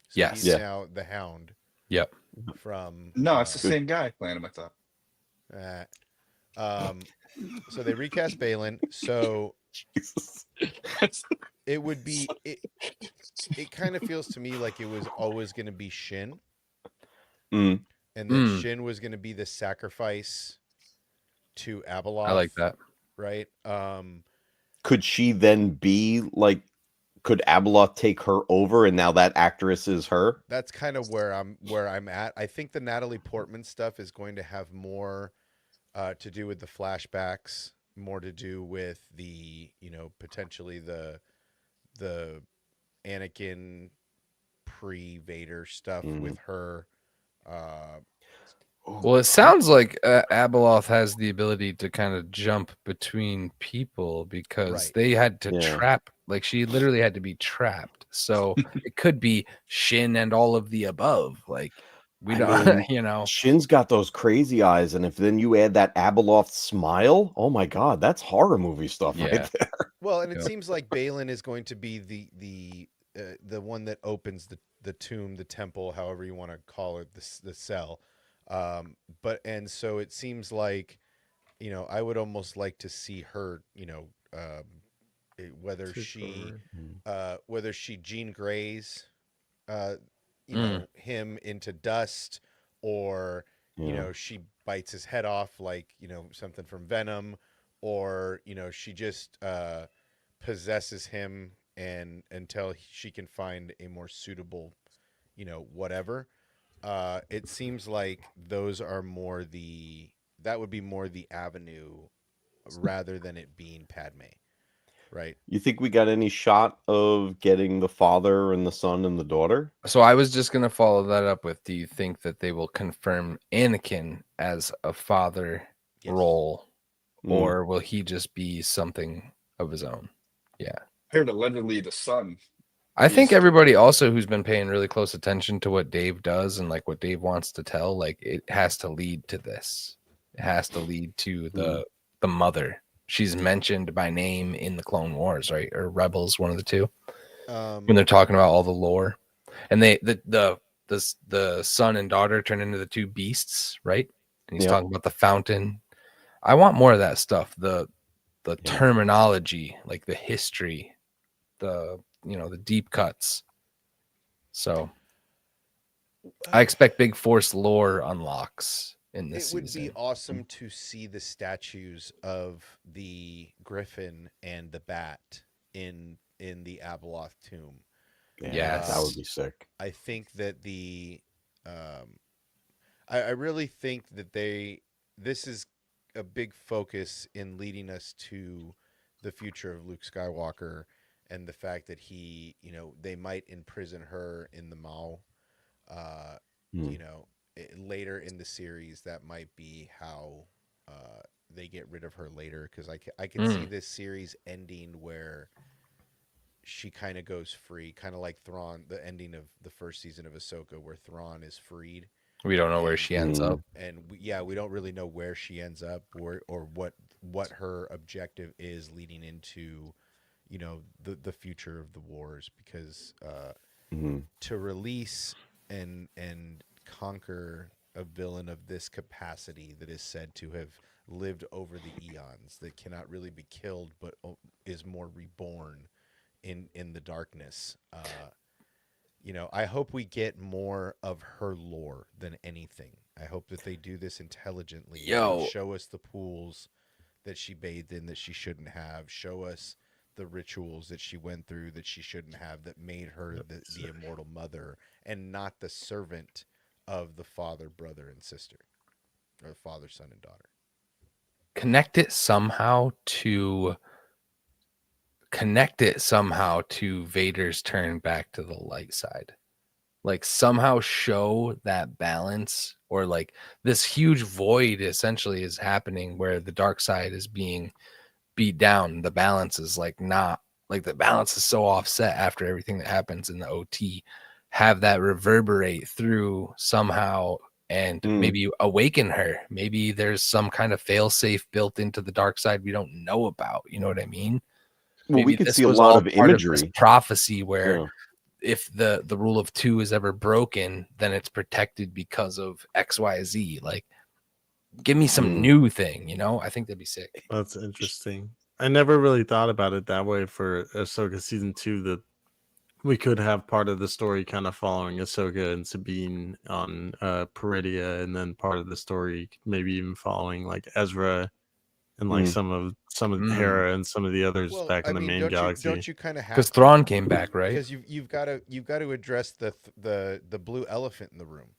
A: So
B: Yes.
A: he's now the Hound.
B: Yep.
A: From
K: No, it's the same guy playing him, I thought.
A: So they recast Balin. So it would be it kind of feels to me like it was always going to be Shin, and that Shin was going to be the sacrifice to Abeloth.
B: I like that.
A: Right?
C: Could she then be like? Could Abeloth take her over, and now that actress is her?
A: That's kind of where I'm at. I think the Natalie Portman stuff is going to have more to do with the flashbacks, more to do with the potentially the Anakin pre-Vader stuff with her.
B: Well, it sounds like Abeloth has the ability to kind of jump between people because they had to trap. Like she literally had to be trapped. So it could be Shin and all of the above. Like we don't,
C: Shin's got those crazy eyes, and if then you add that Abeloth smile, oh my god, that's horror movie stuff right there.
A: Well, and it seems like Balin is going to be the one that opens the tomb, the temple, however you want to call it, the cell. And so it seems like, I would almost like to see her, whether she Jean Grey's, him into dust, or she bites his head off like something from Venom, or she just possesses him and until she can find a more suitable, whatever. It seems like those are that would be more the avenue rather than it being Padme. right?
C: You think we got any shot of getting the father and the son and the daughter?
B: So I was just gonna follow that up with: do you think that they will confirm Anakin as a father role, or will he just be something of his own? Yeah.
K: I heard allegedly the son.
B: I think everybody also who's been paying really close attention to what Dave does and like what Dave wants to tell, like it has to lead to this. It has to lead to the mother. She's mentioned by name in the Clone Wars, right? Or Rebels, one of the two. When they're talking about all the lore. And the son and daughter turn into the two beasts, right? And he's talking about the fountain. I want more of that stuff. The terminology, like the history, the deep cuts. So I expect big Force lore unlocks in this season.
A: It would be awesome to see the statues of the Griffin and the Bat in the Abeloth tomb.
C: Yeah, that would be sick.
A: I think that I really think that this is a big focus in leading us to the future of Luke Skywalker and the fact that they might imprison her in the Maul. Later in the series, that might be how they get rid of her later, because I can see this series ending where she kind of goes free, kind of like Thrawn, the ending of the first season of Ahsoka, where Thrawn is freed.
B: We don't know where she ends up,
A: and we don't really know where she ends up, or what her objective is leading into, the future of the wars, because to release and conquer a villain of this capacity that is said to have lived over the eons, that cannot really be killed but is more reborn in the darkness. I hope we get more of her lore than anything. I hope that they do this intelligently. And show us the pools that she bathed in that she shouldn't have. Show us the rituals that she went through that she shouldn't have, that made her the immortal mother, and not the servant of the father, brother, and sister, or the father, son, and daughter.
B: Connect it somehow to Vader's turn back to the light side. Like somehow show that balance, or like this huge void essentially is happening where the dark side is being beat down. The balance is the balance is so offset after everything that happens in the OT. Have that reverberate through somehow, and maybe awaken her. Maybe there's some kind of failsafe built into the dark side we don't know about. You know what I mean?
C: Well,
B: Maybe
C: we could
B: this
C: see a
B: was
C: lot
B: all
C: of
B: part this
C: imagery.
B: Prophecy where if the rule of two is ever broken, then it's protected because of XYZ. Like, give me some new thing, I think that'd be sick.
F: That's interesting. I never really thought about it that way for Ahsoka season 2, that we could have part of the story kind of following Ahsoka and Sabine on Peridia, and then part of the story maybe even following like Ezra and like some of Hera and some of the others back in the main galaxy.
A: Don't you kind of have,
B: because Thrawn came back, right?
A: Because you've got to address the blue elephant in the room,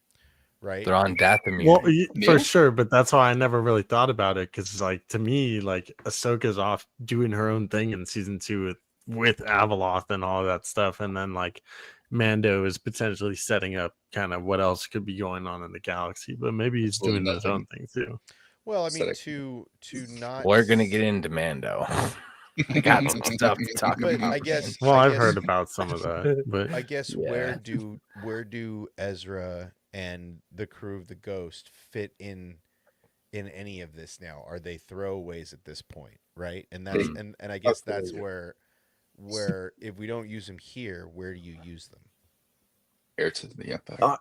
A: right?
B: Thrawn Dathomir.
F: Well, for sure, but that's why I never really thought about it, because like to me, like Ahsoka's off doing her own thing in season 2 with Abeloth and all that stuff, and then like Mando is potentially setting up kind of what else could be going on in the galaxy, but maybe he's doing his own thing too.
A: Well, I mean, to not.
B: We're gonna get into Mando. I got some stuff to talk about.
A: I guess.
F: Well, I've heard about some of that, but
A: I guess where do Ezra and the crew of the Ghost fit in any of this now? Are they throwaways at this point, right? And that's and I guess that's where if we don't use them here, where do you use them?
K: Heir to the Empire.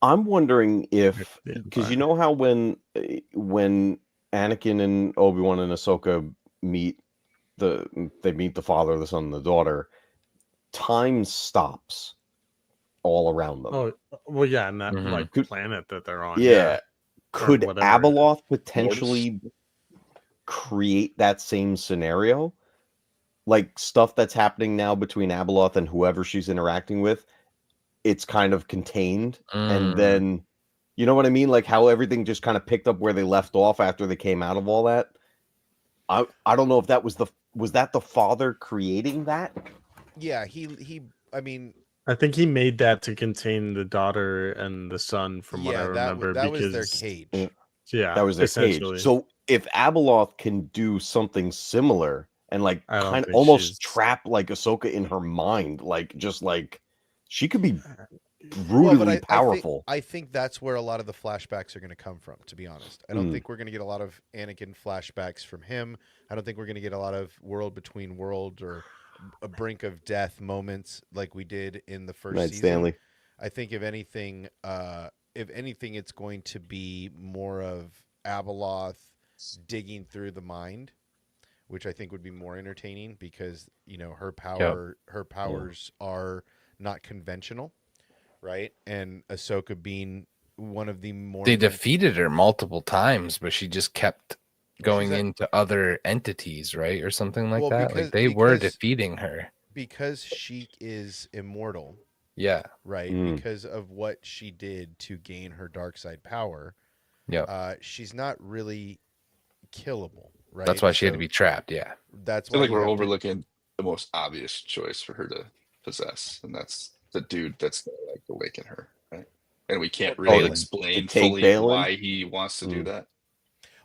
C: I'm wondering if, because you know how when Anakin and Obi-Wan and Ahsoka meet the father, the son, and the daughter, time stops all around them.
F: Oh, well, yeah, and that like planet that they're on.
C: Yeah. Could Abeloth potentially create that same scenario? Like stuff that's happening now between Abeloth and whoever she's interacting with, it's kind of contained, and then you know what I mean, like how everything just kind of picked up where they left off after they came out of all that. I don't know if that was was that the father creating that?
A: Yeah, he. I mean,
F: I think he made that to contain the daughter and the son, from what I
A: yeah,
F: remember.
A: that was their
F: because
A: cage.
F: yeah,
C: That was their cage.
F: essentially.
C: So if Abeloth can do something similar and like
F: I don't
C: kind of
F: think
C: almost
F: she's-
C: trap like Ahsoka in her mind, like just like she could be
A: Well,
C: brutally
A: but
C: powerful.
A: I think that's where a lot of the flashbacks are going to come from. To be honest, I don't think we're going to get a lot of Anakin flashbacks from him. I don't think we're going to get a lot of world between worlds or a brink of death moments like we did in the first
C: Right,
A: season.
C: Stanley.
A: I think if anything, it's going to be more of Abeloth digging through the mind, which I think would be more entertaining because her powers are not conventional, right? And Ahsoka being one of the more
B: They defeated her multiple times, but she just kept going into other entities, right, or something like that. Like they were defeating her
A: because she is immortal.
B: Yeah.
A: Right. Because of what she did to gain her dark side power.
B: Yeah.
A: She's not really killable, right?
B: That's why she had to be trapped. Yeah.
A: That's
K: I feel
A: why
K: like we're overlooking the most obvious choice for her to possess, and that's the dude that's gonna like awaken her, right? And we can't really explain fully why he wants to do that.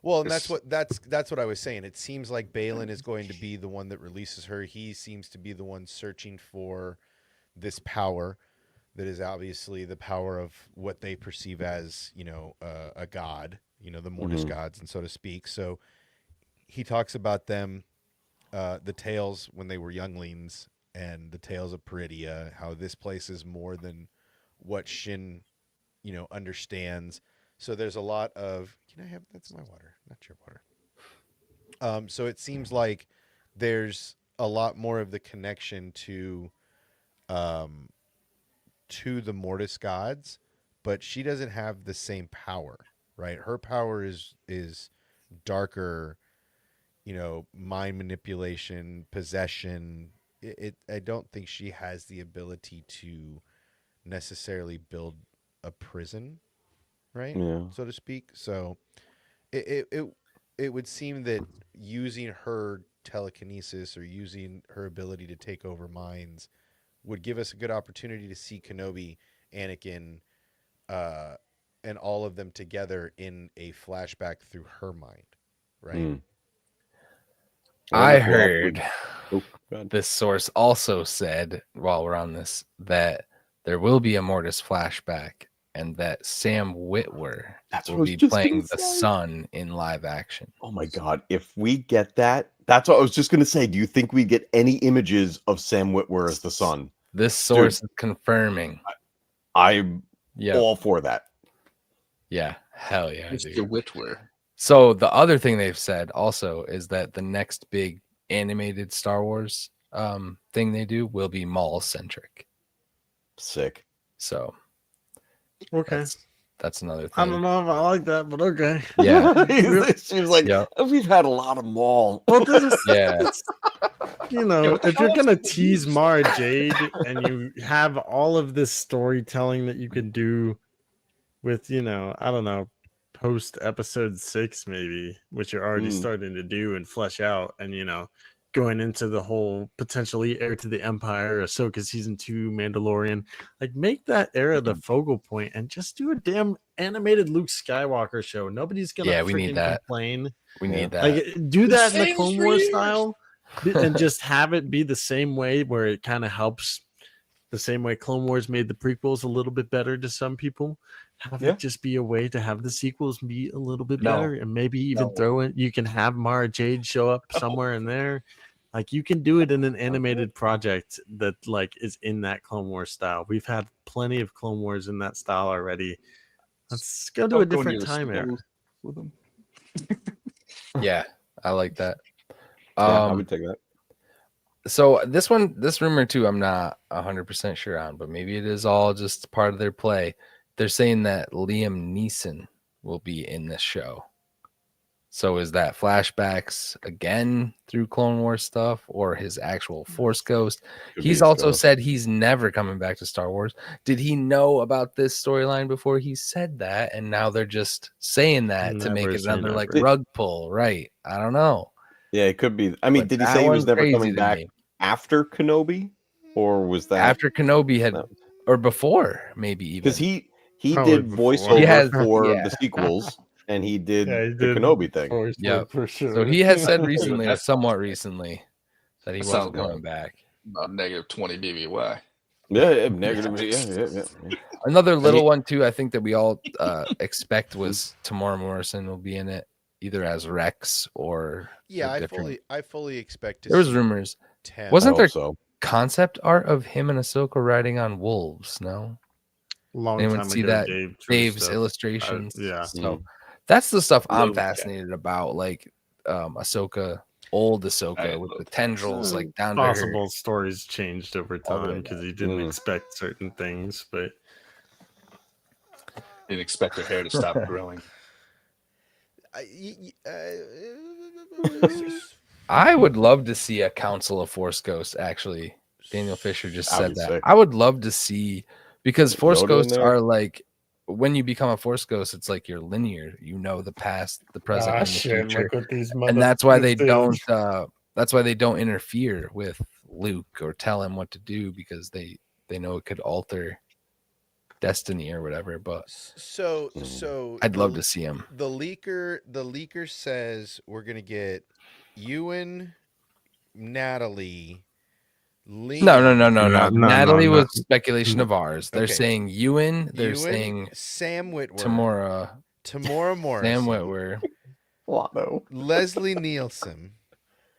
A: Well, and that's what I was saying. It seems like Balin is going to be the one that releases her. He seems to be the one searching for this power that is obviously the power of what they perceive as, a god, the Mortis gods, and so to speak. So he talks about them, the tales when they were younglings, and the tales of Peridia, how this place is more than what Shin, understands. So there's a lot of, that's my water, not your water. So it seems like there's a lot more of the connection to the Mortis gods, but she doesn't have the same power, right? Her power is darker, mind manipulation, possession. I don't think she has the ability to necessarily build a prison, right?
C: Yeah.
A: So to speak. So it would seem that using her telekinesis or using her ability to take over minds would give us a good opportunity to see Kenobi, Anakin, and all of them together in a flashback through her mind, right?
B: I heard this source also said, while we're on this, that there will be a Mortis flashback and that Sam Witwer will be playing the son in live action.
C: Oh my god, if we get that, that's what I was just going to say. Do you think we get any images of Sam Witwer as the son?
B: This source is confirming.
C: I'm all for that.
B: Yeah, hell yeah,
K: Mr. Witwer.
B: So the other thing they've said also is that the next big animated Star Wars thing they do will be Maul centric.
C: Sick.
B: So
F: okay,
B: that's another thing.
F: I don't know if I like that, but okay.
B: Yeah.
C: She was like, we've had a lot of Maul.
F: Well, this is,
B: yeah.
F: If you're gonna tease Mara Jade and you have all of this storytelling that you can do with, I don't know, post episode 6 maybe, which you're already starting to do and flesh out, and going into the whole potentially heir to the Empire, Ahsoka season 2, Mandalorian, like make that era the focal point and just do a damn animated Luke Skywalker show. Nobody's gonna
B: we need that.
F: complain.
B: We need that.
F: Like do that in the Clone Wars style and just have it be the same way, where it kind of helps the same way Clone Wars made the prequels a little bit better to some people. Have it just be a way to have the sequels be a little bit better, and maybe even throw in, you can have Mara Jade show up somewhere in there. Like you can do it in an animated project that like is in that Clone Wars style. We've had plenty of Clone Wars in that style already. Let's go to a different time era.
K: With them.
B: Yeah, I like that.
C: I would take that.
B: So this rumor too, I'm not 100% sure on, but maybe it is all just part of their play. They're saying that Liam Neeson will be in this show. So is that flashbacks again through Clone Wars stuff, or his actual Force Ghost? He's also said he's never coming back to Star Wars. Did he know about this storyline before he said that, and now they're just saying that to make it another like rug pull, right? I don't know.
C: Yeah, it could be. I mean,
B: But
C: did he
B: that
C: say he was
B: one's
C: never
B: crazy
C: coming
B: to
C: back
B: me.
C: after Kenobi, or was that
B: After Kenobi had,
C: No.
B: or before, maybe even.
C: because he
F: Probably
C: did
F: before.
C: voiceover
B: He has-
C: for
B: yeah.
C: the sequels, and he did
F: Yeah, he
C: the
F: did
C: Kenobi thing.
F: voice
B: Yeah.
F: work for sure.
B: So he has said
K: Dude,
B: recently, or
K: that's-
B: somewhat recently, that he
K: That
B: wasn't
K: sounds
B: coming back.
K: about negative 20 BBY.
C: Yeah, negative. Yeah.
B: Another little
C: mean-
B: one too, I think that we all expect was Tamora Morrison will be in it, either as Rex or
A: Yeah,
B: a different.
A: I fully expect to
B: There was
A: see
B: rumors.
A: 10.
B: Wasn't
C: I
B: there
C: hope so.
B: concept art of him and Ahsoka riding on wolves? No,
F: Long
B: anyone
F: time
B: see
F: ago,
B: that?
F: Dave drew
B: Dave's
F: stuff.
B: illustrations.
F: Yeah.
B: So that's the stuff I'm
K: Love that.
B: fascinated about, like Ahsoka, old Ahsoka with the tendrils like down to her.
F: Possible stories changed over time because he didn't
C: Mm.
F: expect certain things, but
K: Didn't expect her hair to stop growing.
B: I would love to see a Council of Force Ghosts. Actually, Daniel Fisher just
C: That'd
B: said
C: be
B: that.
C: sick.
B: I would love to see, because Force
C: Yoda in
B: Ghosts
C: there?
B: are like, when you become a Force Ghost, it's like you're linear. You know the past, the present, and the future,
F: look what these
B: and that's why they
F: motherfuckers
B: don't. That's why they don't interfere with Luke or tell him what to do, because they know it could alter destiny or whatever. But
A: So
B: I'd love to see him.
A: The leaker says we're gonna get Ewan, Natalie, Liam.
B: No. Natalie was speculation of ours. They're
A: Okay.
B: saying Ewan. They're
A: Ewan,
B: saying
A: Sam Witwer,
B: Tamora
A: Morrison,
B: Sam Witwer,
C: Lotto.
A: Leslie Nielsen.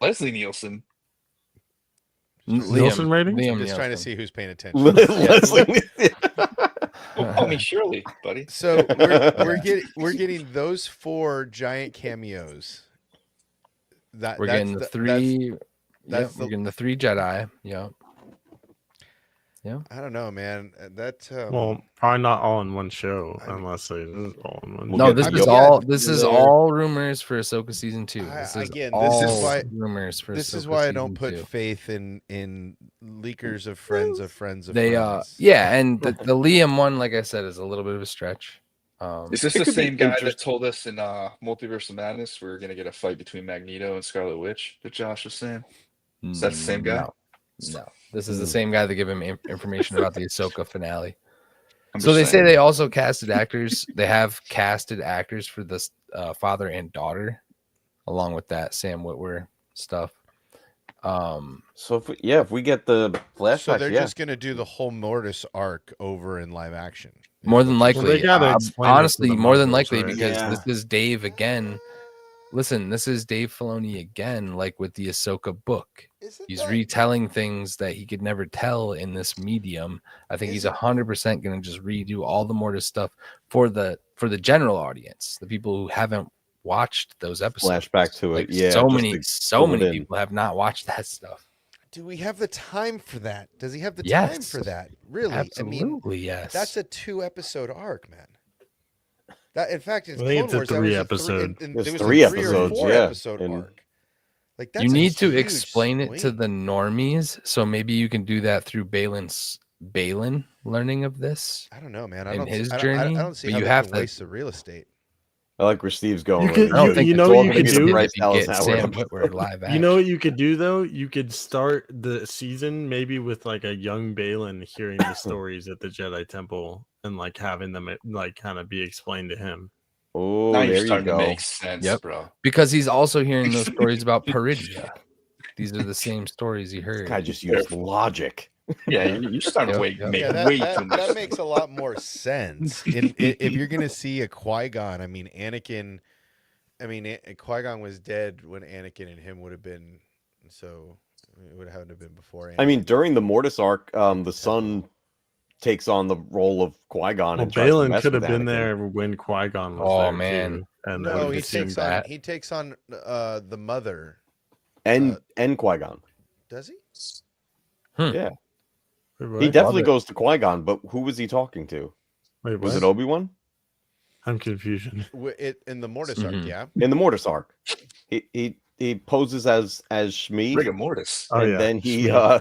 K: Leslie Nielsen.
F: Nielsen ratings?
B: Liam
A: I'm just trying to
B: Nielsen.
A: see who's paying attention.
C: Leslie.
K: Don't call me Shirley, buddy.
A: So we're getting those 4 giant cameos.
B: We're getting the 3.
A: That's
B: We're getting the 3 Jedi. Yeah.
A: I don't know, man. That
F: well, probably not all in one show, unless it is all in one.
B: No,
F: show.
B: this is all. This is all rumors for Ahsoka season 2. This is all rumors for.
A: This is
B: Ahsoka
A: why I don't
B: season
A: put
B: 2.
A: faith in leakers of friends of friends of
B: They
A: friends.
B: yeah, and the Liam one, like I said, is a little bit of a stretch.
K: Is this
C: It
K: the
C: could be
K: same guy that
C: interest-
K: told us in Multiverse of Madness we were going to get a fight between Magneto and Scarlet Witch that Josh was saying? Is that the same guy?
B: No. This is the same guy that gave him information about the Ahsoka finale.
K: I'm
B: So
K: just
B: they say
K: saying.
B: they also casted actors. They have casted actors for this father and daughter, along with that Sam Witwer stuff.
C: So if we get the flashbacks,
A: So they're just gonna do the whole Mortis arc over in live action.
B: More than likely,
F: they gotta explain it to
B: honestly,
F: the
B: more than
F: Muggles,
B: likely,
F: right?
B: because
C: Yeah.
B: this is Dave again. Listen, this is Dave Filoni again, like with the Ahsoka book. He's retelling things that he could never tell in this medium. I think he's 100% going to just redo all the Mortis stuff for the general audience, the people who haven't watched those episodes.
C: Flashback to it,
B: Like,
C: yeah,
B: so
C: just
B: many
C: to pull it in.
B: people have not watched that stuff.
A: Do we have the time for that? Does he have the time for that? Really?
B: Absolutely, yes.
A: That's a 2-episode arc, man. That, in fact, it's
F: I think
A: Clone
F: it's a
A: Wars, that was
F: 3-episode.
A: It
C: It's
A: was
C: 3
A: a 3 or
C: episodes,
A: 4
C: yeah,
A: episode
C: and-
A: arc. Like that's
B: You
A: a
B: need to
A: huge
B: explain it to
A: swing.
B: the normies, so maybe you can do that through Balin learning of this.
A: I don't know, man.
B: in his
A: I
B: journey,
A: don't see
B: but
A: how
B: you
A: they
B: have
A: can
B: to.
A: waste the real estate.
C: I like where Steve's going.
F: You
C: with
F: could-
C: it.
B: I don't think
F: you
B: it's
F: know
B: all
F: what
B: gonna
F: you
B: be
F: could
B: the
F: do?
B: Bryce Dallas
C: Get
B: Howard
C: Sam
B: Witwer live action.
F: You know what you could do though? You could start the season maybe with like a young Balin hearing the stories at the Jedi Temple and like having them like kind of be explained to him.
C: Oh,
K: Now
C: there
K: you're
C: you
K: starting to
C: go.
K: make sense,
B: Yep.
K: bro.
B: Because he's also hearing those stories about Peridia. These are the same stories he heard.
C: Guy just used logic.
K: Yeah, you're starting to
B: Yep.
K: make
A: Yeah,
K: way too
A: that
K: much.
A: makes a lot more sense. If you're gonna see a Qui-Gon, I mean, Anakin. I mean, Qui-Gon was dead when Anakin and him would have been. So it would have to have been before.
C: I mean,
A: Anakin.
C: during the Mortis arc, the son takes on the role of Qui-Gon
F: Well,
C: and tries to
F: Balin
C: mess
F: could have
C: with
F: been
C: Anakin.
F: there when Qui-Gon was
B: Oh,
F: there
B: man.
F: too. And
A: no,
F: would
A: he
F: have seen
A: takes on
F: that.
A: he takes on the mother.
C: and Qui-Gon.
A: Does he?
C: Yeah,
F: Wait, what?
C: he definitely goes to Qui-Gon, but who was he talking to?
F: Wait,
C: Was
F: what?
C: it Obi-Wan?
F: I'm confusion.
A: In the Mortis arc, yeah.
C: In the Mortis arc, he poses as Shmi,
K: Rigor mortis.
F: Oh,
C: and
F: yeah,
C: then he
F: Shmi.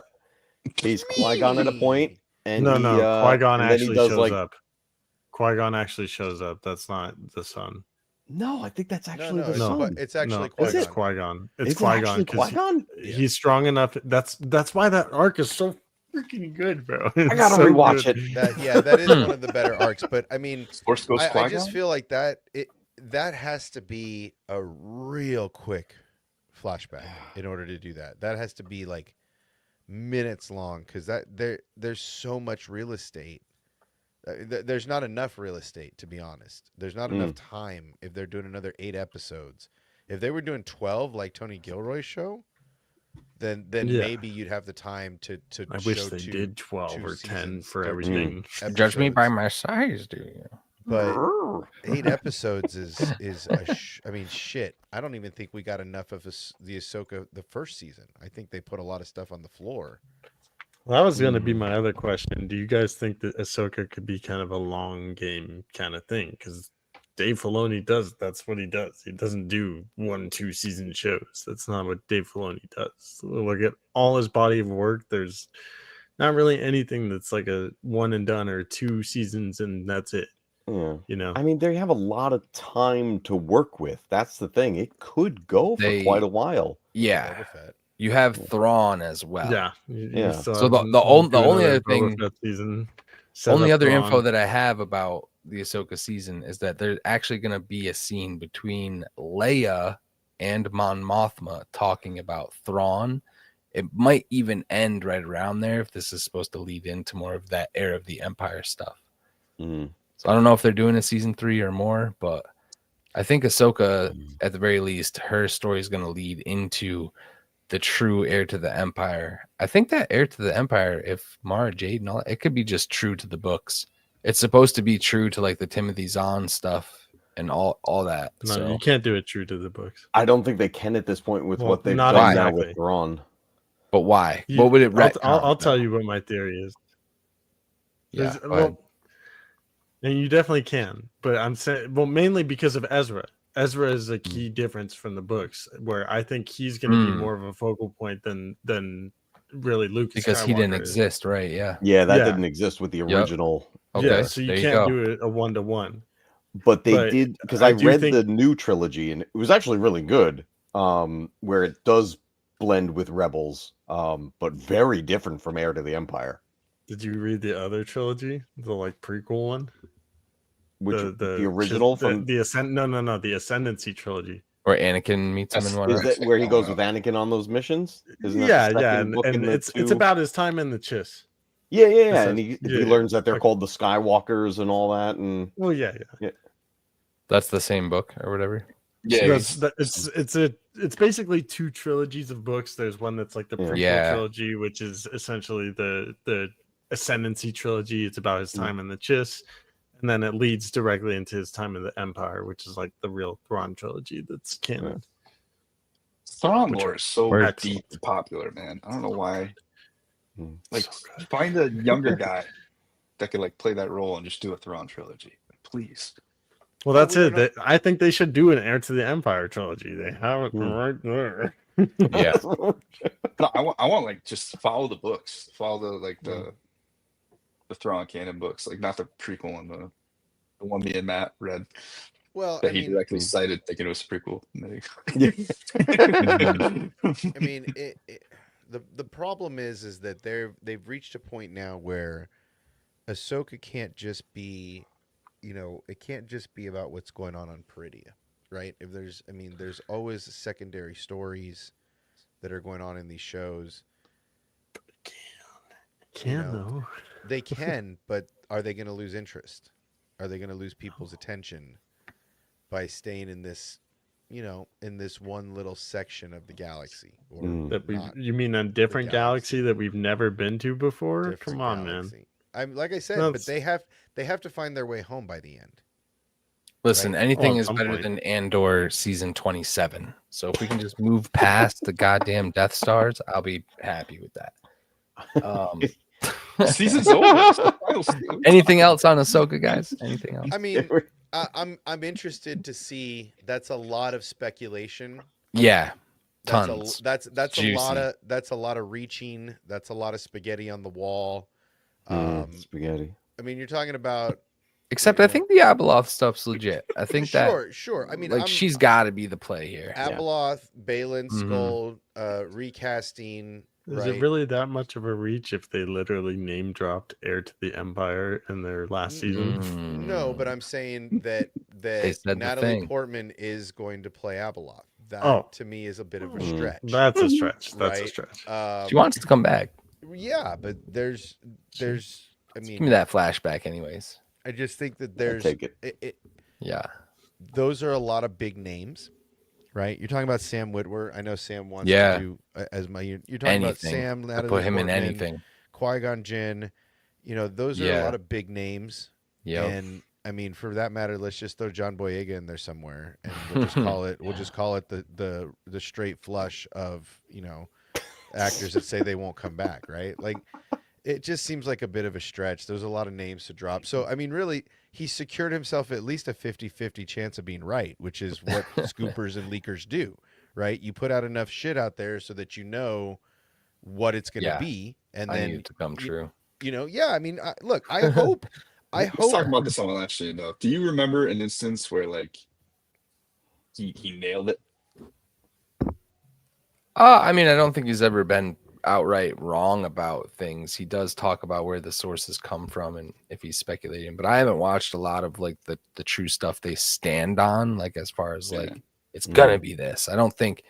C: he's Qui-Gon at a point, and
F: No,
C: he,
F: Qui-Gon
C: and then he
F: actually
C: does
F: shows
C: like
F: up. Qui-Gon actually shows up. That's not the son.
C: No, I think that's actually the
A: it's
C: son.
A: It's actually
F: no, it's
A: Qui-Gon.
F: Qui-Gon. It's
C: Is it
F: Qui-Gon
C: actually
F: because
C: Qui-Gon?
F: he's strong enough. That's why that arc is so freaking good, bro.
C: I
F: It's
C: gotta
F: so
C: rewatch
F: good.
C: it.
A: That is one of the better arcs. But I mean,
K: Force Ghost
A: I
K: Qui-Gon?
A: just feel like that has to be a real quick flashback in order to do that. That has to be like minutes long because there's so much real estate. There's not enough real estate, to be honest. There's not enough time if they're doing another 8 episodes. If they were doing 12 like Tony Gilroy's show, then maybe you'd have the time to
F: I
A: show
F: wish they did 12 or 10 for everything.
B: Judge me by my size, do you?
A: But 8 episodes is I mean, shit. I don't even think we got enough of the Ahsoka the first season. I think they put a lot of stuff on the floor.
F: Well, that was going to be my other question. Do you guys think that Ahsoka could be kind of a long game kind of thing? Because Dave Filoni that's what he does. He doesn't do 1-2 season shows. That's not what Dave Filoni does. Look at all his body of work. There's not really anything that's like a 1 and done or 2 seasons and that's it.
C: Yeah.
F: You know,
C: I mean, they have a lot of time to work with. That's the thing. It could go for quite a while.
B: Yeah. You have Thrawn as well.
F: Yeah.
C: Yeah.
B: So the only other thing, only other info that I have about the Ahsoka season is that there's actually going to be a scene between Leia and Mon Mothma talking about Thrawn. It might even end right around there if this is supposed to lead into more of that Heir of the Empire stuff.
C: Mm.
B: So I don't know if they're doing a season 3 or more, but I think Ahsoka, at the very least, her story is going to lead into the true heir to the Empire. I think that heir to the Empire, if Mara Jade and all that, it could be just true to the books. It's supposed to be true to like the Timothy Zahn stuff and all that.
F: No,
B: so
F: you can't do it true to the books.
C: I don't think they can at this point with
F: Well,
C: what they've
F: not
C: done
F: exactly.
C: now with Thrawn.
B: But why? What would it retcon?
F: I'll tell you what my theory is.
B: Yeah,
F: There's- well, and you definitely can, but I'm saying, well, mainly because of Ezra. Ezra is a key difference from the books, where I think he's going to be more of a focal point than really Luke,
B: because he didn't
F: Skywalker is.
B: exist, right? Yeah,
C: Yeah, that didn't exist with the original.
B: Okay,
F: Yeah, so you
B: there you
F: can't
B: go.
F: do it a 1-to-1.
C: But they did, because I
F: do
C: read
F: think-
C: the new trilogy and it was actually really good, where it does blend with Rebels, but very different from Heir to the Empire.
F: Did you read the other trilogy, the like prequel one?
C: Which the original from
F: the the Ascendancy trilogy.
B: Where Anakin meets him in one.
C: Is that where he goes with Anakin on those missions? Isn't that
F: Yeah,
C: the
F: yeah,
C: second book in
F: and
C: the
F: it's
C: two?
F: about his time in the Chiss.
C: Yeah,
F: It's
C: and
F: a-
C: he
F: yeah,
C: learns that they're
F: okay.
C: called the Skywalkers and all that, and
F: Well, yeah.
B: That's the same book or whatever.
K: Yeah,
F: It's basically 2 trilogies of books. There's one that's like the prequel
B: Yeah.
F: trilogy, which is essentially the Ascendancy trilogy. It's about his time in the Chiss, and then it leads directly into his time in the Empire, which is like the real Thrawn trilogy that's canon.
K: Thrawn
F: Which
K: lore
F: are
K: is so
F: excellent.
K: deep and popular, man. I don't know why. Like, find a younger guy that could like play that role and just do a Thrawn trilogy, please.
F: Well, that's it. I think they should do an Heir to the Empire trilogy. They have it right there.
B: Yeah.
K: No, I want like just follow the books, follow the Thrawn canon books, like not the prequel one, the one me and Matt read.
A: Well,
K: that
A: I
K: he
A: mean-
K: directly cited, thinking it was a prequel.
A: I mean, the problem is that they've reached a point now where Ahsoka can't just be, it can't just be about what's going on Peridia, right? There's always secondary stories that are going on in these shows.
F: Though.
A: They can, but are they going to lose interest? Are they going to lose people's attention by staying in this, in this one little section of the galaxy? Or
F: You mean a different galaxy that we've never been to before? Come on, man.
A: Like I said,
F: No,
A: but they have to find their way home by the end.
B: Listen,
A: Right?
B: anything
F: at
B: is
F: some
B: better
F: point.
B: than Andor season 27. So if we can just move past the goddamn Death Stars, I'll be happy with that.
K: Season's over. It's the final season.
B: Anything else on Ahsoka, guys? Anything else?
A: I mean, I'm interested to see. That's a lot of speculation.
B: Yeah,
A: That's
B: tons.
A: That's
B: Juicy.
A: a lot of reaching. That's a lot of spaghetti on the wall.
C: spaghetti.
A: I mean, you're talking about
B: Except I think the Abeloth stuff's legit. I think that
A: sure. I mean,
B: like she's got to be the play here.
A: Abeloth, Balin,
B: Mhm.
A: Skull, recasting.
F: Is
A: right?
F: it really that much of a reach if they literally name dropped Heir to the Empire in their last season?
A: No, but I'm saying that
B: They said the
A: Natalie
B: thing.
A: Portman is going to play Abeloth. That
F: Oh.
A: to me is a bit of a stretch.
F: That's a stretch. That's a
A: right?
F: stretch.
B: She wants to come back.
A: Yeah, but there's I mean,
B: Give me that flashback, anyways.
A: I just think that there's
C: take it.
B: Yeah.
A: Those are a lot of big names, right? You're talking about Sam Witwer. I know Sam wants
B: Yeah.
A: to do as my. You're talking about
B: Anything.
A: Sam,
B: I
A: Natalie
B: put him in
A: Portman,
B: anything.
A: Qui-Gon Jinn. You know, those are a
B: Yeah.
A: lot of big names.
B: Yep.
A: And I mean, for that matter, let's just throw John Boyega in there somewhere, and we'll just call it. We'll just call it the straight flush of actors that say they won't come back, right? Like, it just seems like a bit of a stretch. There's a lot of names to drop. So, I mean, really, he secured himself at least a 50-50 chance of being right, which is what scoopers and leakers do, right? You put out enough shit out there so that you know what it's going to
B: Yeah.
A: be, and
B: I
A: then
B: need it to come true.
A: yeah. I mean, look, I hope.
K: Let's talk about this on the last stream, though. Do you remember an instance where like he nailed it?
B: I mean, I don't think he's ever been outright wrong about things. He does talk about where the sources come from and if he's speculating, but I haven't watched a lot of like the true stuff they stand on, like as far as like it's gonna be this. I don't think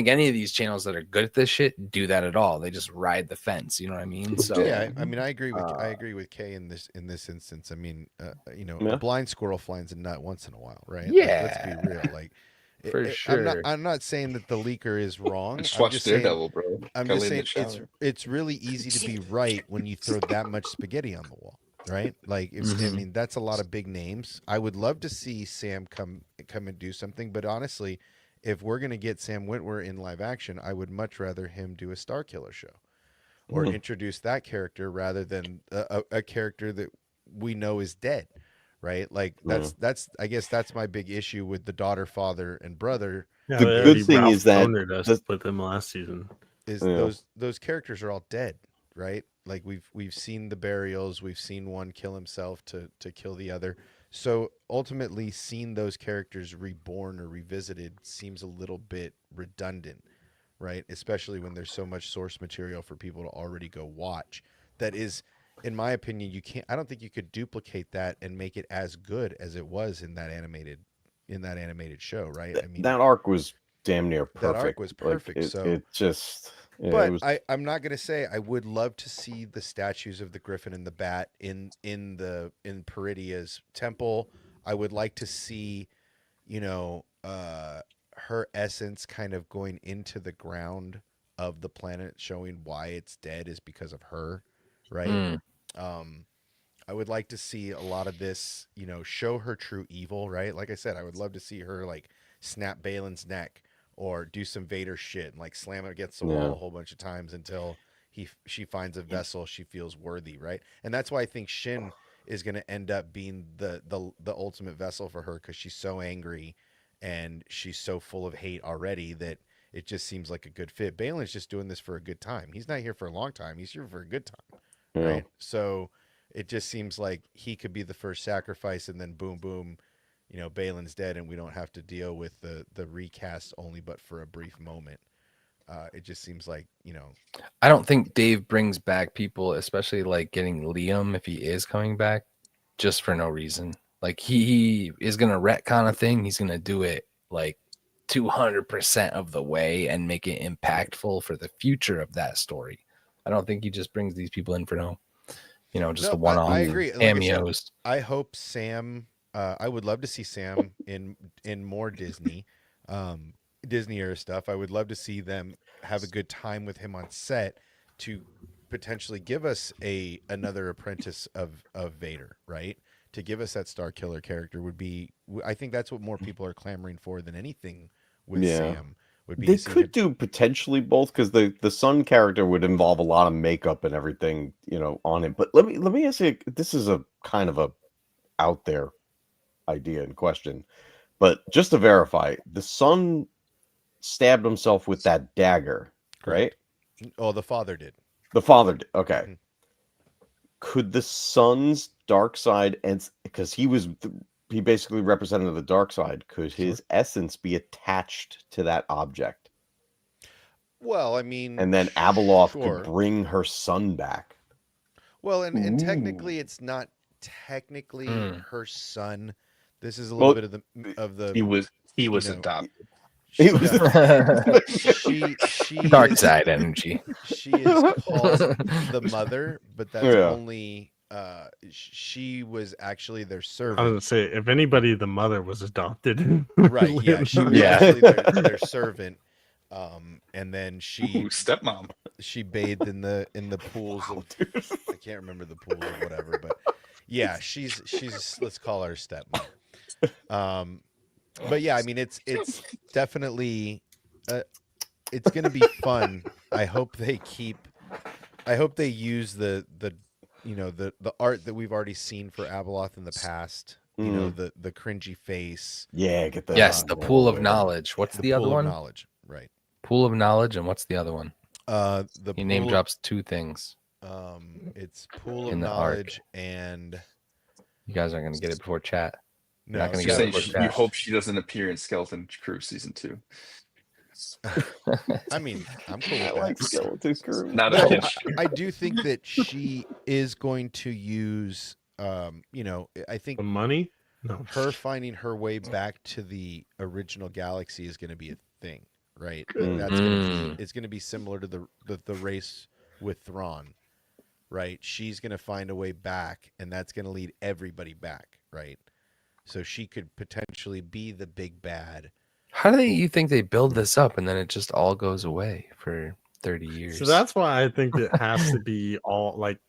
B: any of these channels that are good at this shit do that at all. They just ride the fence. You know what I mean? So
A: yeah, I mean, I agree with Kay in this instance. I mean, a blind squirrel finds a nut once in a while, right?
B: Yeah.
A: Let's be real. Like,
B: for sure.
A: I'm not saying that the leaker is wrong.
K: Just
A: I'm
K: watch
A: just
K: Daredevil,
A: saying,
K: bro.
A: I'm
K: Gotta
A: just
K: lay in
A: saying
K: the shower.
A: it's really easy to be right when you throw that much spaghetti on the wall, right? Like, I mean, that's a lot of big names. I would love to see Sam come and do something, but honestly, if we're gonna get Sam Witwer in live action, I would much rather him do a Star Killer show, or introduce that character rather than a character that we know is dead, right? Like that's I guess that's my big issue with the daughter, father, and brother.
F: Yeah,
C: The good thing is that
F: us with him last season
A: is those characters are all dead, right? Like we've seen the burials, we've seen one kill himself to kill the other. So ultimately, seeing those characters reborn or revisited seems a little bit redundant, right? Especially when there's so much source material for people to already go watch. That is, in my opinion, I don't think you could duplicate that and make it as good as it was in that animated show, right? I mean,
C: that arc was damn near perfect.
A: That arc was perfect.
C: Like,
A: so
C: it just. Yeah,
A: but
C: it was...
A: I'm not gonna say I would love to see the statues of the Griffin and the Bat in Peridia's temple. I would like to see, her essence kind of going into the ground of the planet, showing why it's dead is because of her, right? I would like to see a lot of this, show her true evil, right? Like I said, I would love to see her like snap Balin's neck or do some Vader shit and like slam it against the wall a whole bunch of times until she finds a vessel she feels worthy, right? And that's why I think Shin is going to end up being the ultimate vessel for her, because she's so angry and she's so full of hate already that it just seems like a good fit. Balin's just doing this for a good time. He's not here for a long time. He's here for a good time, right? So it just seems like he could be the first sacrifice, and then boom, boom, Balin's dead, and we don't have to deal with the recast only but for a brief moment. It just seems like,
B: I don't think Dave brings back people, especially like getting Liam if he is coming back, just for no reason. Like he is gonna retcon a thing. He's gonna do it like 200% of the way and make it impactful for the future of that story. I don't think he just brings these people in for just the one-off
A: I agree.
B: cameos.
A: Like I hope Sam. I would love to see Sam in more Disney era stuff. I would love to see them have a good time with him on set to potentially give us another apprentice of Vader, right? To give us that Star Killer character would be. I think that's what more people are clamoring for than anything with Sam. Would be
C: they could do potentially both, because the son character would involve a lot of makeup and everything, on him. But let me ask you, this is a kind of a out there idea and question, but just to verify, the son stabbed himself with that dagger, right?
A: Oh, the father did.
C: The father did. Okay. Could the son's dark side, and because he basically represented the dark side, could his essence be attached to that object?
A: Well, I mean,
C: And then Abeloth
A: sure.
C: could bring her son back.
A: Well, and technically, it's not technically her son. This is a little bit of the.
K: He was
A: you know,
K: adopted.
C: He was
A: she
B: Dark
A: is,
B: side energy.
A: She is called the mother, but that's only she was actually their
F: I was
A: servant.
F: gonna say, if anybody, the mother was adopted.
A: Right? Yeah, she was actually their servant. And then she
K: stepmom.
A: She bathed in the pools of I can't remember the pools or whatever, but yeah, she's let's call her stepmom. But yeah, I mean it's definitely it's gonna be fun. I hope they use the the art that we've already seen for Abeloth in the past. You know, the cringy face.
C: Yeah, get that.
B: Yes, the pool of knowledge. What's the other
A: pool
B: one?
A: Of knowledge, right?
B: Pool of knowledge, and what's the other one?
A: He
B: name drops two things.
A: It's pool of
B: in the
A: knowledge
B: arc.
A: And
B: you guys aren't gonna get it before chat.
A: No,
B: not gonna
K: You're
B: get it
K: saying
B: before
K: you
B: chat.
K: hope she doesn't appear in Skeleton Crew season 2.
A: I mean, I'm cool with
C: I
A: that.
C: like Skeleton Crew.
K: Not
A: No,
K: a pitch.
A: I do think that she is going to use, I think
F: The money? No.
A: her finding her way back to the original galaxy is going to be a thing, right? That's going to be, it's going to be similar to the race with Thrawn, right? She's going to find a way back, and that's going to lead everybody back, right? So she could potentially be the big bad.
B: How do you think they build this up and then it just all goes away for 30 years?
F: So that's why I think it has to be all like.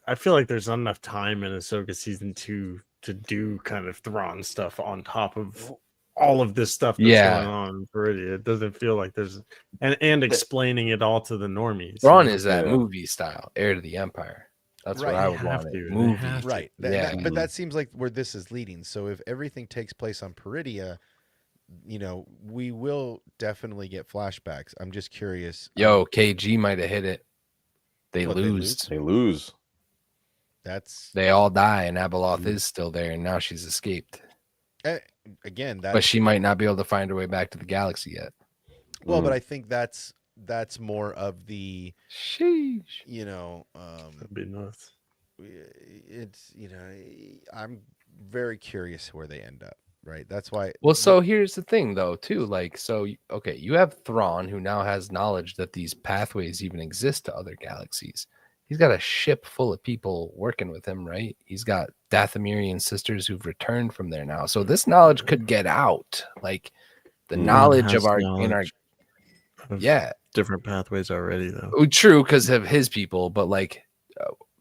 F: I feel like there's not enough time in Ahsoka season 2 to do kind of Thrawn stuff on top of all of this stuff that's going on in Viridia. It doesn't feel like there's and explaining it all to the normies.
B: Thrawn is that movie style, Heir to the Empire. That's
A: Right.
B: what I
A: They
B: would
F: have
B: want.
F: to.
B: It.
F: They
B: Movie,
F: have to.
A: Right.
B: Yeah.
A: But that seems like where this is leading. So if everything takes place on Peridia, we will definitely get flashbacks. I'm just curious.
B: Yo, KG might have hit it. They lose.
C: They lose.
B: They all die, and Abeloth is still there, and now she's escaped.
A: Again,
B: But she might not be able to find her way back to the galaxy yet.
A: Well, but I think that's more of the
F: sheesh.
A: That'd
F: be nuts.
A: It's I'm very curious where they end up. Right. That's why.
B: Well, so here's the thing, though, too. Like, so okay, you have Thrawn, who now has knowledge that these pathways even exist to other galaxies. He's got a ship full of people working with him, right? He's got Dathomirian sisters who've returned from there now. So this knowledge could get out. Like the knowledge of
F: different pathways already, though.
B: Oh, true, because of his people, but like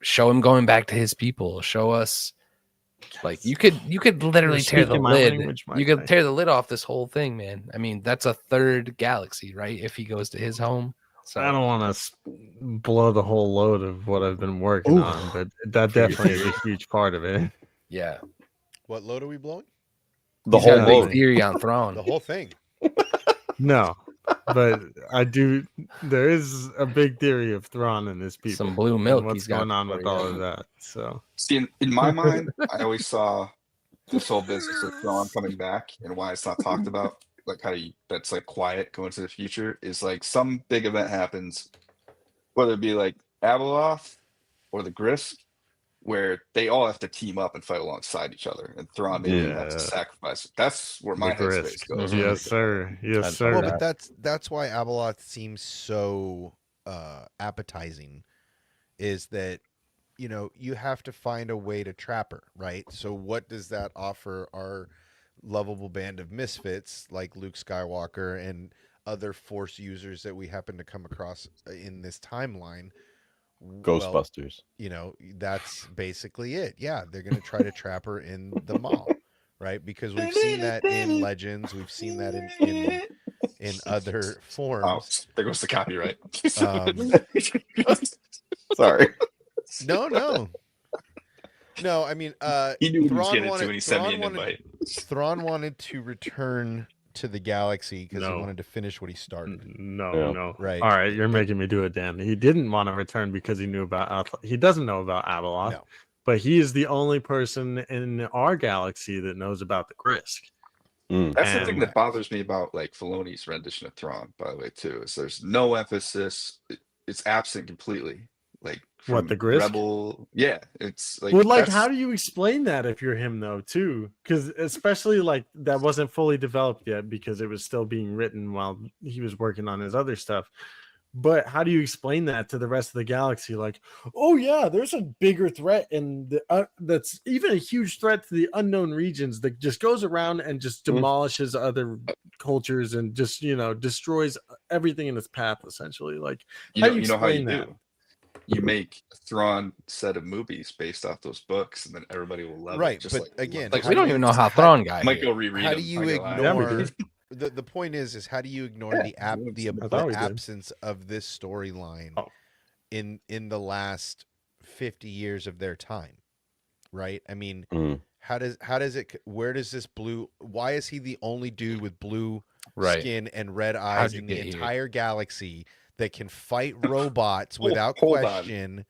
B: show him going back to his people. Show us. Like you could literally tear the lid. You could tear the lid off this whole thing, man. I mean, that's a third galaxy, right? If he goes to his home. So
F: I don't want to blow the whole load of what I've been working on, but that definitely is a huge part of it.
B: Yeah.
A: What load are we blowing?
B: He's got a big theory on Thrawn.
A: The whole thing.
F: No, but I do. There is a big theory of Thrawn and his people.
B: Some blue milk.
F: And what's
B: he's got
F: going on with all of that? So,
K: see, in my mind, I always saw this whole business of Thrawn coming back and why it's not talked about. Like how that's like quiet going to the future is like some big event happens, whether it be like Abeloth or the Grisk, where they all have to team up and fight alongside each other, and Thrawn maybe has to sacrifice. That's where my headspace goes.
F: Yes, sir. Yes, sir.
A: Well, but that's why Abeloth seems so appetizing. Is that you have to find a way to trap her, right? So what does that offer our lovable band of misfits like Luke Skywalker and other Force users that we happen to come across in this timeline?
C: Ghostbusters.
A: Well, that's basically it. Yeah, they're going to try to trap her in the mall, right? Because we've seen that in Legends, we've seen that in other forms.
K: Oh, there goes the copyright.
C: Sorry.
A: No, I mean,
K: he knew what he was getting into when he sent me an invite.
A: Thrawn wanted to return to the galaxy because he wanted to finish what he started.
F: No.
A: Right.
F: All right, you're making me do it, Dan. He didn't want to return because he knew about he doesn't know about Abeloth.
A: No.
F: but he is the only person in our galaxy that knows about the Grisk.
K: That's the thing that bothers me about like Filoni's rendition of Thrawn, by the way, too, is there's no emphasis. It's absent completely. Like
F: What,
K: from
F: the Grisk?
K: Rebel, yeah, it's like
F: Well, like,
K: that's
F: how do you explain that if you're him though, too? Because especially like that wasn't fully developed yet because it was still being written while he was working on his other stuff. But how do you explain that to the rest of the galaxy? Like, oh yeah, there's a bigger threat, and that's even a huge threat to the unknown regions that just goes around and just demolishes other cultures and just destroys everything in its path. Essentially, like,
K: you
F: how
K: know
F: do you
K: you know how you
F: explain that?
K: do. You make a Thrawn set of movies based off those books, and then everybody will love
A: Right,
K: it. Just
A: but
K: like
A: again,
B: Like,
A: how
B: we
A: do
B: don't
A: you-
B: even know how Thrawn got
K: I might
B: here.
K: go reread
A: How
K: them.
A: do you
F: Yeah, we
A: ignore?
F: do.
A: The point is how do you ignore
K: Yeah,
A: the
F: I thought we did.
A: absence of this storyline in the last 50 years of their time, right? I mean, how does it? Where does this blue? Why is he the only dude with blue skin and red eyes
B: How'd you
A: in the
B: get here?
A: entire galaxy that can fight robots without
K: hold on.
A: question,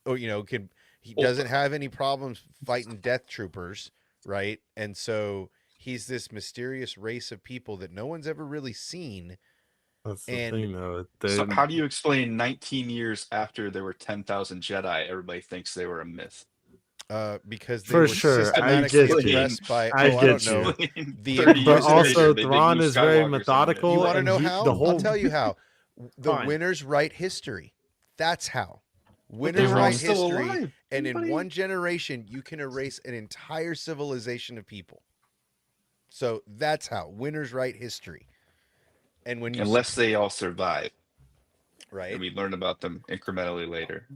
A: or he doesn't have any problems fighting death troopers, right? And so he's this mysterious race of people that no one's ever really seen.
F: That's the
A: And
F: thing, though.
K: So how do you explain 19 years after there were 10,000 Jedi, everybody thinks they were a myth?
A: Because they
F: For
A: were
F: sure, I
A: systematically
F: get you.
A: oppressed by
F: I
A: I don't
F: get
A: know
F: you.
A: the
K: 30 years
F: But also,
K: later, they make
F: Thrawn
K: Luke
F: is very
K: Skywalker's a myth.
F: methodical.
A: You want to
F: and
A: know
F: he-
A: how?
F: The whole
A: I'll tell you how. The
F: Fine.
A: winners write history. That's how.
K: they
A: Winners
K: were all
A: write
K: still
A: history,
K: alive.
A: and in one generation, you can erase an entire civilization of people. So that's how winners write history. And when you
K: Unless they all survive,
A: right,
K: and we learn about them incrementally later.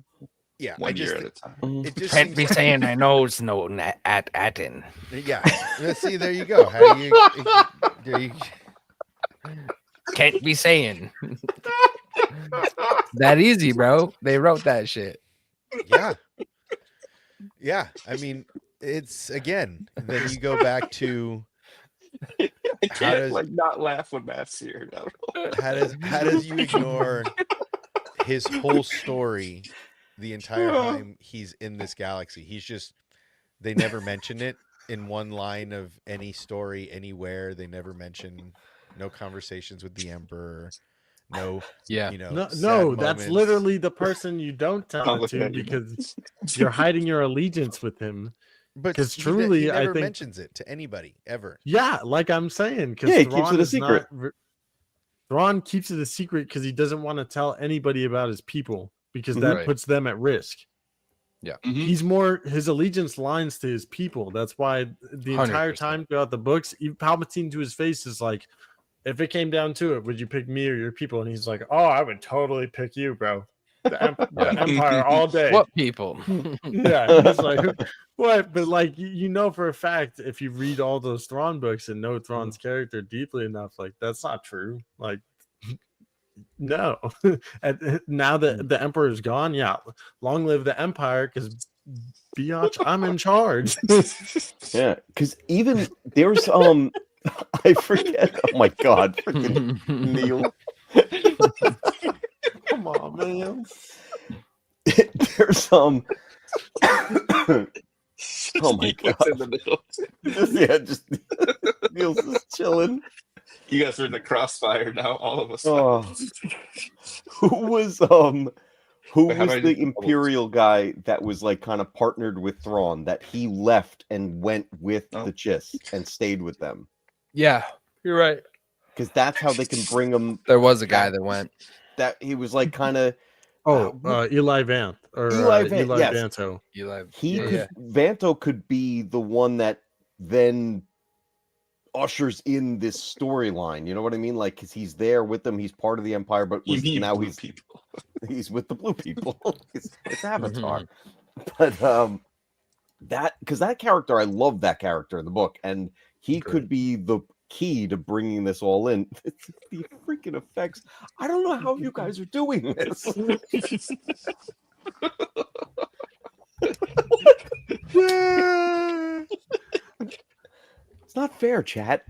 A: Yeah,
K: one year at a time.
A: It just
N: Can't
A: seems
N: be
A: like-
N: saying I knows no at Atin.
A: Yeah. See, there you go. How do you?
B: Can't be saying. That easy, bro. They wrote that shit.
A: Yeah. Yeah. I mean, it's again. Then you go back to
K: I
A: how
K: can't
A: does
K: like not laugh when Matt's here. I don't know.
A: how does you ignore his whole story the entire time he's in this galaxy? He's just they never mention it in one line of any story anywhere. They never mention no conversations with the Emperor. No,
B: Yeah.
F: No,
A: sad
F: no, that's
A: moments.
F: literally the person you don't tell
K: I'm
F: it
K: looking
F: to
K: at you.
F: because you're hiding your allegiance with him.
A: But
F: 'Cause
A: he
F: truly, I
A: never
F: think-
A: mentions it to anybody ever.
F: Yeah, like I'm saying, because
C: Yeah, he keeps it a secret.
F: Thrawn keeps it a secret because he doesn't want to tell anybody about his people because that
B: Right.
F: puts them at risk.
B: Yeah.
F: He's more his allegiance lines to his people. That's why the entire
B: 100%.
F: time throughout the books, even Palpatine to his face is like, if it came down to it, would you pick me or your people? And he's like, oh, I would totally pick you, bro. The Empire all day.
B: What people?
F: Yeah, he's like, what? But like, you know for a fact, if you read all those Thrawn books and know Thrawn's character deeply enough, like that's not true. Like, no. And now that the Emperor is gone, yeah, long live the Empire, because biatch, I'm in charge.
C: Yeah, because even there's I forget. Oh my god, freaking Neil.
F: Come on, man.
C: There's oh my god.
K: What's in the middle?
C: Yeah, just Neil's just chilling.
K: You guys are in the crossfire now, all of us.
C: Oh. Who was
K: Wait, how do I
C: the
K: do-
C: Imperial guy that was like kind of partnered with Thrawn that he left and went with the Chiss and stayed with them?
B: Yeah, you're right.
C: Because that's how they can bring him.
B: There was a guy that went.
C: That he was like kind of
F: Eli Vanth or
C: Eli Vanth,
F: Eli
C: yes.
F: Vanto.
B: Eli.
C: he
B: yeah,
C: could
B: yeah.
C: Vanto could be the one that then ushers in this storyline. You know what I mean? Like, because he's there with them, he's part of the Empire, but
K: You need
C: now
K: blue
C: he's
K: people.
C: he's with the blue people. it's Avatar.
B: Mm-hmm.
C: But that because that character, I love that character in the book, and he could be the key to bringing this all in. The freaking effects. I don't know how you guys are doing this. It's not fair, chat.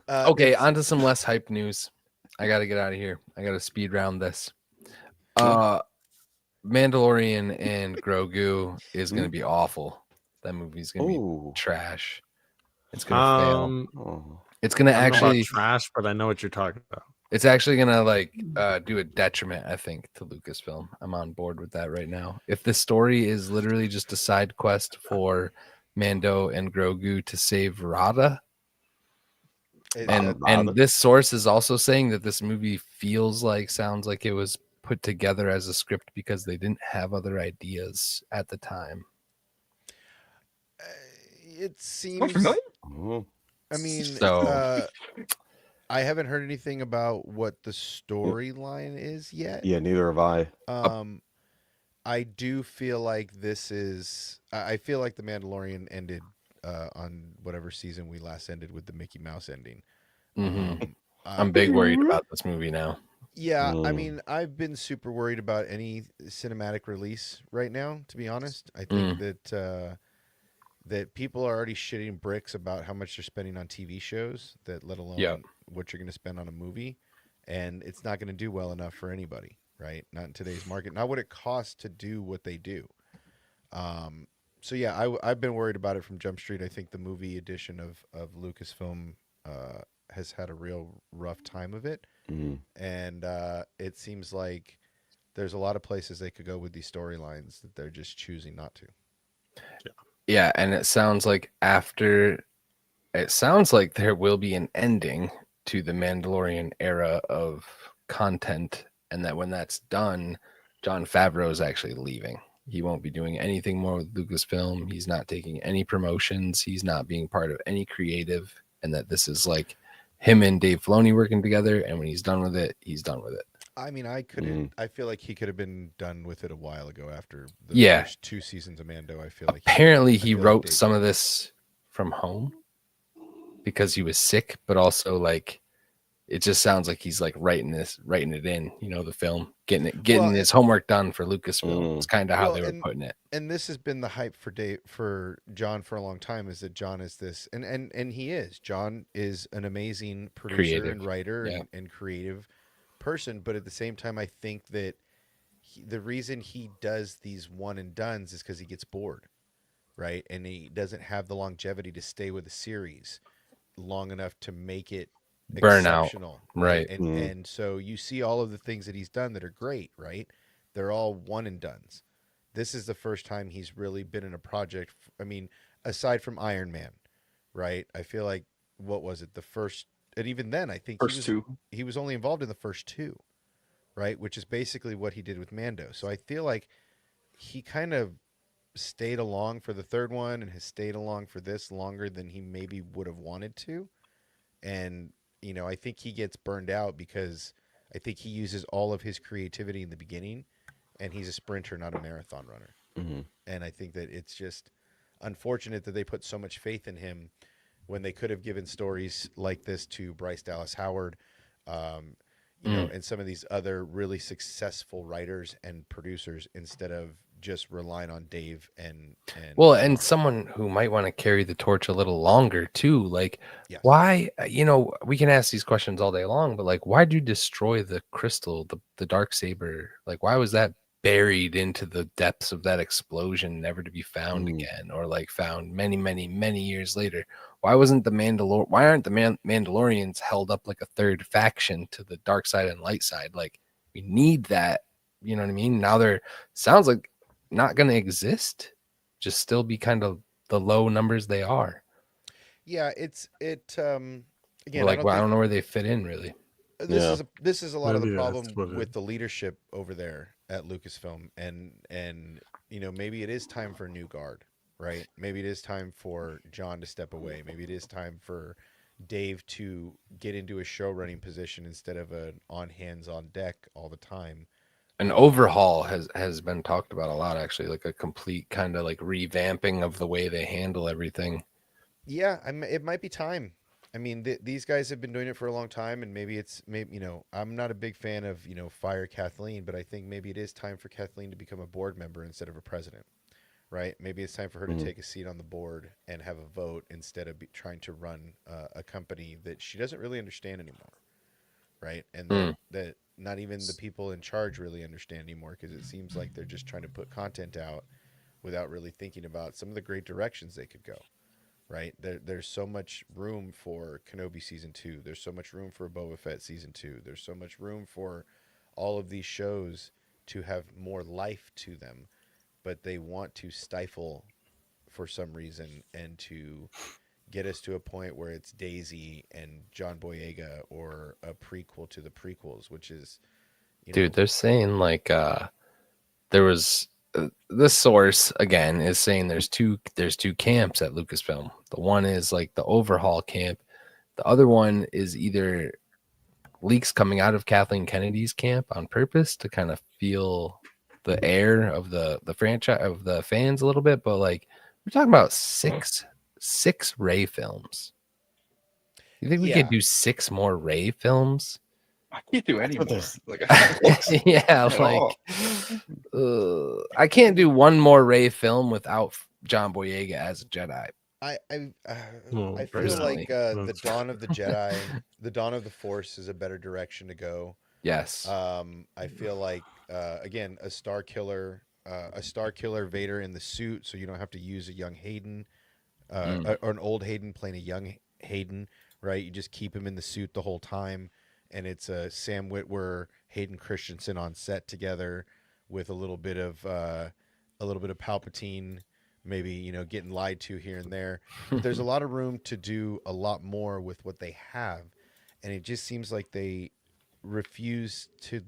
B: Okay, on to some less hype news. I got to get out of here. I got to speed round this. Mandalorian and Grogu is going to be awful. That movie's going to be trash. It's going to fail. It's going to
F: I don't know about
B: actually
F: trash, but I know what you're talking about.
B: It's actually going to like do a detriment, I think, to Lucasfilm. I'm on board with that right now. If the story is literally just a side quest for Mando and Grogu to save Rada, and this source is also saying that this movie sounds like it was put together as a script because they didn't have other ideas at the time.
A: It seems. I mean, I haven't heard anything about what the storyline is yet.
C: Yeah, neither have I.
A: I do feel like this is. I feel like the Mandalorian ended on whatever season we last ended with the Mickey Mouse ending.
B: I'm big worried about this movie now.
A: Yeah, I mean, I've been super worried about any cinematic release right now. To be honest, I think that people are already shitting bricks about how much they're spending on TV shows, that let alone what you're going to spend on a movie, and it's not going to do well enough for anybody, right? Not in today's market. Not what it costs to do what they do. So yeah, I've been worried about it from Jump Street. I think the movie edition of Lucasfilm has had a real rough time of it, and it seems like there's a lot of places they could go with these storylines that they're just choosing not to.
B: Yeah, and it sounds like there will be an ending to the Mandalorian era of content, and that when that's done, Jon Favreau is actually leaving. He won't be doing anything more with Lucasfilm. He's not taking any promotions. He's not being part of any creative, and that this is like him and Dave Filoni working together, and when he's done with it, he's done with it.
A: I mean, I feel like he could have been done with it a while ago after the first 2 seasons of Mando. I feel like
B: apparently he wrote some of this from home because he was sick, but also like it just sounds like he's like writing it in, the film, getting his homework done for Lucasfilm. It's kind of how they were putting it.
A: And this has been the hype for John for a long time, is that John is this, and he is. John is an amazing producer and writer and creative person, but at the same time, I think that the reason he does these one and dones is because he gets bored, right? And he doesn't have the longevity to stay with a series long enough to make it exceptional,
B: right?
A: And so you see all of the things that he's done that are great, right? They're all one and dones. This is the first time he's really been in a project. I mean, aside from Iron Man, right? I feel like, what was it, the first, and even then I think he was only involved in the first 2, right? Which is basically what he did with Mando. So I feel like he kind of stayed along for the third one and has stayed along for this longer than he maybe would have wanted to. And I think he gets burned out because I think he uses all of his creativity in the beginning, and he's a sprinter, not a marathon runner. And I think that it's just unfortunate that they put so much faith in him when they could have given stories like this to Bryce Dallas Howard, and some of these other really successful writers and producers, instead of just relying on Dave and
B: someone who might want to carry the torch a little longer too. Like, why? We can ask these questions all day long, but like, why did you destroy the crystal, the dark saber? Like, why was that buried into the depths of that explosion, never to be found again, or like found many, many, many years later? Why wasn't why aren't the Mandalorians held up like a third faction to the dark side and light side? Like, we need that. You know what I mean? Now sounds like not going to exist, just still be kind of the low numbers they are.
A: Yeah, again,
B: I don't know where they fit in really.
A: This is a lot of the problem with the leadership over there at Lucasfilm, and maybe it is time for a new guard, right? Maybe it is time for John to step away. Maybe it is time for Dave to get into a show running position instead of an on hands on deck all the time.
B: An overhaul has been talked about a lot, actually, like a complete kind of like revamping of the way they handle everything.
A: Yeah, it might be time. I mean, these guys have been doing it for a long time, and maybe I'm not a big fan of fire Kathleen, but I think maybe it is time for Kathleen to become a board member instead of a president, right? Maybe it's time for her to take a seat on the board and have a vote instead of trying to run a company that she doesn't really understand anymore, right? And that not even the people in charge really understand anymore, because it seems like they're just trying to put content out without really thinking about some of the great directions they could go. Right? There's so much room for Kenobi season 2. There's so much room for Boba Fett season 2. There's so much room for all of these shows to have more life to them, but they want to stifle for some reason and to get us to a point where it's Daisy and John Boyega or a prequel to the prequels, which is,
B: Dude, they're saying like there was this source again is saying there's two camps at Lucasfilm. The one is like the overhaul camp. The other one is either leaks coming out of Kathleen Kennedy's camp on purpose to kind of feel the air of the franchise of the fans a little bit, but like we're talking about six Rey films. You think we could do 6 more Rey films?
K: I can't do any more. Like,
B: Yeah, like I can't do one more Rey film without John Boyega as a Jedi.
A: I
F: Well,
A: feel
B: personally.
A: like the Dawn of the Jedi, the Dawn of the Force is a better direction to go.
B: Yes.
A: I feel like again a Star Killer Vader in the suit, so you don't have to use a young Hayden or an old Hayden playing a young Hayden, right? You just keep him in the suit the whole time, and it's Sam Witwer, Hayden Christensen on set together with a little bit of Palpatine. Maybe, getting lied to here and there. But there's a lot of room to do a lot more with what they have. And it just seems like they refuse to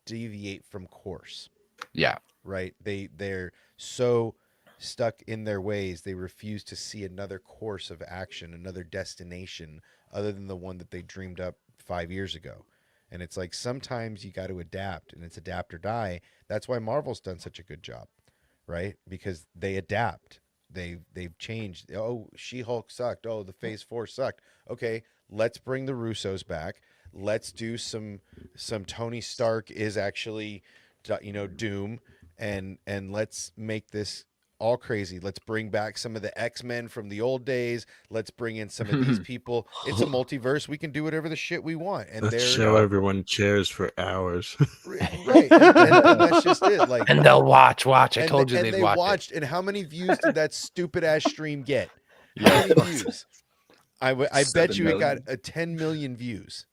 A: deviate from course.
B: Yeah.
A: Right? They're so stuck in their ways. They refuse to see another course of action, another destination other than the one that they dreamed up 5 years ago. And it's like sometimes you got to adapt, and it's adapt or die. That's why Marvel's done such a good job. Right? Because they adapt. They've changed. Oh, She-Hulk sucked. Oh, the Phase 4 sucked. Okay, let's bring the Russos back. Let's do some Tony Stark is actually Doom, and let's make this all crazy. Let's bring back some of the X-Men from the old days. Let's bring in some of these people. It's a multiverse. We can do whatever the shit we want. And
F: Let's show everyone chairs for hours.
A: Right. And that's just it. Like,
B: and they'll watch. I told you
A: and
B: they'd
A: they
B: watch
A: watched.
B: it.
A: And how many views did that stupid ass stream get? How many views? I bet you it got 10 million views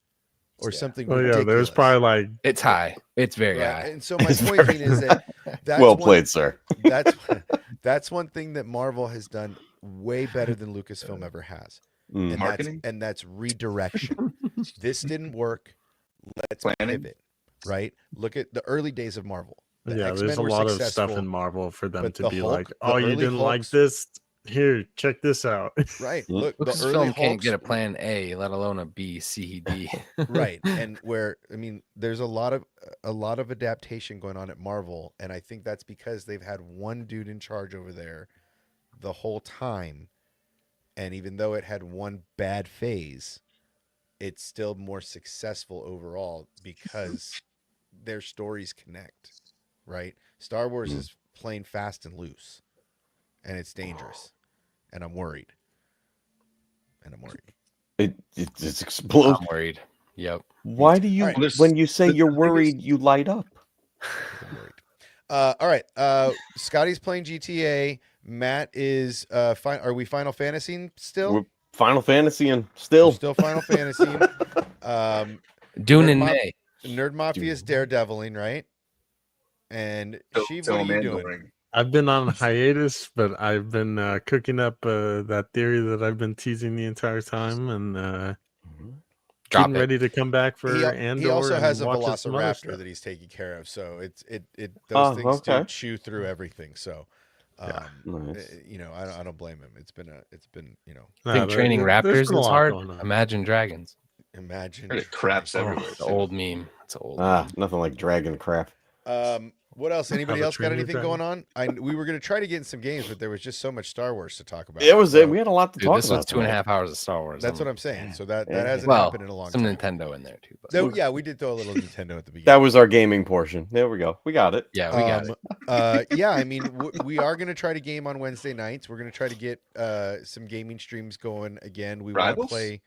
A: or something ridiculous.
F: There's probably like
B: it's high. It's very high.
A: And so my point being is that that's
C: well played, sir.
A: That's one thing that Marvel has done way better than Lucasfilm ever has. And that's redirection. This didn't work. Let's pivot. Right? Look at the early days of Marvel.
F: There's a lot of stuff in Marvel for them to be like, oh, you didn't like
A: Hulks,
F: this? Here, check this out.
A: Right. Look, the
B: Lucasfilm
A: early
B: can't
A: Hulks,
B: get a plan A, let alone a B, C, D.
A: right. And there's a lot of adaptation going on at Marvel, and I think that's because they've had one dude in charge over there the whole time. And even though it had one bad phase, it's still more successful overall because their stories connect, right? Star Wars is playing fast and loose, and it's dangerous, and I'm worried.
C: It's explosive.
B: I'm worried. Yep.
C: Why do you, when you say you're worried, you light up?
A: I'm worried. All right. Scotty's playing GTA. Matt is fine. Are we Final Fantasy still?
C: We're Final Fantasy and still
A: Final Fantasy.
B: Dune in May.
A: Nerd Mafia's daredeviling, right? And Sheev, what are you doing?
F: I've been on hiatus, but I've been cooking up that theory that I've been teasing the entire time, and getting ready to come back for Andor.
A: He also has a
F: watch some other
A: Velociraptor
F: stuff.
A: that he's taking care of, so those things do chew through everything. So,
C: nice.
A: I don't blame him. It's been
B: I think training raptors is hard. Imagine dragons.
A: Imagine
K: craps everywhere.
B: It's an old meme. It's an old.
C: Nothing like dragon crap.
A: What else? Anybody else got
F: trainer
A: anything
F: dragon?
A: going on? We were going to try to get in some games, but there was just so much Star Wars to talk about.
C: We had a lot to talk
B: this
C: about.
B: was 2.5 hours of Star Wars.
A: That's what I'm saying. So that hasn't happened in a long
B: some
A: time.
B: Nintendo in there too. But.
A: So, yeah, we did throw a little Nintendo at the beginning.
C: That was our gaming portion. There we go. We got it.
B: Yeah, we got it.
A: Yeah, I mean, we are going to try to game on Wednesday nights. We're going to try to get some gaming streams going again. We want to play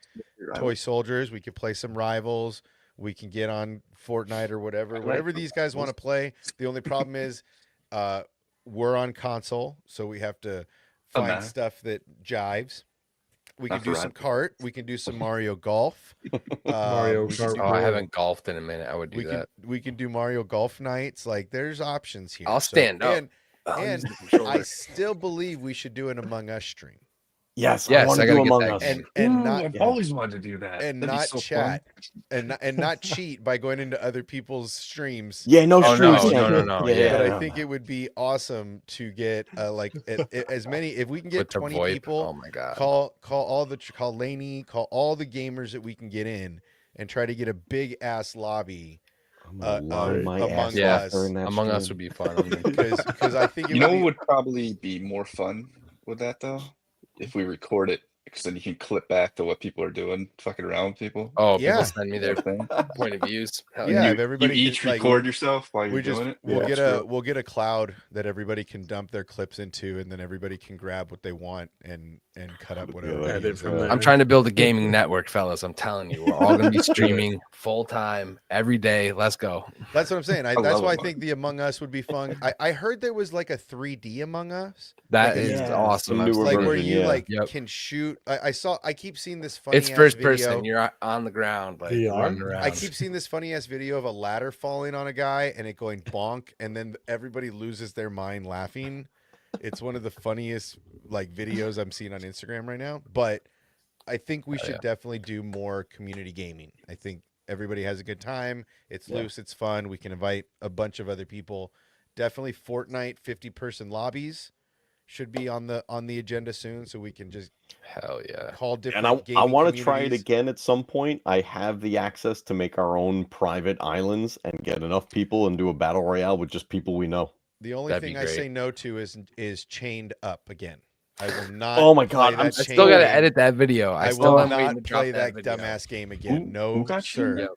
A: Toy Soldiers. We could play some Rivals. We can get on Fortnite or whatever these guys want to play. The only problem is we're on console, so we have to find stuff that jives. We can do some kart. We can do some Mario Golf.
F: Mario Kart.
B: Oh, I haven't golfed in a minute. I would do that.
A: We can do Mario Golf nights. Like, there's options here.
B: I'll stand up.
A: And I still believe we should do an Among Us stream.
C: Yes,
B: I
C: want to
B: gotta
C: do
B: get
C: Among
B: that
C: Us.
B: game.
A: And not
K: I've always wanted to do that.
A: and
K: That'd be
A: not
K: so
A: chat
K: fun.
A: and not cheat by going into other people's streams.
C: Yeah, no streams.
B: No.
C: Yeah,
A: But I think it would be awesome to get as many, if we can get
B: With the
A: 20
B: VoIP,
A: people.
B: oh my God.
A: Call Laney, call all the gamers that we can get in, and try to get a big ass lobby.
C: Among
B: Us. Among Us would be fun.
A: Because I think
K: You know what would probably be more fun with that though? If we record it, because then you can clip back to what people are doing, fucking around with people.
B: Oh,
A: Yeah.
B: people send me their point of views. Hell
A: Yeah,
K: You,
A: if everybody
K: you
A: could,
K: each
A: like,
K: record yourself while you're doing it.
A: we'll get a cloud that everybody can dump their clips into, and then everybody can grab what they want and cut up whatever. they
F: Edit
A: use.
F: from there.
B: I'm trying to build a gaming network, fellas. I'm telling you, we're all going to be streaming full time every day. Let's go.
A: That's what I'm saying. That's
K: love
A: why I
K: Among
A: think the Among Us would be fun. I heard there was like a 3D Among Us.
B: That
A: Like,
B: is
C: Yeah,
B: awesome.
C: the
B: I'm
C: newer
A: like
B: still-
A: where
C: version,
A: you
C: yeah.
A: can shoot. I keep seeing this funny.
B: It's first
A: video.
B: person. You're on the ground, like
F: VR?
B: running around.
A: I keep seeing this funny ass video of a ladder falling on a guy and it going bonk, and then everybody loses their mind laughing. It's one of the funniest like videos I'm seeing on Instagram right now. But I think we should definitely do more community gaming. I think everybody has a good time. It's loose. It's fun. We can invite a bunch of other people. Definitely Fortnite 50-person lobbies should be on the agenda soon, so we can just
B: Hell yeah.
A: call different.
C: And I
A: gaming
C: want to try it
A: communities.
C: again at some point. I have the access to make our own private islands and get enough people and do a battle royale with just people we know.
A: The only
B: That'd
A: thing
B: be
A: I
B: great.
A: say no to is Chained Up again. I will not.
C: Oh my God,
A: play
C: I'm
A: that
B: I
A: Chained
B: still got to
A: game.
B: edit that video. I
A: I
B: still
A: will
B: am waiting to
A: not
B: drop
A: play that
B: video.
A: dumbass game again.
K: Who
A: No,
K: got
A: sir.
K: you?
B: Yep.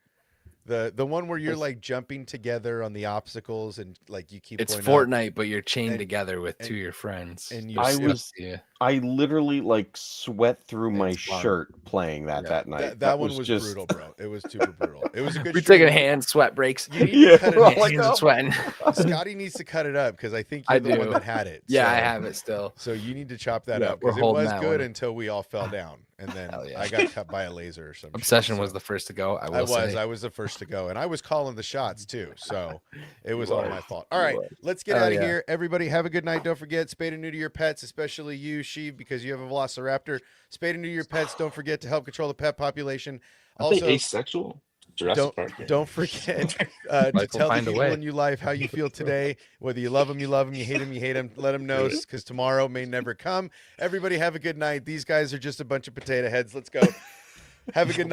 A: The one where you're like jumping together on the obstacles and like you keep.
B: It's
A: going
B: Fortnite, but you're chained
A: And-
B: together with
A: and-
B: two of your friends.
A: and you
C: I
A: sit-
C: was I literally like sweat through my
B: It's fun.
C: shirt playing that
B: Yeah.
C: night.
A: That one was
C: just
A: brutal, bro. It was super brutal. It was a good.
B: We're
A: stream.
B: taking hand sweat breaks.
A: You need to
C: Yeah,
A: cut it
C: we're all
A: up.
C: like,
B: Hands are
C: oh.
B: sweating.
A: Scotty needs to cut it up because I think you're
B: I
A: the one
B: do.
A: that had it.
B: Yeah, I
A: so-
B: have it still.
A: So you need to chop that
B: Yeah,
A: up
B: we're
A: because it
B: holding
A: was
B: that
A: good
B: one.
A: until we all fell down, and then
B: Hell yeah.
A: I got cut by a laser or something.
B: Obsession was the first to go. I
A: was the first to go, and I was calling the shots too, so it was all my fault. All right, let's get
B: Hell
A: out of
B: yeah.
A: here. Everybody, have a good night. Don't forget, spay and neuter your pets, especially you, Sheev, because you have a Velociraptor. Spay and neuter your pets. Don't forget to help control the pet population.
K: Are they
A: Also,
K: asexual? Jurassic Park.
A: don't forget to
B: Life will
A: tell the
B: find a
A: people
B: way.
A: in your life how you feel today. Whether you love them, you love them. You hate them, you hate them. Let them know, because tomorrow may never come. Everybody have a good night. These guys are just a bunch of potato heads. Let's go. Have a good night.